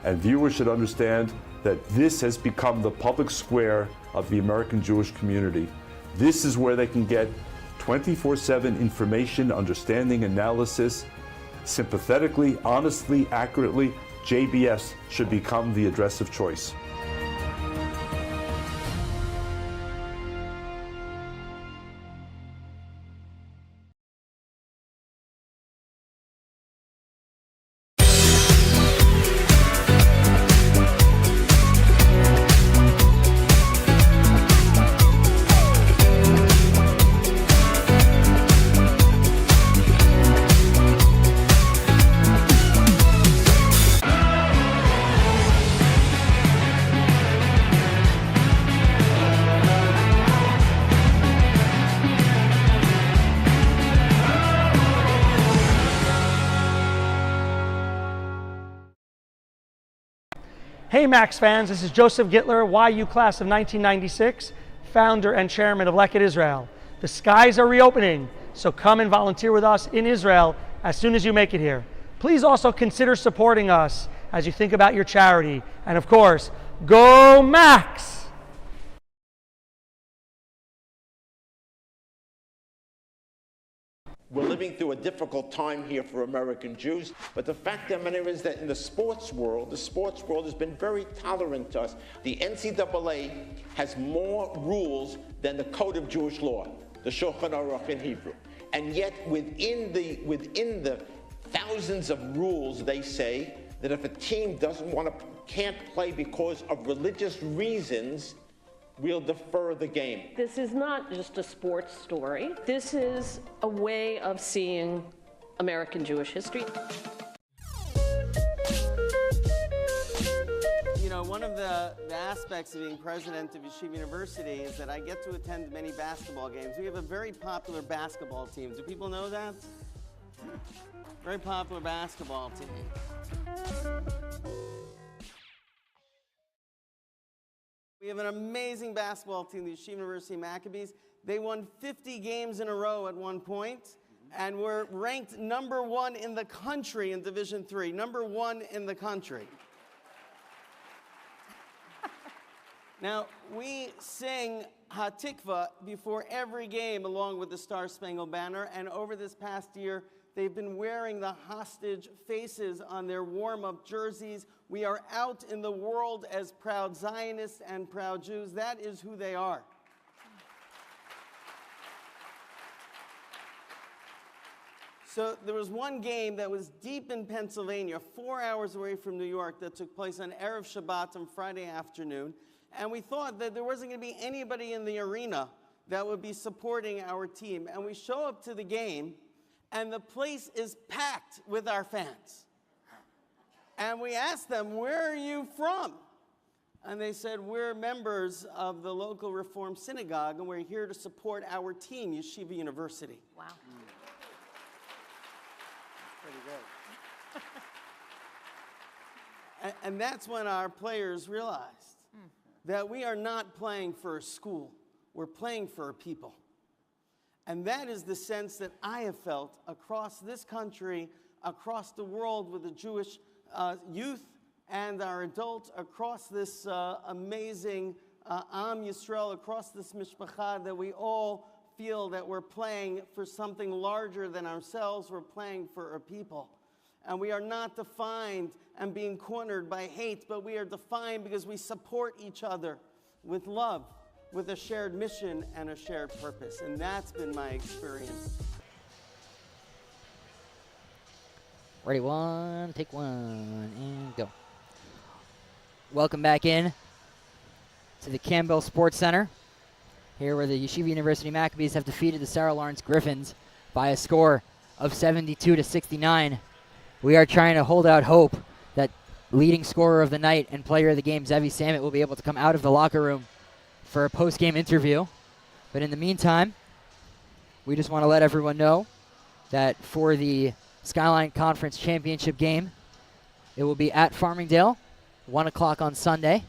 And viewers should understand that this has become the public square of the American Jewish community. This is where they can get 24/7 information, understanding, analysis, sympathetically, honestly, accurately. JBS should become the address of choice. Hey Max fans, this is Joseph Gittler, YU class of 1996, founder and chairman of Leket Israel. The skies are reopening, so come and volunteer with us in Israel as soon as you make it here. Please also consider supporting us as you think about your charity. And of course, go Max! We're living through a difficult time here for American Jews, but the fact of the matter is that in the sports world has been very tolerant to us. The NCAA has more rules than the Code of Jewish Law, the Shulchan Aruch in Hebrew. And yet within the thousands of rules, they say that if a team can't play because of religious reasons, we'll defer the game. This is not just a sports story. This is a way of seeing American Jewish history. You know, one of the aspects of being president of Yeshiva University is that I get to attend many basketball games. We have a very popular basketball team. Do people know that? Very popular basketball team. We have an amazing basketball team, the Yeshiva University Maccabees. They won 50 games in a row at one point, and were ranked number 1 in the country in Division III. Number 1 in the country. Now, we sing Hatikva before every game along with the Star Spangled Banner, and over this past year, they've been wearing the hostage faces on their warm-up jerseys. We are out in the world as proud Zionists and proud Jews. That is who they are. So there was one game that was deep in Pennsylvania, 4 hours away from New York, that took place on Erev Shabbat on Friday afternoon. And we thought that there wasn't going to be anybody in the arena that would be supporting our team. And we show up to the game, and the place is packed with our fans. And we asked them, where are you from? And they said, we're members of the local Reform Synagogue, and we're here to support our team, Yeshiva University. Wow. Pretty good. And that's when our players realized that we are not playing for a school. We're playing for a people. And that is the sense that I have felt across this country, across the world with the Jewish youth and our adults, across this amazing Am Yisrael, across this mishpacha, that we all feel that we're playing for something larger than ourselves. We're playing for a people. And we are not defined and being cornered by hate, but we are defined because we support each other with love, with a shared mission and a shared purpose. And that's been my experience. Ready, one, take one, and go. Welcome back in to the Campbell Sports Center, here where the Yeshiva University Maccabees have defeated the Sarah Lawrence Gryphons by a score of 72-69. We are trying to hold out hope that leading scorer of the night and player of the game, Zevi Samit, will be able to come out of the locker room for a post-game interview. But in the meantime, we just want to let everyone know that for the SKYLINE Conference Championship game, it will be at Farmingdale, 1 o'clock on Sunday.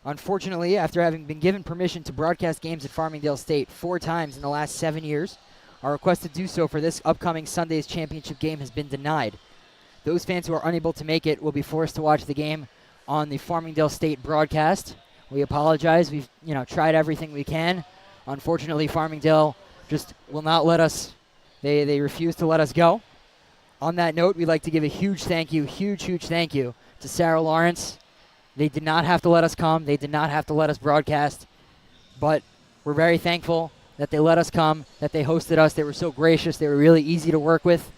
Unfortunately, after having been given permission to broadcast games at Farmingdale State 4 times in the last 7 years, our request to do so for this upcoming Sunday's championship game has been denied. Those fans who are unable to make it will be forced to watch the game on the Farmingdale State broadcast. We apologize. We've tried everything we can. Unfortunately, Farmingdale just will not let us. They refuse to let us go. On that note, we'd like to give a huge thank you to Sarah Lawrence. They did not have to let us come. They did not have to let us broadcast. But we're very thankful that they let us come, that they hosted us. They were so gracious. They were really easy to work with.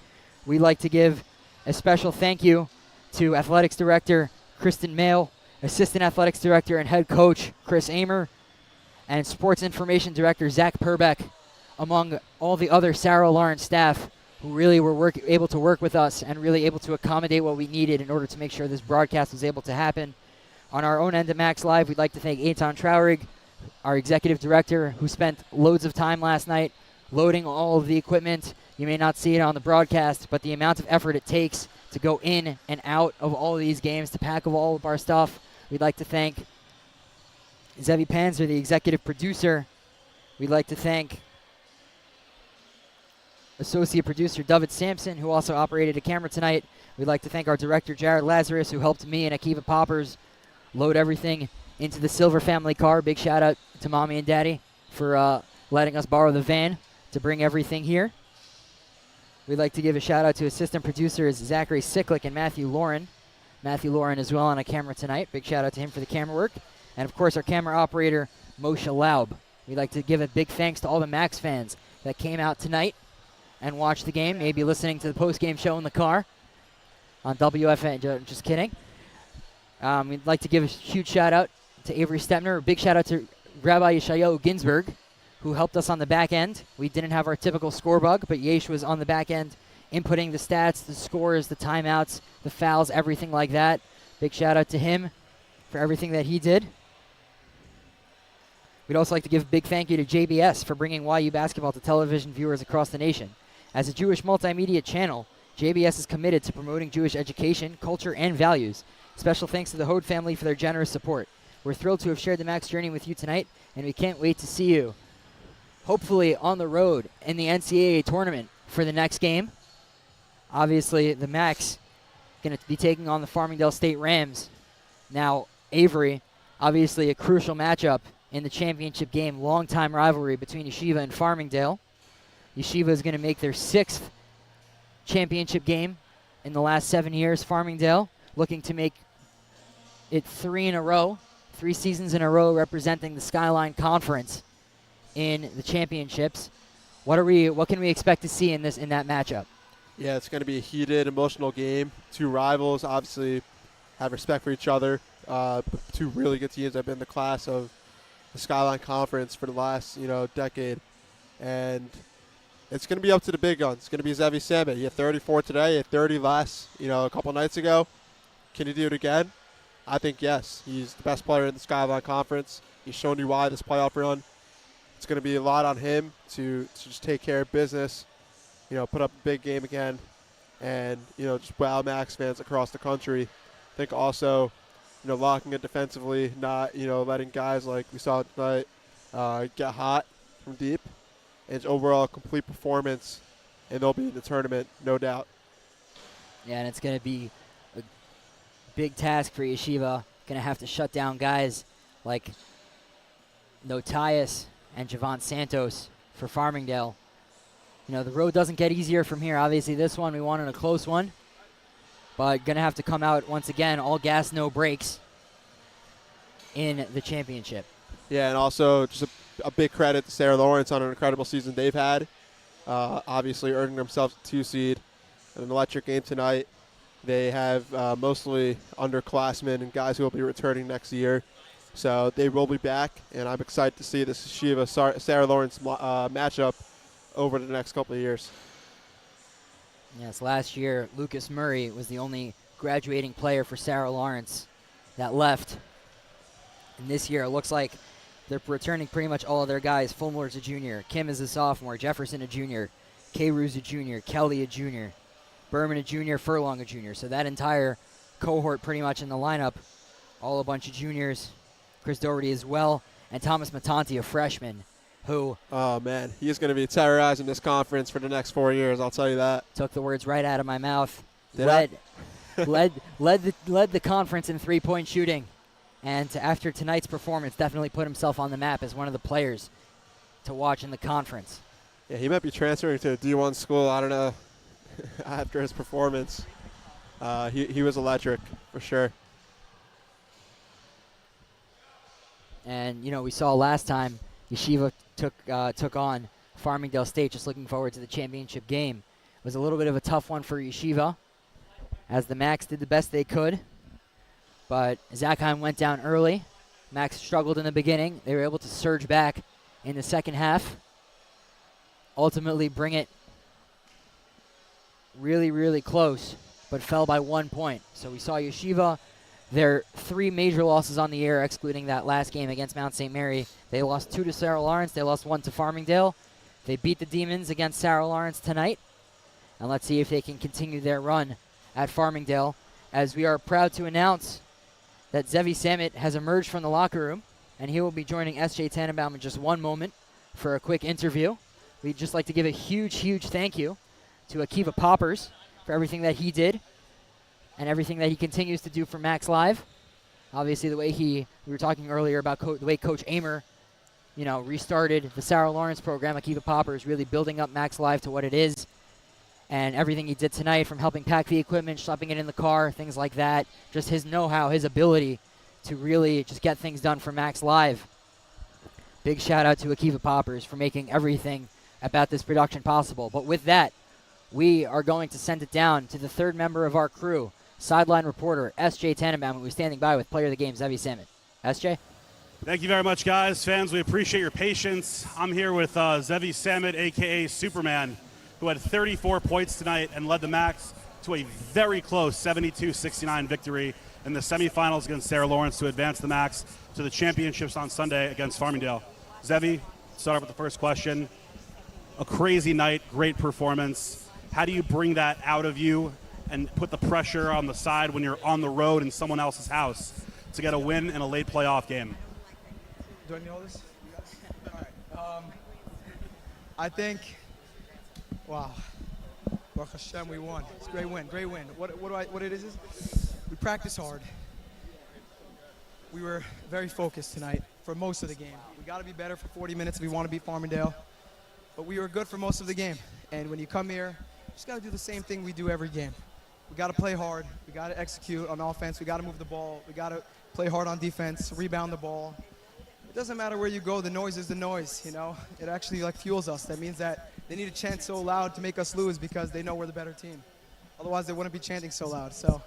We'd like to give a special thank you to Athletics Director Kristen Mail, Assistant Athletics Director and Head Coach Chris Amer, and Sports Information Director Zach Perbeck, among all the other Sarah Lawrence staff who really were able to work with us and really able to accommodate what we needed in order to make sure this broadcast was able to happen. On our own end of Max Live, we'd like to thank Eitan Traurig, our Executive Director, who spent loads of time last night loading all of the equipment. You may not see it on the broadcast, but the amount of effort it takes to go in and out of all of these games, to pack of all of our stuff. We'd like to thank Zevi Pancer, the executive producer. We'd like to thank associate producer Dovid Samson, who also operated a camera tonight. We'd like to thank our director, Jared Lazarus, who helped me and Akiva Poppers load everything into the Silver family car. Big shout out to Mommy and Daddy for letting us borrow the van to bring everything here. We'd like to give a shout out to assistant producers Zachary Sicklick and Matthew Lauren. Matthew Lauren as well on a camera tonight. Big shout out to him for the camera work. And of course our camera operator, Moshe Laub. We'd like to give a big thanks to all the Max fans that came out tonight and watched the game, maybe listening to the post-game show in the car on WFN. Just kidding. We'd like to give a huge shout out to Avery Stepner. A big shout out to Rabbi Yeshayahu Ginsburg, who helped us on the back end. We didn't have our typical score bug, but Yesh was on the back end inputting the stats, the scores, the timeouts, the fouls, everything like that. Big shout out to him for everything that he did. We'd also like to give a big thank you to JBS for bringing YU basketball to television viewers across the nation. As a Jewish multimedia channel, JBS is committed to promoting Jewish education, culture, and values. Special thanks to the Hode family for their generous support. We're thrilled to have shared the Max journey with you tonight, and we can't wait to see you, hopefully on the road in the NCAA tournament for the next game. Obviously, the Max going to be taking on the Farmingdale State Rams. Now, Avery, obviously a crucial matchup in the championship game, long-time rivalry between Yeshiva and Farmingdale. Yeshiva is going to make their 6th championship game in the last 7 years. Farmingdale looking to make it 3 in a row, 3 seasons in a row representing the SKYLINE Conference in the championships. What can we expect to see in that matchup? Yeah, it's going to be a heated, emotional game. Two rivals obviously have respect for each other. Two really good teams that have been in the class of the SKYLINE Conference for the last decade, and it's going to be up to the big guns. It's going to be Zevi Samit. He had 34 today. He had 30 last a couple nights ago. Can he do it again? I think yes. He's the best player in the SKYLINE Conference. He's shown you why this playoff run. It's going to be a lot on him to just take care of business, put up a big game again, and just wow Max fans across the country. I think also locking it defensively, not letting guys like we saw tonight get hot from deep. It's overall complete performance, and they'll be in the tournament, no doubt. Yeah, and it's going to be a big task for Yeshiva. Going to have to shut down guys like Notias and Javon Santos for Farmingdale. The road doesn't get easier from here. Obviously, this one we wanted a close one, but going to have to come out once again, all gas, no brakes in the championship. Yeah, and also just a big credit to Sarah Lawrence on an incredible season they've had. Obviously earning themselves a 2 seed in an electric game tonight. They have mostly underclassmen and guys who will be returning next year. So they will be back, and I'm excited to see this Yeshiva Sarah Lawrence matchup over the next couple of years. Yes, last year Lucas Murray was the only graduating player for Sarah Lawrence that left. And this year it looks like they're returning pretty much all of their guys. Fulmore's a junior, Kim is a sophomore, Jefferson a junior, K-Rue's a junior, Kelly a junior, Berman a junior, Furlong a junior. So that entire cohort pretty much in the lineup, all a bunch of juniors. Chris Doherty as well, and Thomas Matanti, a freshman, who... Oh, man, he is going to be terrorizing this conference for the next 4 years, I'll tell you that. Took the words right out of my mouth. Led the conference in three-point shooting. And after tonight's performance, definitely put himself on the map as one of the players to watch in the conference. Yeah, he might be transferring to a D1 school, I don't know, after his performance. He was electric, for sure. And, we saw last time Yeshiva took on Farmingdale State, just looking forward to the championship game. It was a little bit of a tough one for Yeshiva, as the Max did the best they could. But Zachheim went down early. Max struggled in the beginning. They were able to surge back in the second half, ultimately bring it really, really close, but fell by 1 point. So we saw Yeshiva, their 3 major losses on the year, excluding that last game against Mount St. Mary. They lost 2 to Sarah Lawrence. They lost 1 to Farmingdale. They beat the Demons against Sarah Lawrence tonight. And let's see if they can continue their run at Farmingdale, as we are proud to announce that Zevi Samit has emerged from the locker room, and he will be joining S.J. Tannenbaum in just one moment for a quick interview. We'd just like to give a huge, huge thank you to Akiva Poppers for everything that he did and everything that he continues to do for Max Live. Obviously, the way we were talking earlier about the way Coach Amer, restarted the Sarah Lawrence program. Akiva Poppers really building up Max Live to what it is. And everything he did tonight, from helping pack the equipment, schlepping it in the car, things like that, just his know-how, his ability to really just get things done for Max Live. Big shout-out to Akiva Poppers for making everything about this production possible. But with that, we are going to send it down to the third member of our crew, sideline reporter S.J. Tannenbaum, who is standing by with player of the game, Zevi Samit. S.J.? Thank you very much, guys. Fans, we appreciate your patience. I'm here with Zevi Samit, a.k.a. Superman, who had 34 points tonight and led the Max to a very close 72-69 victory in the semifinals against Sarah Lawrence to advance the Max to the championships on Sunday against Farmingdale. Zevi, start off with the first question. A crazy night, great performance. How do you bring that out of you and put the pressure on the side when you're on the road in someone else's house to get a win in a late playoff game? Do I know this? All right. I think, wow. Baruch Hashem, we won. It's a great win, great win. What it is, we practice hard. We were very focused tonight for most of the game. We got to be better for 40 minutes if we want to beat Farmingdale. But we were good for most of the game. And when you come here, you just got to do the same thing we do every game. We got to play hard. We got to execute on offense. We got to move the ball. We got to play hard on defense, rebound the ball. It doesn't matter where you go. The noise is the noise, you know. It actually fuels us. That means that they need to chant so loud to make us lose because they know we're the better team. Otherwise, they wouldn't be chanting so loud. So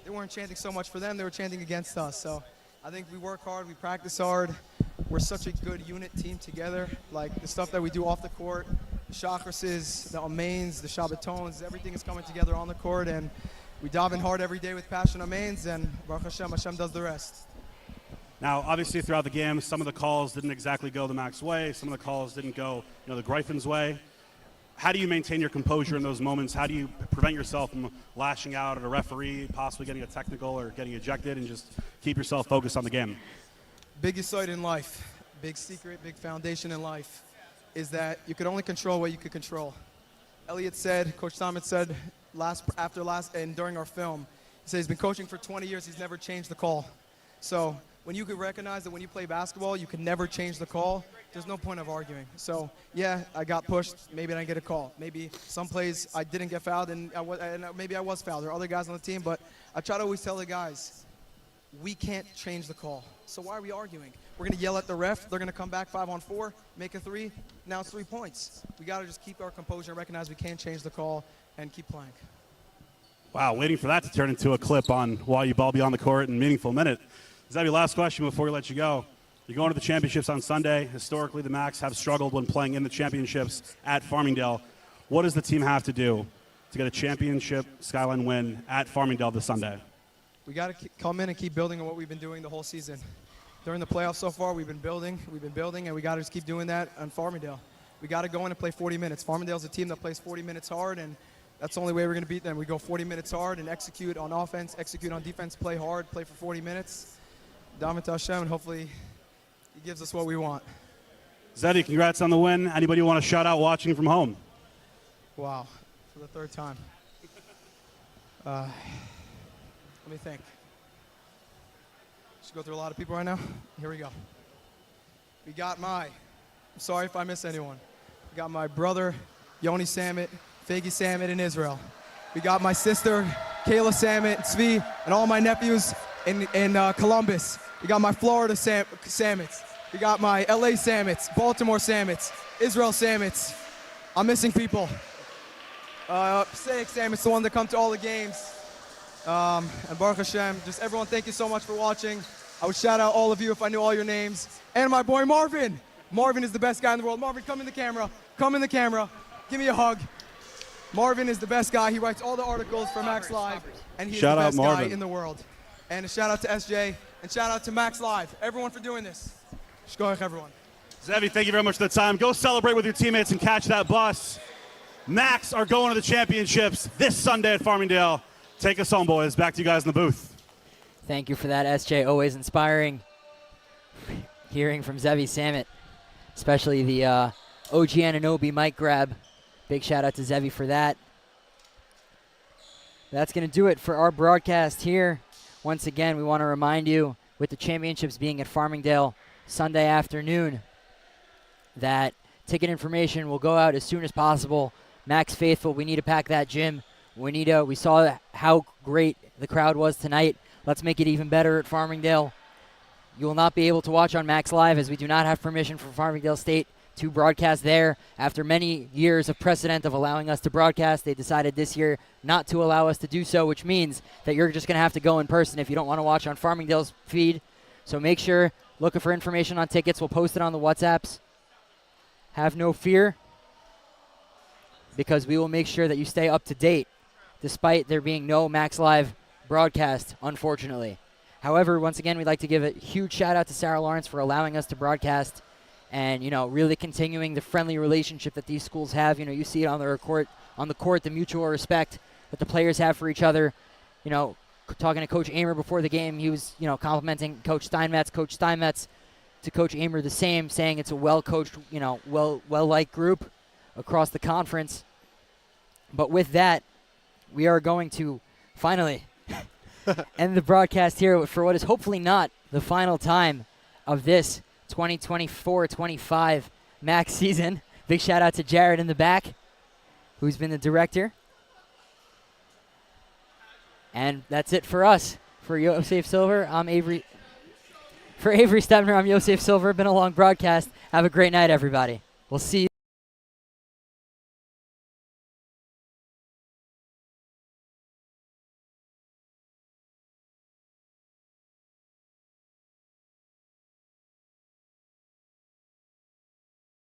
they weren't chanting so much for them. They were chanting against us. So I think we work hard. We practice hard. We're such a good unit team together. Like the stuff that we do off the court, the chakras, the amains, the shabbatones, everything is coming together on the court. And we dive in hard every day with passion amains. And Baruch Hashem, Hashem does the rest. Now, obviously, throughout the game, some of the calls didn't exactly go the Max way. Some of the calls didn't go, the Gryphons way. How do you maintain your composure in those moments? How do you prevent yourself from lashing out at a referee, possibly getting a technical or getting ejected, and just keep yourself focused on the game? Biggest sight in life, big secret, big foundation in life, is that you can only control what you can control. Elliot said, Coach Simon said during our film, he said he's been coaching for 20 years, he's never changed the call. So when you could recognize that when you play basketball, you can never change the call, there's no point of arguing. So, yeah, I got pushed. Maybe I didn't get a call. Maybe some plays I didn't get fouled, and maybe I was fouled. There are other guys on the team, but I try to always tell the guys, we can't change the call. So why are we arguing? We're going to yell at the ref. They're going to come back 5-on-4, make a 3. Now it's 3 points. We got to just keep our composure and recognize we can't change the call and keep playing. Wow, waiting for that to turn into a clip on While You Ball Beyond the Court in Meaningful Minute. Zevi, last question before we let you go. You're going to the championships on Sunday. Historically, the Max have struggled when playing in the championships at Farmingdale. What does the team have to do to get a championship SKYLINE win at Farmingdale this Sunday? We got to come in and keep building on what we've been doing the whole season. During the playoffs so far, we've been building, and we got to just keep doing that on Farmingdale. We got to go in and play 40 minutes. Farmingdale's a team that plays 40 minutes hard, and that's the only way we're going to beat them. We go 40 minutes hard and execute on offense, execute on defense, play hard, play for 40 minutes. Daven to Hashem, and hopefully he gives us what we want. Zevi, congrats on the win. Anybody you want to shout out watching from home? Wow, for the third time. Let me think. Just go through a lot of people right now. Here we go. We got I'm sorry if I miss anyone. We got my brother, Yoni Samit, Fagi Samit in Israel. We got my sister, Kayla Samit, Zevi, and all my nephews in Columbus. We got my Florida Samits. We got my LA Samits, Baltimore Samits, Israel Samits. I'm missing people. Passaic Samits, the one that come to all the games. And Baruch Hashem, just everyone, thank you so much for watching. I would shout out all of you if I knew all your names. And my boy Marvin. Marvin is the best guy in the world. Marvin, come in the camera. Come in the camera. Give me a hug. Marvin is the best guy. He writes all the articles for Max Live. And he's the best guy in the world. And a shout out to SJ. And shout out to Max Live. Everyone for doing this. Shkoyach, everyone. Zevi, thank you very much for the time. Go celebrate with your teammates and catch that bus. Max are going to the championships this Sunday at Farmingdale. Take us home, boys. Back to you guys in the booth. Thank you for that, SJ. Always inspiring hearing from Zevi Samit, especially the OG Anunoby mic grab. Big shout out to Zevi for that. That's going to do it for our broadcast here. Once again, we want to remind you, with the championships being at Farmingdale Sunday afternoon, that ticket information will go out as soon as possible. Max Faithful, we need to pack that gym. We saw how great the crowd was tonight. Let's make it even better at Farmingdale. You will not be able to watch on Max Live, as we do not have permission from Farmingdale State to broadcast there. After many years of precedent of allowing us to broadcast, they decided this year not to allow us to do so, which means that you're just going to have to go in person if you don't want to watch on Farmingdale's feed. So make sure, looking for information on tickets. We'll post it on the WhatsApps. Have no fear, because we will make sure that you stay up to date, despite there being no Max Live broadcast, unfortunately. However, once again, we'd like to give a huge shout out to Sarah Lawrence for allowing us to broadcast and, really continuing the friendly relationship that these schools have. You see it on the court, the mutual respect that the players have for each other. Talking to Coach Amer before the game, he was, complimenting Coach Steinmetz. Coach Steinmetz to Coach Amer the same, saying it's a well-coached, well-liked group across the conference. But with that, we are going to finally end the broadcast here for what is hopefully not the final time of this 2024-25 MAC season. Big shout out to Jared in the back, who's been the director. And that's it for us. For Yosef Silver, I'm Avery. For Avery Stebner, I'm Yosef Silver. Been a long broadcast. Have a great night, everybody. We'll see you.